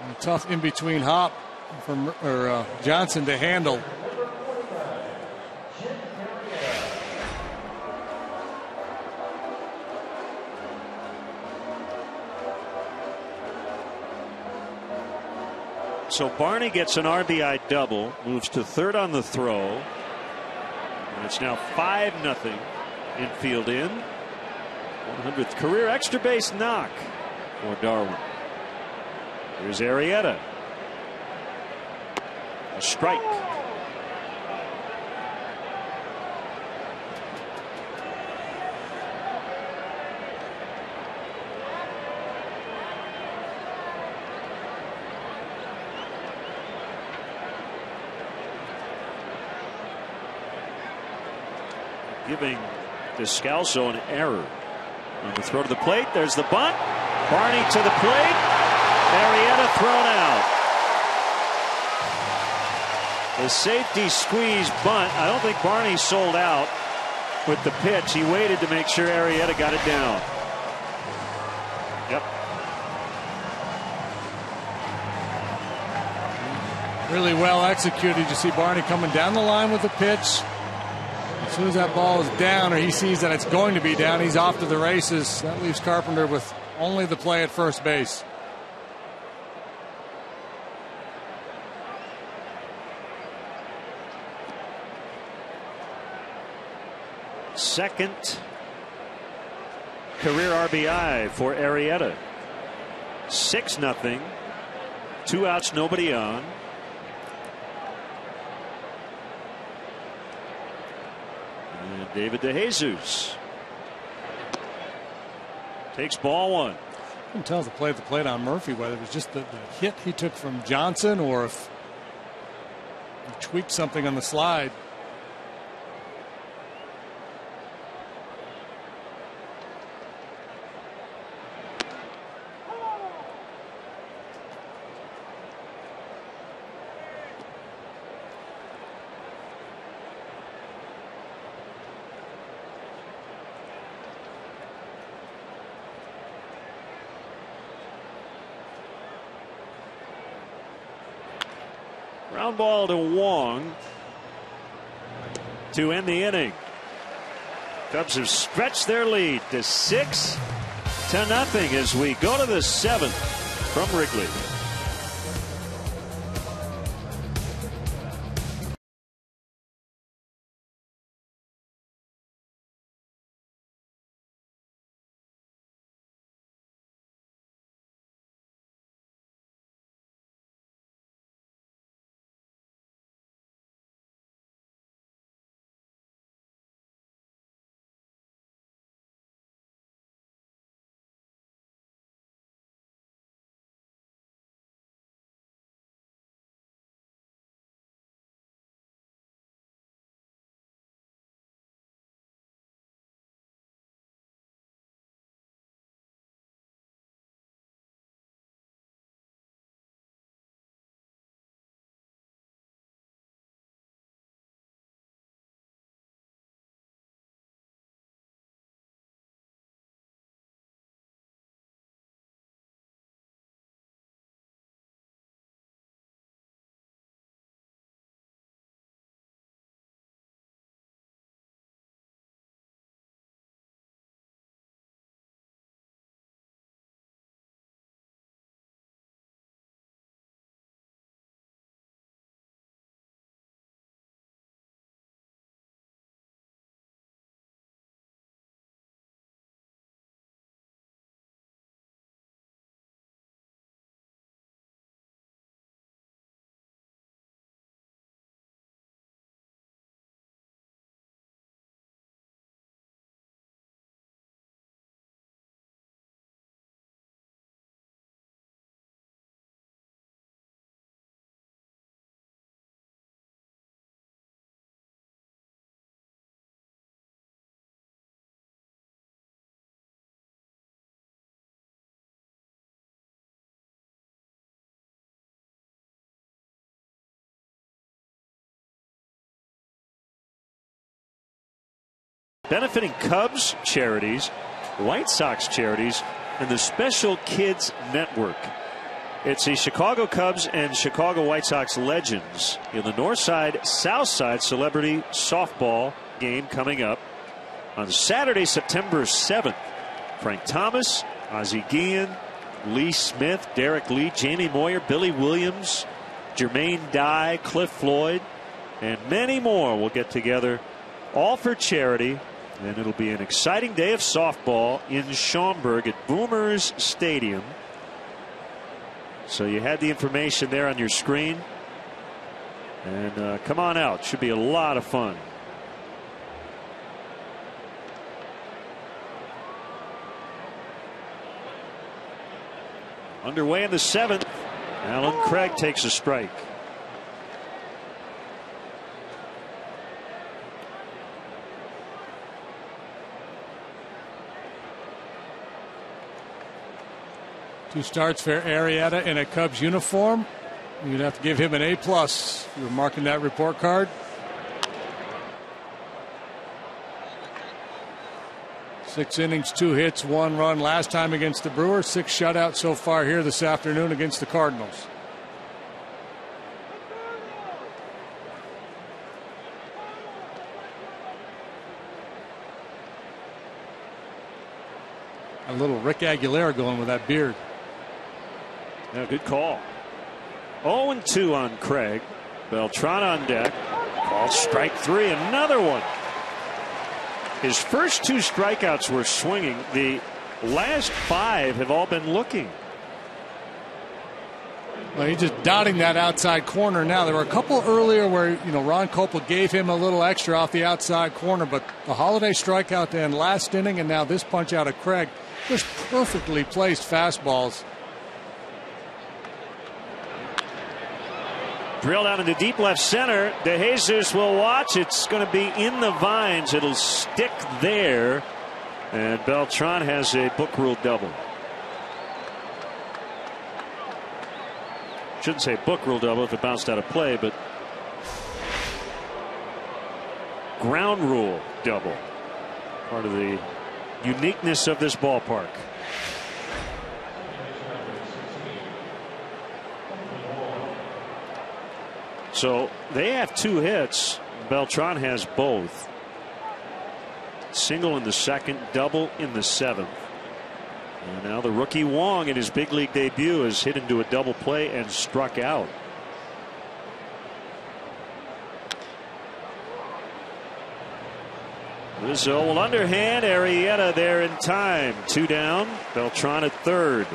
And a tough in-between hop for Johnson to handle. So Barney gets an RBI double, moves to third on the throw. And it's now 5-0. Infield in. 100th career extra base knock for Darwin. Here's Arrieta. A strike. Giving Descalso an error on the throw to the plate. There's the bunt. Barney to the plate. Arrieta thrown out. The safety squeeze bunt. I don't think Barney sold out with the pitch. He waited to make sure Arrieta got it down. Yep. Really well executed. You see Barney coming down the line with the pitch. As soon as that ball is down, or he sees that it's going to be down, he's off to the races. That leaves Carpenter with only the play at first base. Second career RBI for Arrieta. 6-0. 2 outs, nobody on. And David DeJesus takes ball one. You can tell the play at the plate on Murphy whether it was just the hit he took from Johnson or if he tweaked something on the slide. Ground ball to Wong to end the inning. Cubs have stretched their lead to 6-0 as we go to the 7th from Wrigley. benefiting Cubs charities, White Sox charities, and the Special Kids Network. It's the Chicago Cubs and Chicago White Sox legends in the Northside Southside Celebrity Softball game coming up on Saturday, September 7th. Frank Thomas, Ozzie Guillen, Lee Smith, Derek Lee, Jamie Moyer, Billy Williams, Jermaine Dye, Cliff Floyd, and many more will get together, all for charity. And it'll be an exciting day of softball in Schaumburg at Boomers Stadium. So you had the information there on your screen. And come on out. Should be a lot of fun. Underway in the 7th. Alan Craig takes a strike. Two starts for Arrieta in a Cubs uniform. You'd have to give him an A+. You were marking that report card. Six innings, 2 hits, 1 run last time against the Brewers. 6 shutouts so far here this afternoon against the Cardinals. A little Rick Aguilera going with that beard. Yeah, good call. 0-2 on Craig. Beltran on deck. Called strike 3. Another one. His first 2 strikeouts were swinging. The last 5 have all been looking. Well, he's just dotting that outside corner now. There were a couple earlier where, Ron Copel gave him a little extra off the outside corner, but the Holiday strikeout to end last inning, and now this punch out of Craig, just perfectly placed fastballs. Drilled out into deep left center. De Jesus will watch. It's going to be in the vines. It'll stick there. And Beltran has a book rule double. Shouldn't say book rule double if it bounced out of play, but ground rule double. Part of the uniqueness of this ballpark. So they have 2 hits. Beltran has both. Single in the 2nd, double in the 7th. And now the rookie Wong in his big league debut has hit into a double play and struck out. Rizzo will underhand. Arrieta there in time. 2 down. Beltran at 3rd.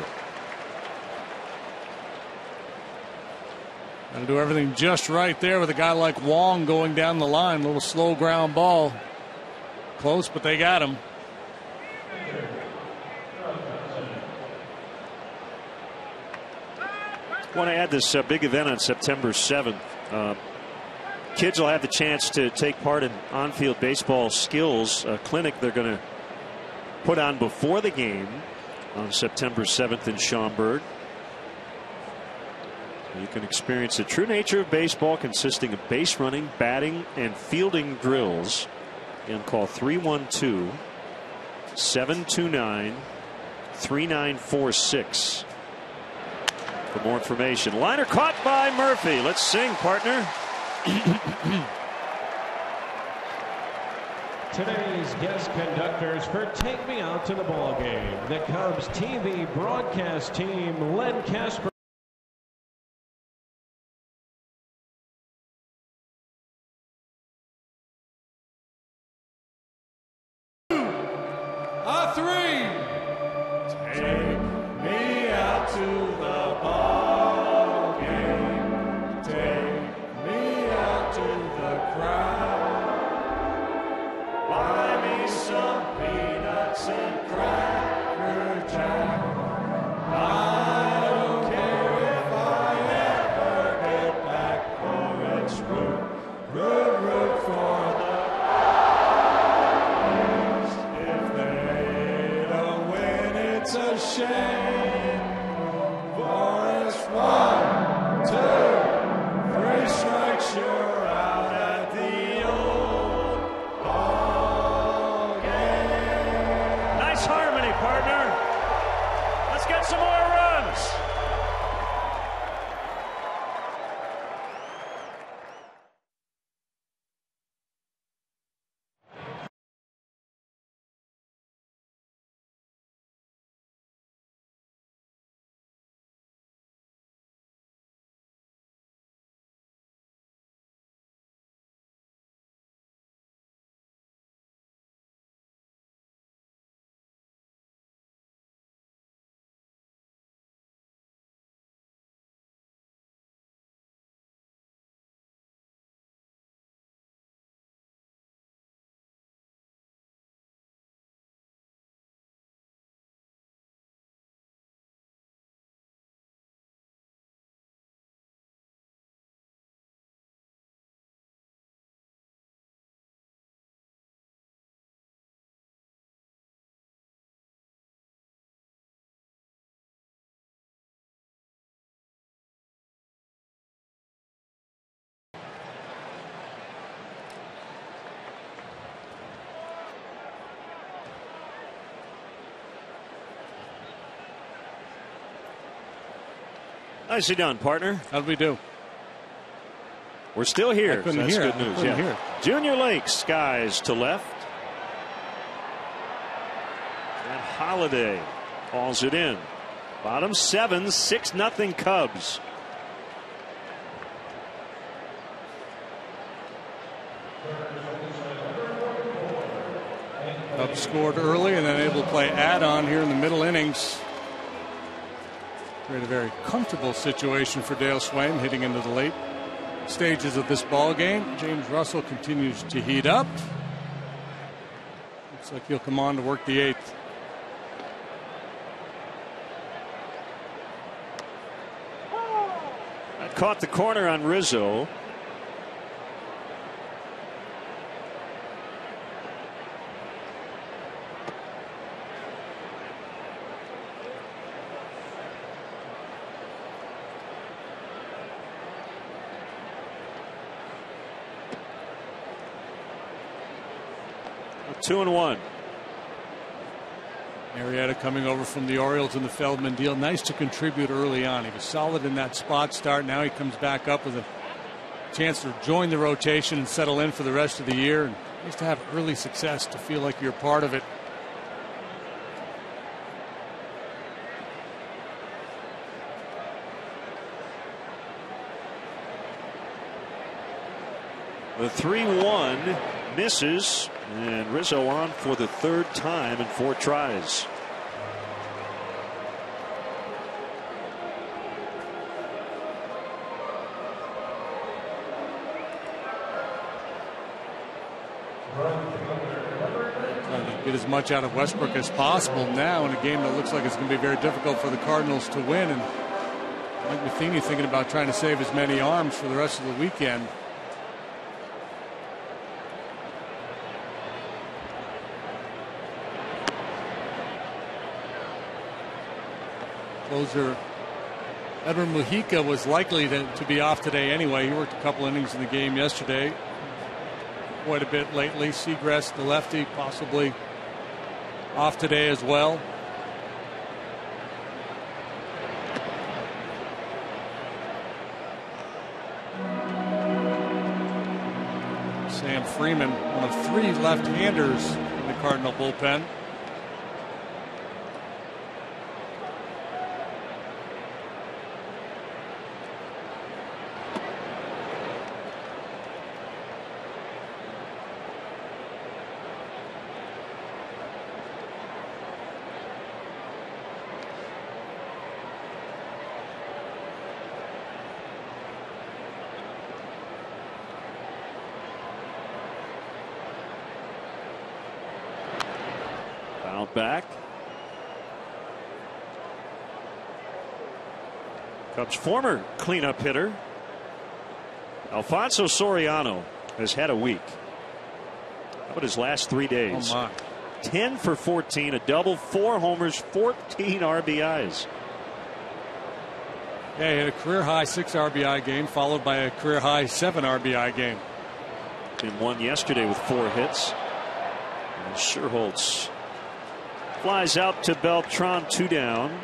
Got to do everything just right there with a guy like Wong going down the line. A little slow ground ball. Close, but they got him. I want to add this big event on September 7th. Kids will have the chance to take part in on-field baseball skills clinic they're going to put on before the game on September 7th in Schaumburg. You can experience the true nature of baseball, consisting of base running, batting, and fielding drills. And call 312-729-3946 for more information. Liner caught by Murphy. Let's sing, partner. Today's guest conductors for Take Me Out to the Ball Game, the Cubs TV broadcast team, Len Casper. Nicely done, partner. How'd we do? We're still here. I couldn't That's hear. good news. I couldn't hear. Junior Lake skies to left. And Holiday calls it in. Bottom 7, 6-0 Cubs. Cubs scored early and then able to play add-on here in the middle innings. Create a very comfortable situation for Dale Swain hitting into the late stages of this ball game. James Russell continues to heat up. Looks like he'll come on to work the 8th. That caught the corner on Rizzo. A 2-1. Marietta coming over from the Orioles in the Feldman deal. Nice to contribute early on. He was solid in that spot start. Now he comes back up with a chance to join the rotation and settle in for the rest of the year. And nice to have early success, to feel like you're part of it. The 3-1 misses, and Rizzo on for the 3rd time in 4 tries. Trying to get as much out of Westbrook as possible now in a game that looks like it's going to be very difficult for the Cardinals to win. And Mike Matheny thinking about trying to save as many arms for the rest of the weekend. Closer Edwin Mujica was likely to be off today anyway. He worked a couple innings in the game yesterday. Quite a bit lately. Seagrass, the lefty, possibly off today as well. Sam Freeman, one of 3 left-handers in the Cardinal bullpen. Out back. Cubs former cleanup hitter Alfonso Soriano has had a week. How about his last 3 days? Oh my. 10 for 14, a double, 4 homers, 14 RBIs. Yeah, he had a career high 6 RBI game, followed by a career high 7 RBI game. And one yesterday with 4 hits. And Scherholtz flies out to Beltran, 2 down.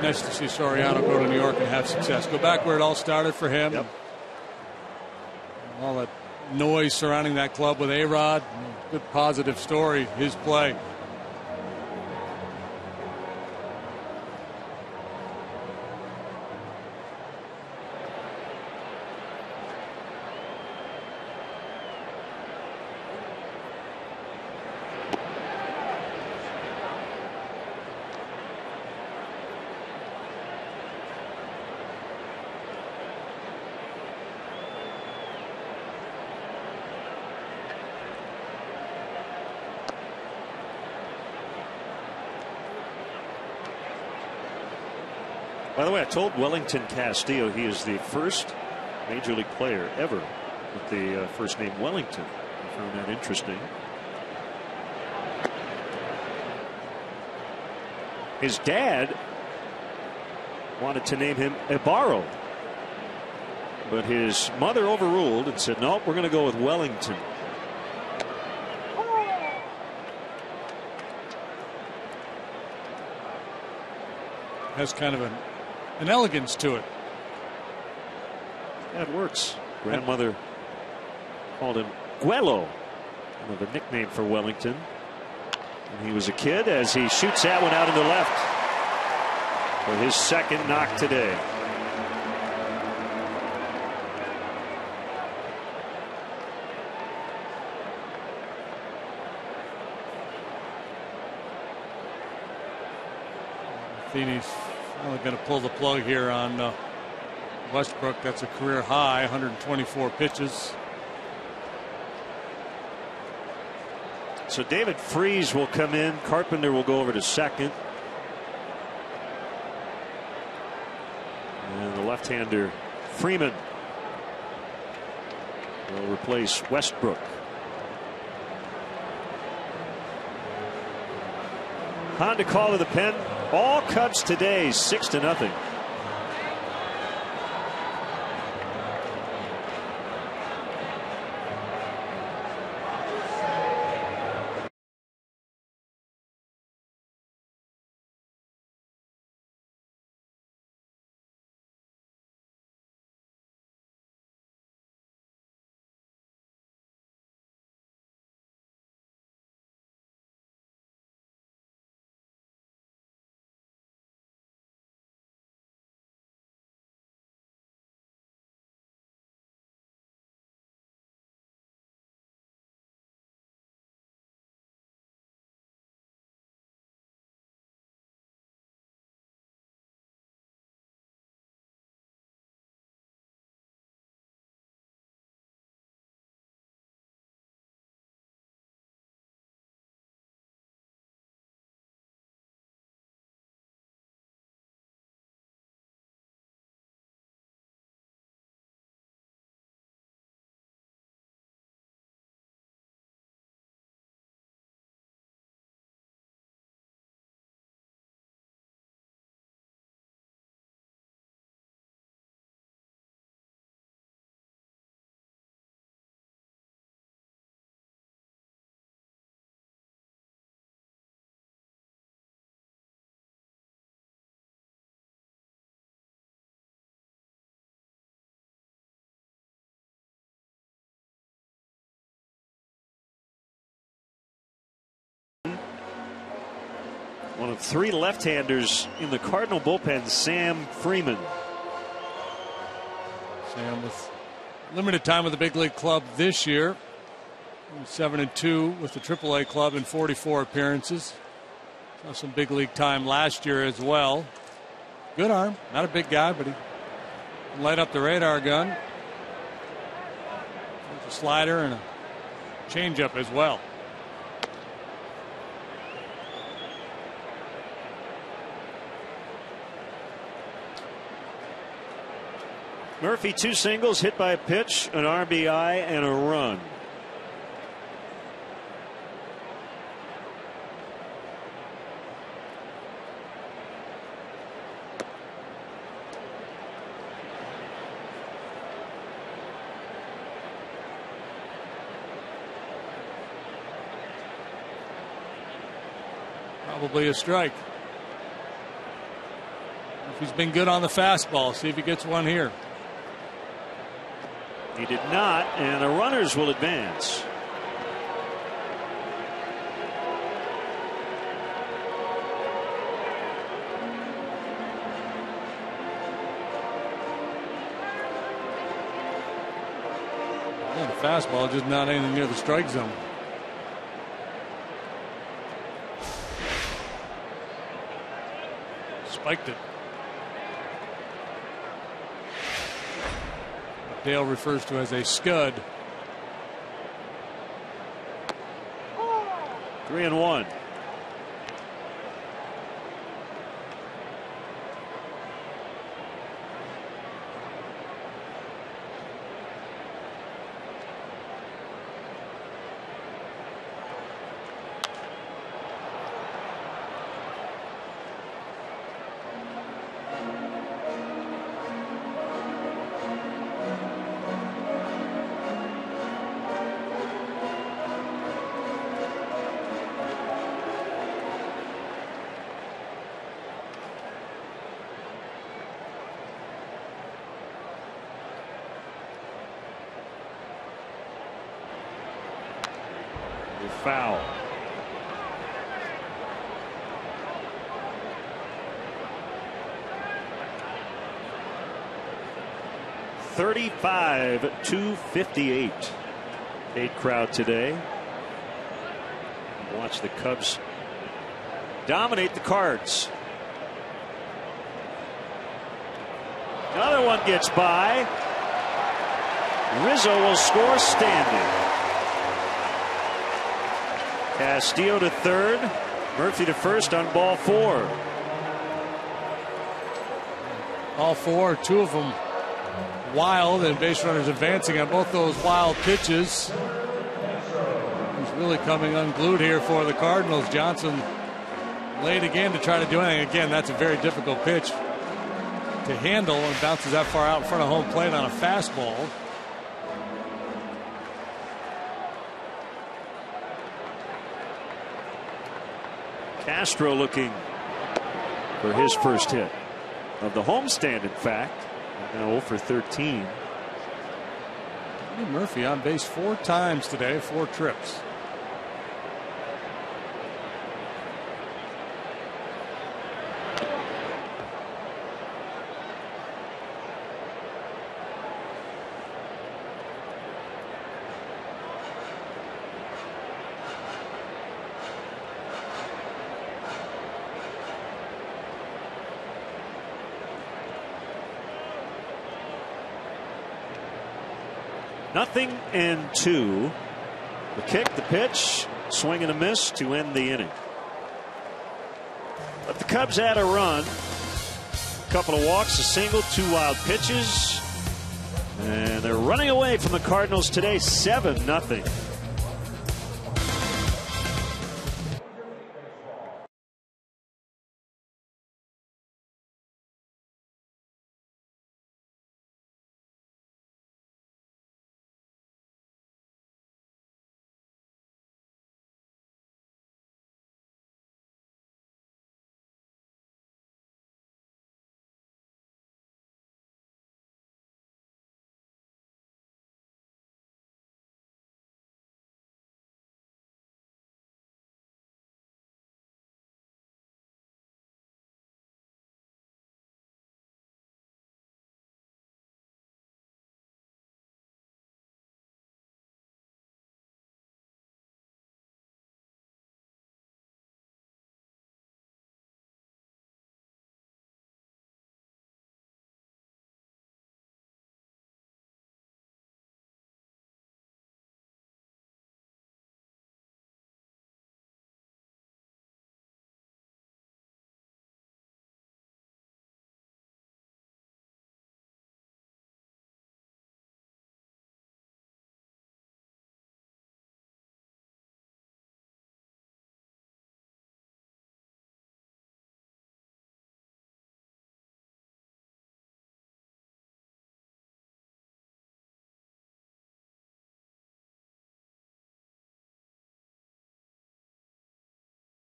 Nice to see Soriano go to New York and have success. Go back where it all started for him. Yep. All that noise surrounding that club with A-Rod. Good positive story, his play. By the way, I told Wellington Castillo he is the first major league player ever with the first name Wellington. I found that interesting. His dad wanted to name him Ibarro, but his mother overruled and said, nope, we're going to go with Wellington. has kind of an elegance to it. That works. Grandmother called him Guello, another nickname for Wellington when he was a kid, as he shoots that one out into left for his second knock today. Matheny's only going to pull the plug here on Westbrook. That's a career high, 124 pitches. So David Freese will come in. Carpenter will go over to second. And the left-hander Freeman will replace Westbrook. Honda call to the pen. All Cubs today, 6-0. One of three left-handers in the Cardinal bullpen, Sam Freeman. Sam with limited time with the big league club this year. 7-2 with the AAA club in 44 appearances. Saw some big league time last year as well. Good arm, not a big guy, but he can light up the radar gun. There's a slider and a changeup as well. Murphy, 2 singles, hit by a pitch, an RBI, and a run. Probably a strike. If he's been good on the fastball, see if he gets one here. He did not, and the runners will advance. Yeah, the fastball just not anything near the strike zone. Spiked it. Dale refers to as a scud. 3-1. foul. $35-58. 8 crowd today. Watch the Cubs dominate the Cards. Another one gets by. Rizzo will score standing. Castillo to third. Murphy to first on ball 4. All 4, 2 of them wild, and base runners advancing on both those wild pitches. He's really coming unglued here for the Cardinals. Johnson late again to try to do anything. Again, that's a very difficult pitch to handle, and bounces that far out in front of home plate on a fastball. Castro looking for his first hit of the homestand, in fact. Now 0 for 13. Murphy on base 4 times today, 4 trips. Nothing and 2. The kick, the pitch, swing and a miss to end the inning. But the Cubs had a run. A couple of walks, a single, 2 wild pitches. And they're running away from the Cardinals today, 7-0.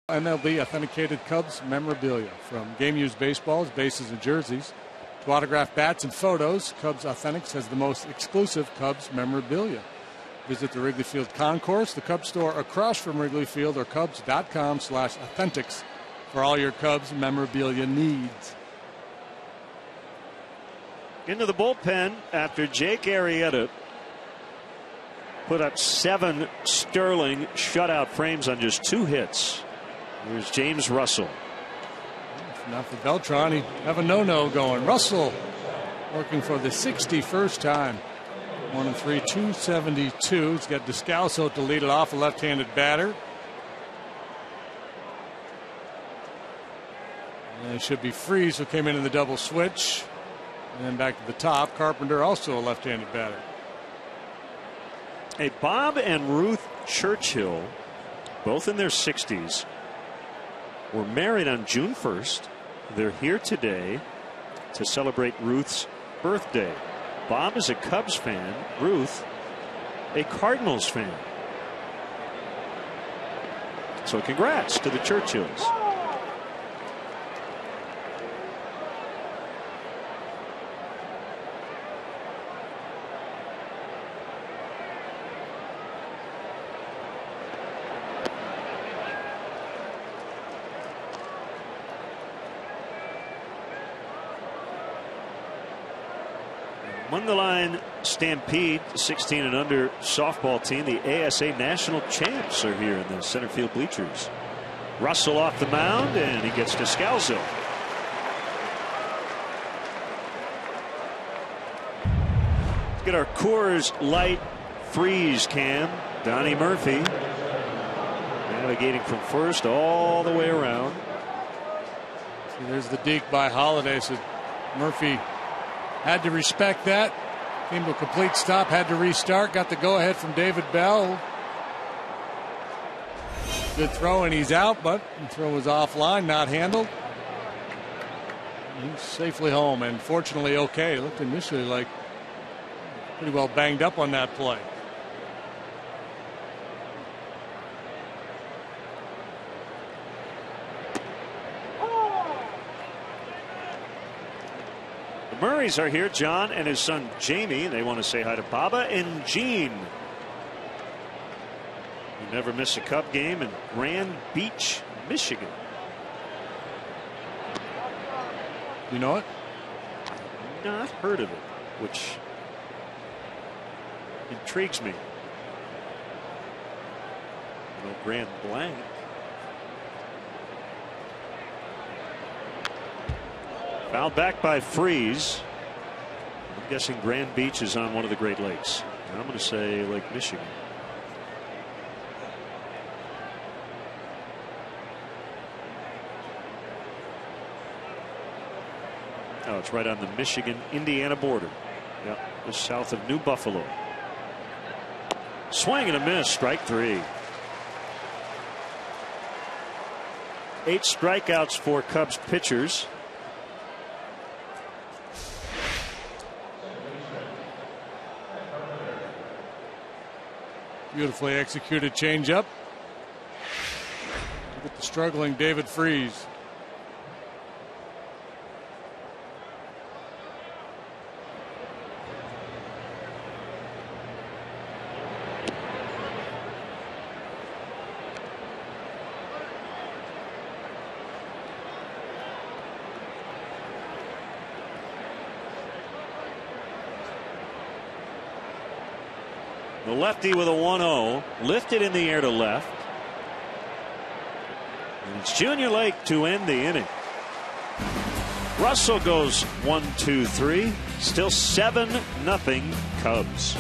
MLB authenticated Cubs memorabilia, from game-used baseballs, bases, and jerseys to autographed bats and photos. Cubs Authentics has the most exclusive Cubs memorabilia. Visit the Wrigley Field Concourse, the Cubs store across from Wrigley Field, or Cubs.com/authentics for all your Cubs memorabilia needs. Into the bullpen after Jake Arrieta put up 7 Sterling shutout frames on just 2 hits. Here's James Russell. If not for Beltran, he'd have a no-no going. Russell working for the 61st time. 1-3, 272. He's got Descalso to lead it off, a left-handed batter. And it should be Freeze, who came in the double switch. And then back to the top. Carpenter, also a left-handed batter. Hey, Bob and Ruth Churchill, both in their 60s, were married on June 1st. They're here today to celebrate Ruth's birthday. Bob is a Cubs fan, Ruth a Cardinals fan. So congrats to the Churchills. Mungaline Stampede, 16 and under softball team. The ASA national champs are here in the center field bleachers. Russell off the mound, and he gets Descalzo. Let's get our Coors Light freeze cam. Donnie Murphy navigating from first all the way around. See, there's the deke by Holiday. So Murphy had to respect that. Came to a complete stop, had to restart, got the go-ahead from David Bell. Good throw, and he's out, but the throw was offline, not handled. He's safely home, and fortunately okay. Looked initially like pretty well banged up on that play. The Murrays are here, John and his son Jamie. They want to say hi to Baba and Gene. You never miss a Cub game in Grand Beach, Michigan. You know it? Not heard of it, which intrigues me. No Grand Blanc. Fouled back by Freeze. I'm guessing Grand Beach is on one of the Great Lakes. I'm going to say Lake Michigan. Oh, it's right on the Michigan-Indiana border. Yeah, just south of New Buffalo. Swing and a miss, strike 3. 8 strikeouts for Cubs pitchers. Beautifully executed changeup. Look at the struggling David Freeze. The lefty with a 1-0, lifted in the air to left. And it's Junior Lake to end the inning. Russell goes 1-2-3. Still 7-0 Cubs.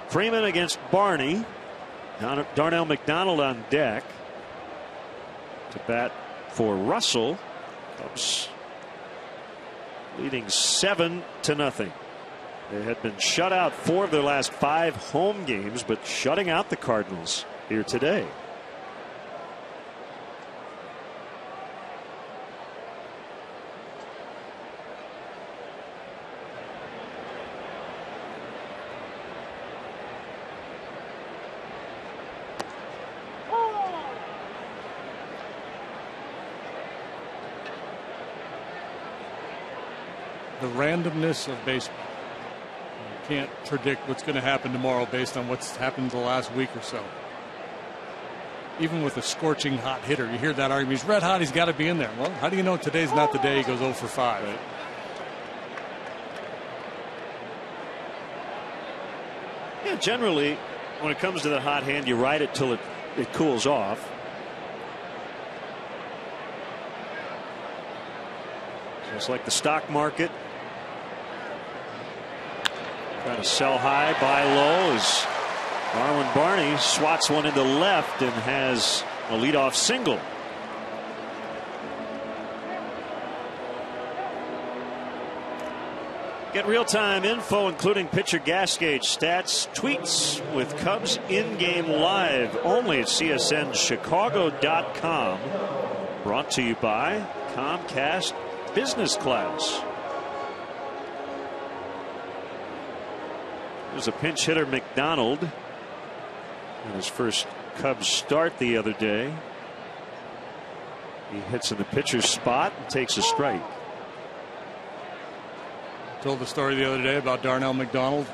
Freeman against Barney. Darnell McDonald on deck to bat for Russell. Cubs leading 7-0. They had been shut out 4 of their last 5 home games, but shutting out the Cardinals here today. The randomness of baseball. You can't predict what's going to happen tomorrow based on what's happened the last week or so. Even with a scorching hot hitter, you hear that argument. He's red hot, he's got to be in there. Well, how do you know today's not the day he goes 0 for 5? Right. Yeah, generally, when it comes to the hot hand, you ride it till it cools off. Just like the stock market. Trying to sell high, buy low as Marlon Barney swats one into left and has a leadoff single. Get real-time info, including pitcher gas gauge stats, tweets with Cubs in-game live only at csnchicago.com. Brought to you by Comcast Business Class. There's a pinch hitter, McDonald, in his first Cubs start the other day. He hits in the pitcher's spot and takes a strike. Told the story the other day about Darnell McDonald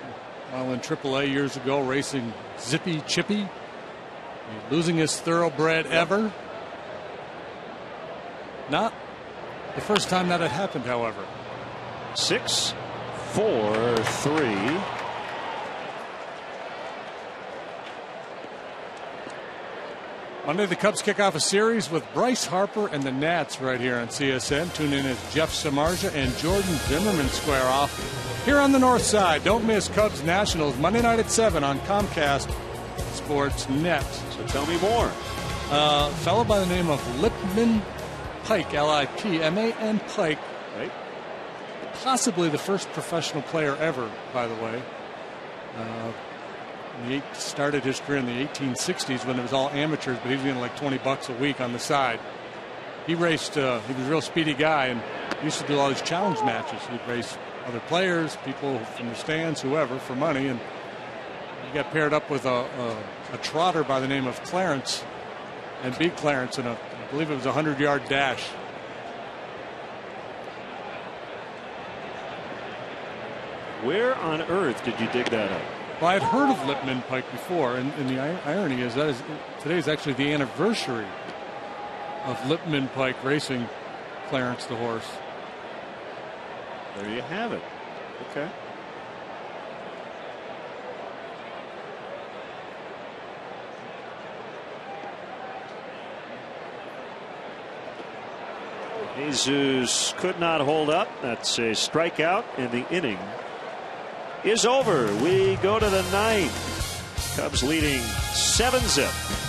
while in AAA years ago racing Zippy Chippy, losing his thoroughbred ever. Not the first time that had happened, however. 6-4-3. Monday, the Cubs kick off a series with Bryce Harper and the Nats right here on CSN. Tune in as Jeff Samardzija and Jordan Zimmerman square off here on the north side. Don't miss Cubs Nationals Monday night at 7 on Comcast Sports Net. So tell me more. A fellow by the name of Lipman Pike, L-I-P-M-A-N Pike. Right. Possibly the first professional player ever, by the way. He started his career in the 1860s when it was all amateurs, but he was getting like $20 a week on the side. He raced, he was a real speedy guy and used to do all these challenge matches. He'd race other players, people from the stands, whoever, for money. And he got paired up with a trotter by the name of Clarence and beat Clarence in I believe it was a 100-yard dash. Where on earth did you dig that up? Well, I had heard of Lipman Pike before, and the irony is that today is actually the anniversary of Lipman Pike racing Clarence the horse. There you have it. Okay. Jesus could not hold up. That's a strikeout, and the inning is over. We go to the ninth. Cubs leading 7-0.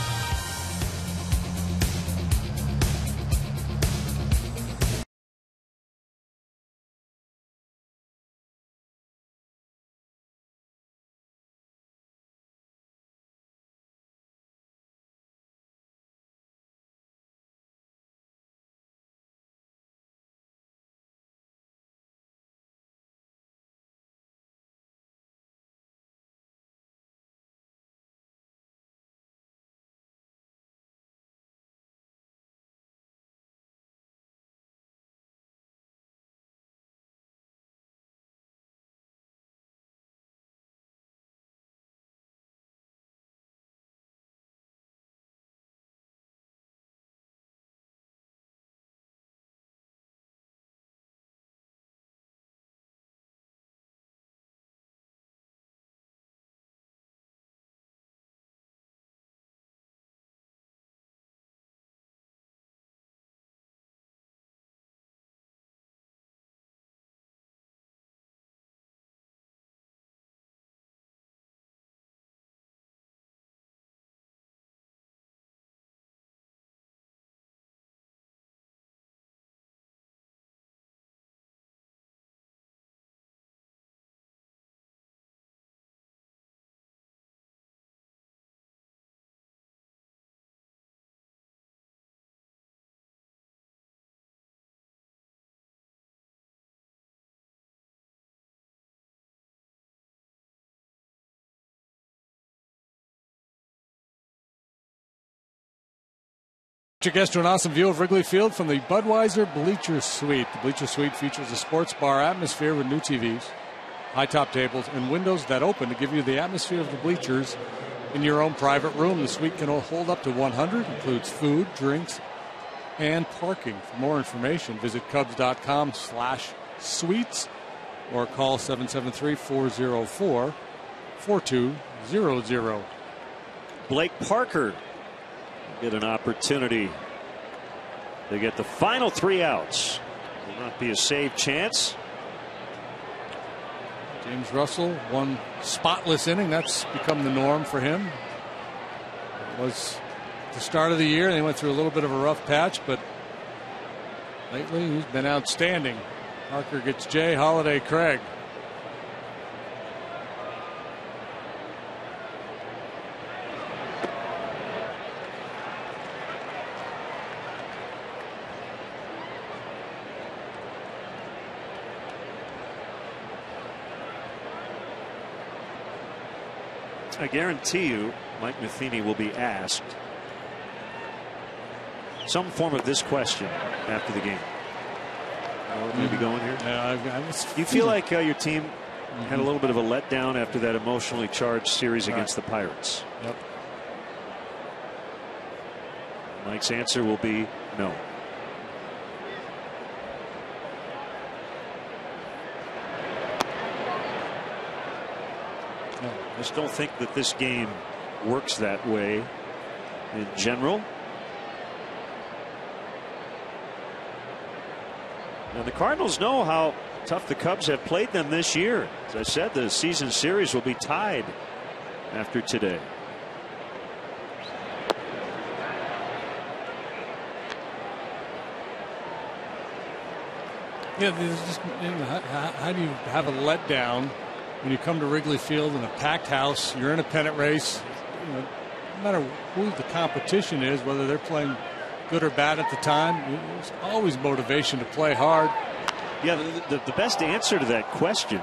Your guest to an awesome view of Wrigley Field from the Budweiser Bleacher Suite. The Bleacher Suite features a sports bar atmosphere with new TVs, high-top tables, and windows that open to give you the atmosphere of the bleachers in your own private room. The suite can hold up to 100, includes food, drinks, and parking. For more information, visit Cubs.com/suites or call 773-404-4200. Blake Parker get an opportunity to get the final 3 outs. Will not be a save chance. James Russell, one spotless inning. That's become the norm for him. It was the start of the year. They went through a little bit of a rough patch, but lately he's been outstanding. Parker gets Jay, Holiday, Craig. I guarantee you Mike Matheny will be asked some form of this question after the game. Maybe going here. You feel like your team had a little bit of a letdown after that emotionally charged series against the Pirates? Yep. Mike's answer will be no. I just don't think that this game works that way in general. And the Cardinals know how tough the Cubs have played them this year. As I said, the season series will be tied after today. Yeah, just, how do you have a letdown when you come to Wrigley Field in a packed house? You're in a pennant race. No matter who the competition is, whether they're playing good or bad at the time, there's always motivation to play hard. Yeah, the best answer to that question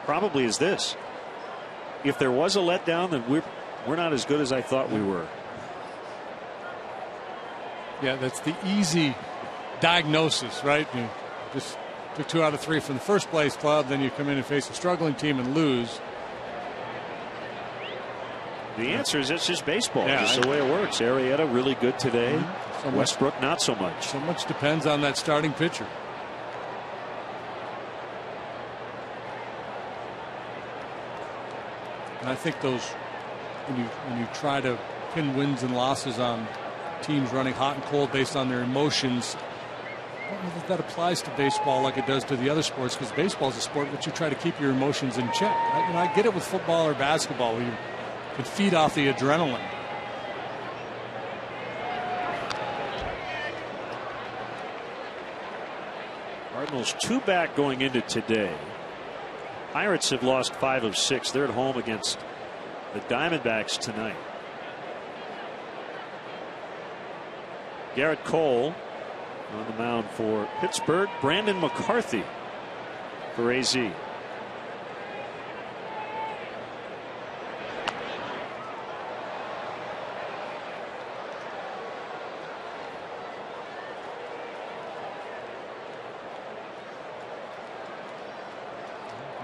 probably is this: if there was a letdown, then we're not as good as I thought we were. Yeah, that's the easy diagnosis, right? You just took 2 out of 3 from the first place club, then you come in and face a struggling team and lose. The answer is it's just baseball. Yeah, just the way it works. Arrieta really good today. So Westbrook not so much. So much depends on that starting pitcher. And I think those, when you try to pin wins and losses on teams running hot and cold based on their emotions, I don't know if that applies to baseball like it does to the other sports, because baseball is a sport which you try to keep your emotions in check. I get it with football or basketball where you can feed off the adrenaline. Cardinals 2 back going into today. Pirates have lost 5 of 6. They're at home against the Diamondbacks tonight. Garrett Cole on the mound for Pittsburgh. Brandon McCarthy for AZ. Be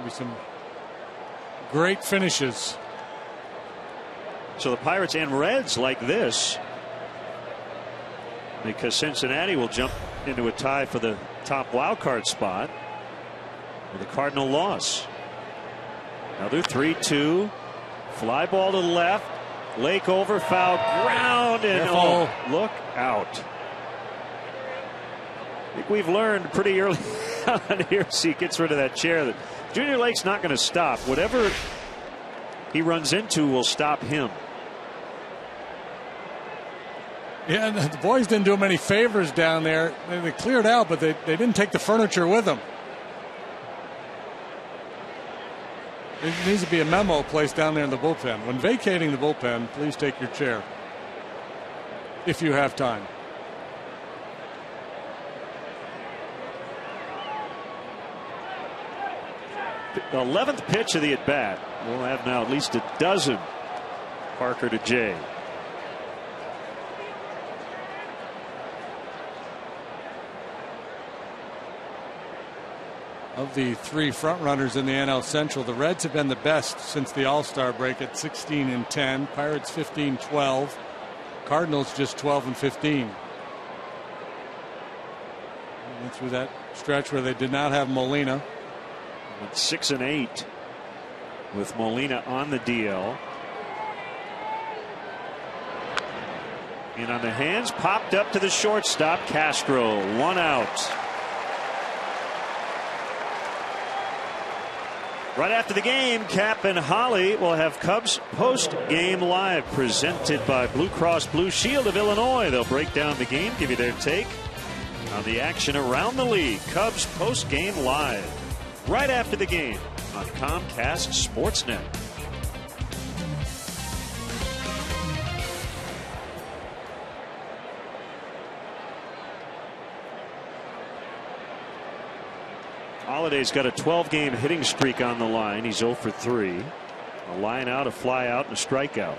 some great finishes. So the Pirates and Reds like this, because Cincinnati will jump into a tie for the top wild card spot with a Cardinal loss. Another 3-2 fly ball to the left. Lake over, foul ground, and look out. I think we've learned pretty early on here as he gets rid of that chair that Junior Lake's not going to stop. Whatever he runs into will stop him. Yeah, the boys didn't do him any favors down there. They cleared out, but they didn't take the furniture with them. There needs to be a memo placed down there in the bullpen. When vacating the bullpen, please take your chair if you have time. The 11th pitch of the at bat. We'll have now at least a dozen. Parker to Jay. Of the three front runners in the NL Central, the Reds have been the best since the All-Star break at 16-10. Pirates 15-12. Cardinals just 12-15. Went through that stretch where they did not have Molina. Went 6-8 with Molina on the DL. And on the hands, popped up to the shortstop, Castro. 1 out. Right after the game, Cap and Holly will have Cubs post-game live presented by Blue Cross Blue Shield of Illinois. They'll break down the game, give you their take on the action around the league. Cubs post-game live right after the game on Comcast Sportsnet. Holliday's got a 12-game hitting streak on the line. He's 0 for 3. A line out, a fly out, and a strikeout.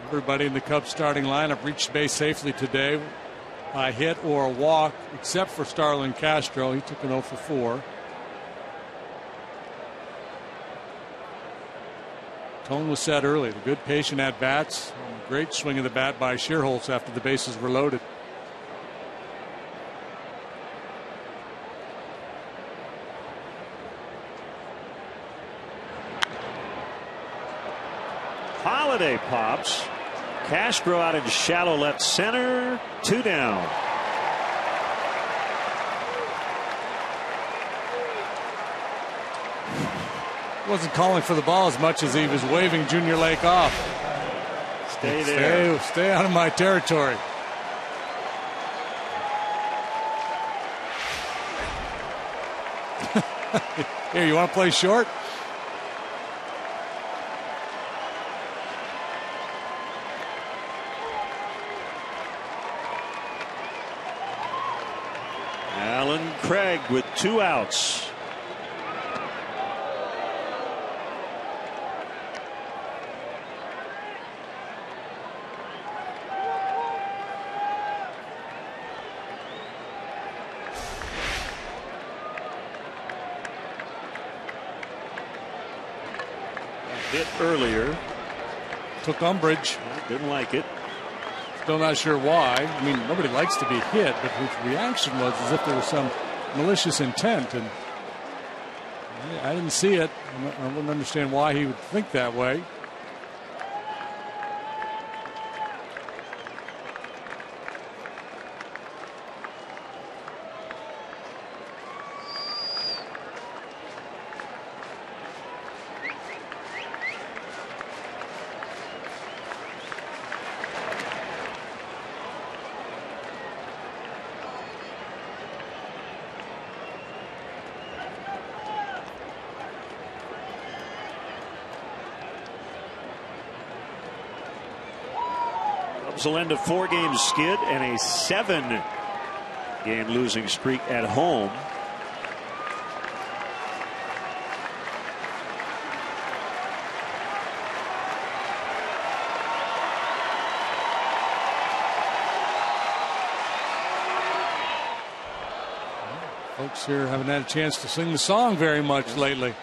Everybody in the Cubs starting lineup reached base safely today by hit or a walk, except for Starlin Castro. He took an 0 for 4. Tone was set early. The good patient at bats. Great swing of the bat by Shearholtz after the bases were loaded. Holliday pops. Castro out in shallow left center. 2 down. Wasn't calling for the ball as much as he was waving Junior Lake off. Stay there. Stay out of my territory. Here, you want to play short? Alan Craig with 2 outs. Hit earlier. Took umbrage. Didn't like it. Still not sure why. I mean, nobody likes to be hit, but his reaction was as if there was some malicious intent, and I didn't see it. I wouldn't understand why he would think that way. Will end a 4-game skid and a 7-game losing streak at home. Folks here haven't had a chance to sing the song very much lately.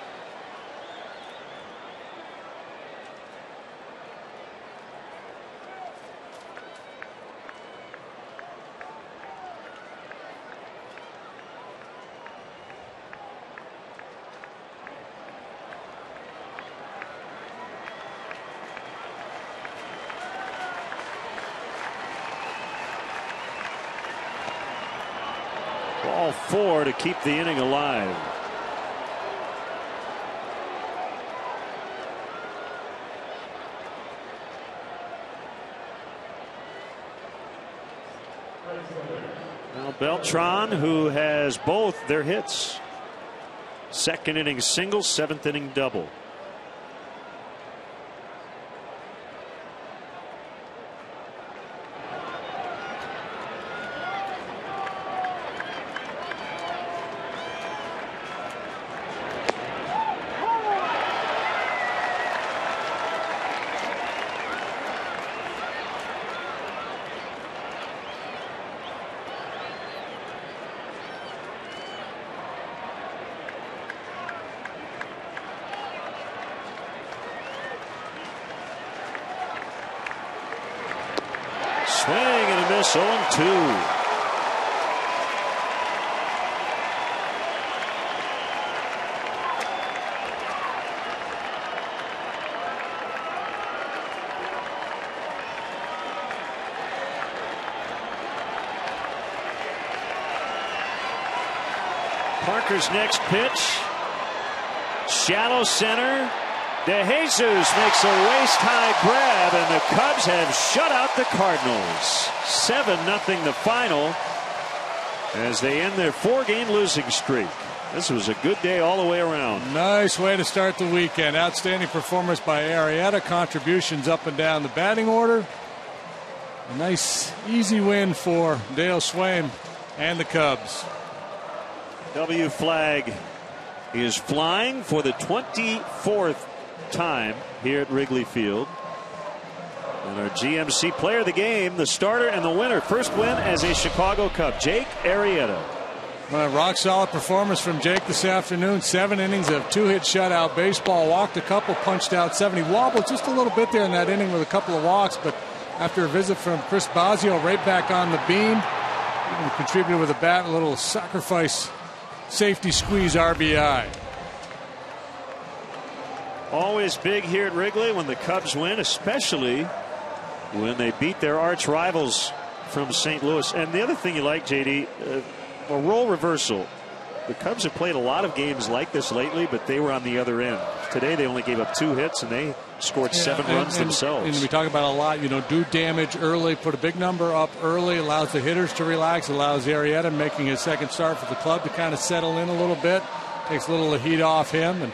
Ball 4 to keep the inning alive. Now Beltran, who has both their hits. 2nd inning single, 7th inning double. Swing and a miss, 0-2. Parker's next pitch. Shallow center. De Jesus makes a waist-high grab, and the Cubs have shut out the Cardinals. 7-0 the final as they end their 4-game losing streak. This was a good day all the way around. Nice way to start the weekend. Outstanding performance by Arrieta. Contributions up and down the batting order. A nice, easy win for Dale Swaim and the Cubs. W flag is flying for the 24th time here at Wrigley Field. And our GMC player of the game, the starter and the winner, first win as a Chicago Cub, Jake Arrieta. Well, rock solid performance from Jake this afternoon. 7 innings of 2-hit shutout baseball. Walked a couple, punched out 7. He wobbled just a little bit there in that inning with a couple of walks, but after a visit from Chris Bosio, right back on the beam. Even contributed with a bat, a little sacrifice safety squeeze RBI. Always big here at Wrigley when the Cubs win, especially when they beat their arch rivals from St. Louis. And the other thing you like, JD, a role reversal. The Cubs have played a lot of games like this lately, but they were on the other end. Today they only gave up 2 hits and they scored 7 runs themselves. And we talk about a lot, do damage early, put a big number up early, allows the hitters to relax, allows Arrieta making his second start for the club to kind of settle in a little bit, takes a little of the heat off him, and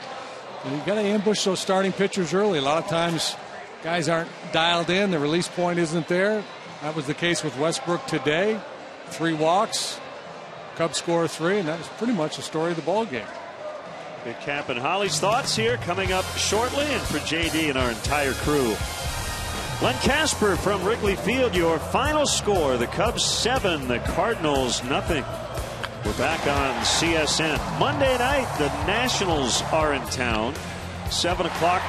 you got to ambush those starting pitchers early. A lot of times guys aren't dialed in, the release point isn't there. That was the case with Westbrook today. 3 walks. Cubs score 3, and that was pretty much the story of the ball game. Big Cap and Holly's thoughts here coming up shortly, and for JD and our entire crew. Len Casper from Wrigley Field, your final score: the Cubs 7, the Cardinals 0. We're back on CSN. Monday night, the Nationals are in town. 7 o'clock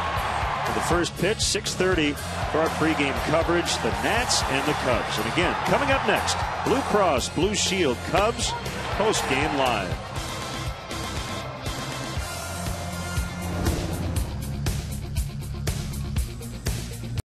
for the first pitch, 6:30 for our pregame coverage. The Nats and the Cubs. And again, coming up next, Blue Cross Blue Shield Cubs post-game live.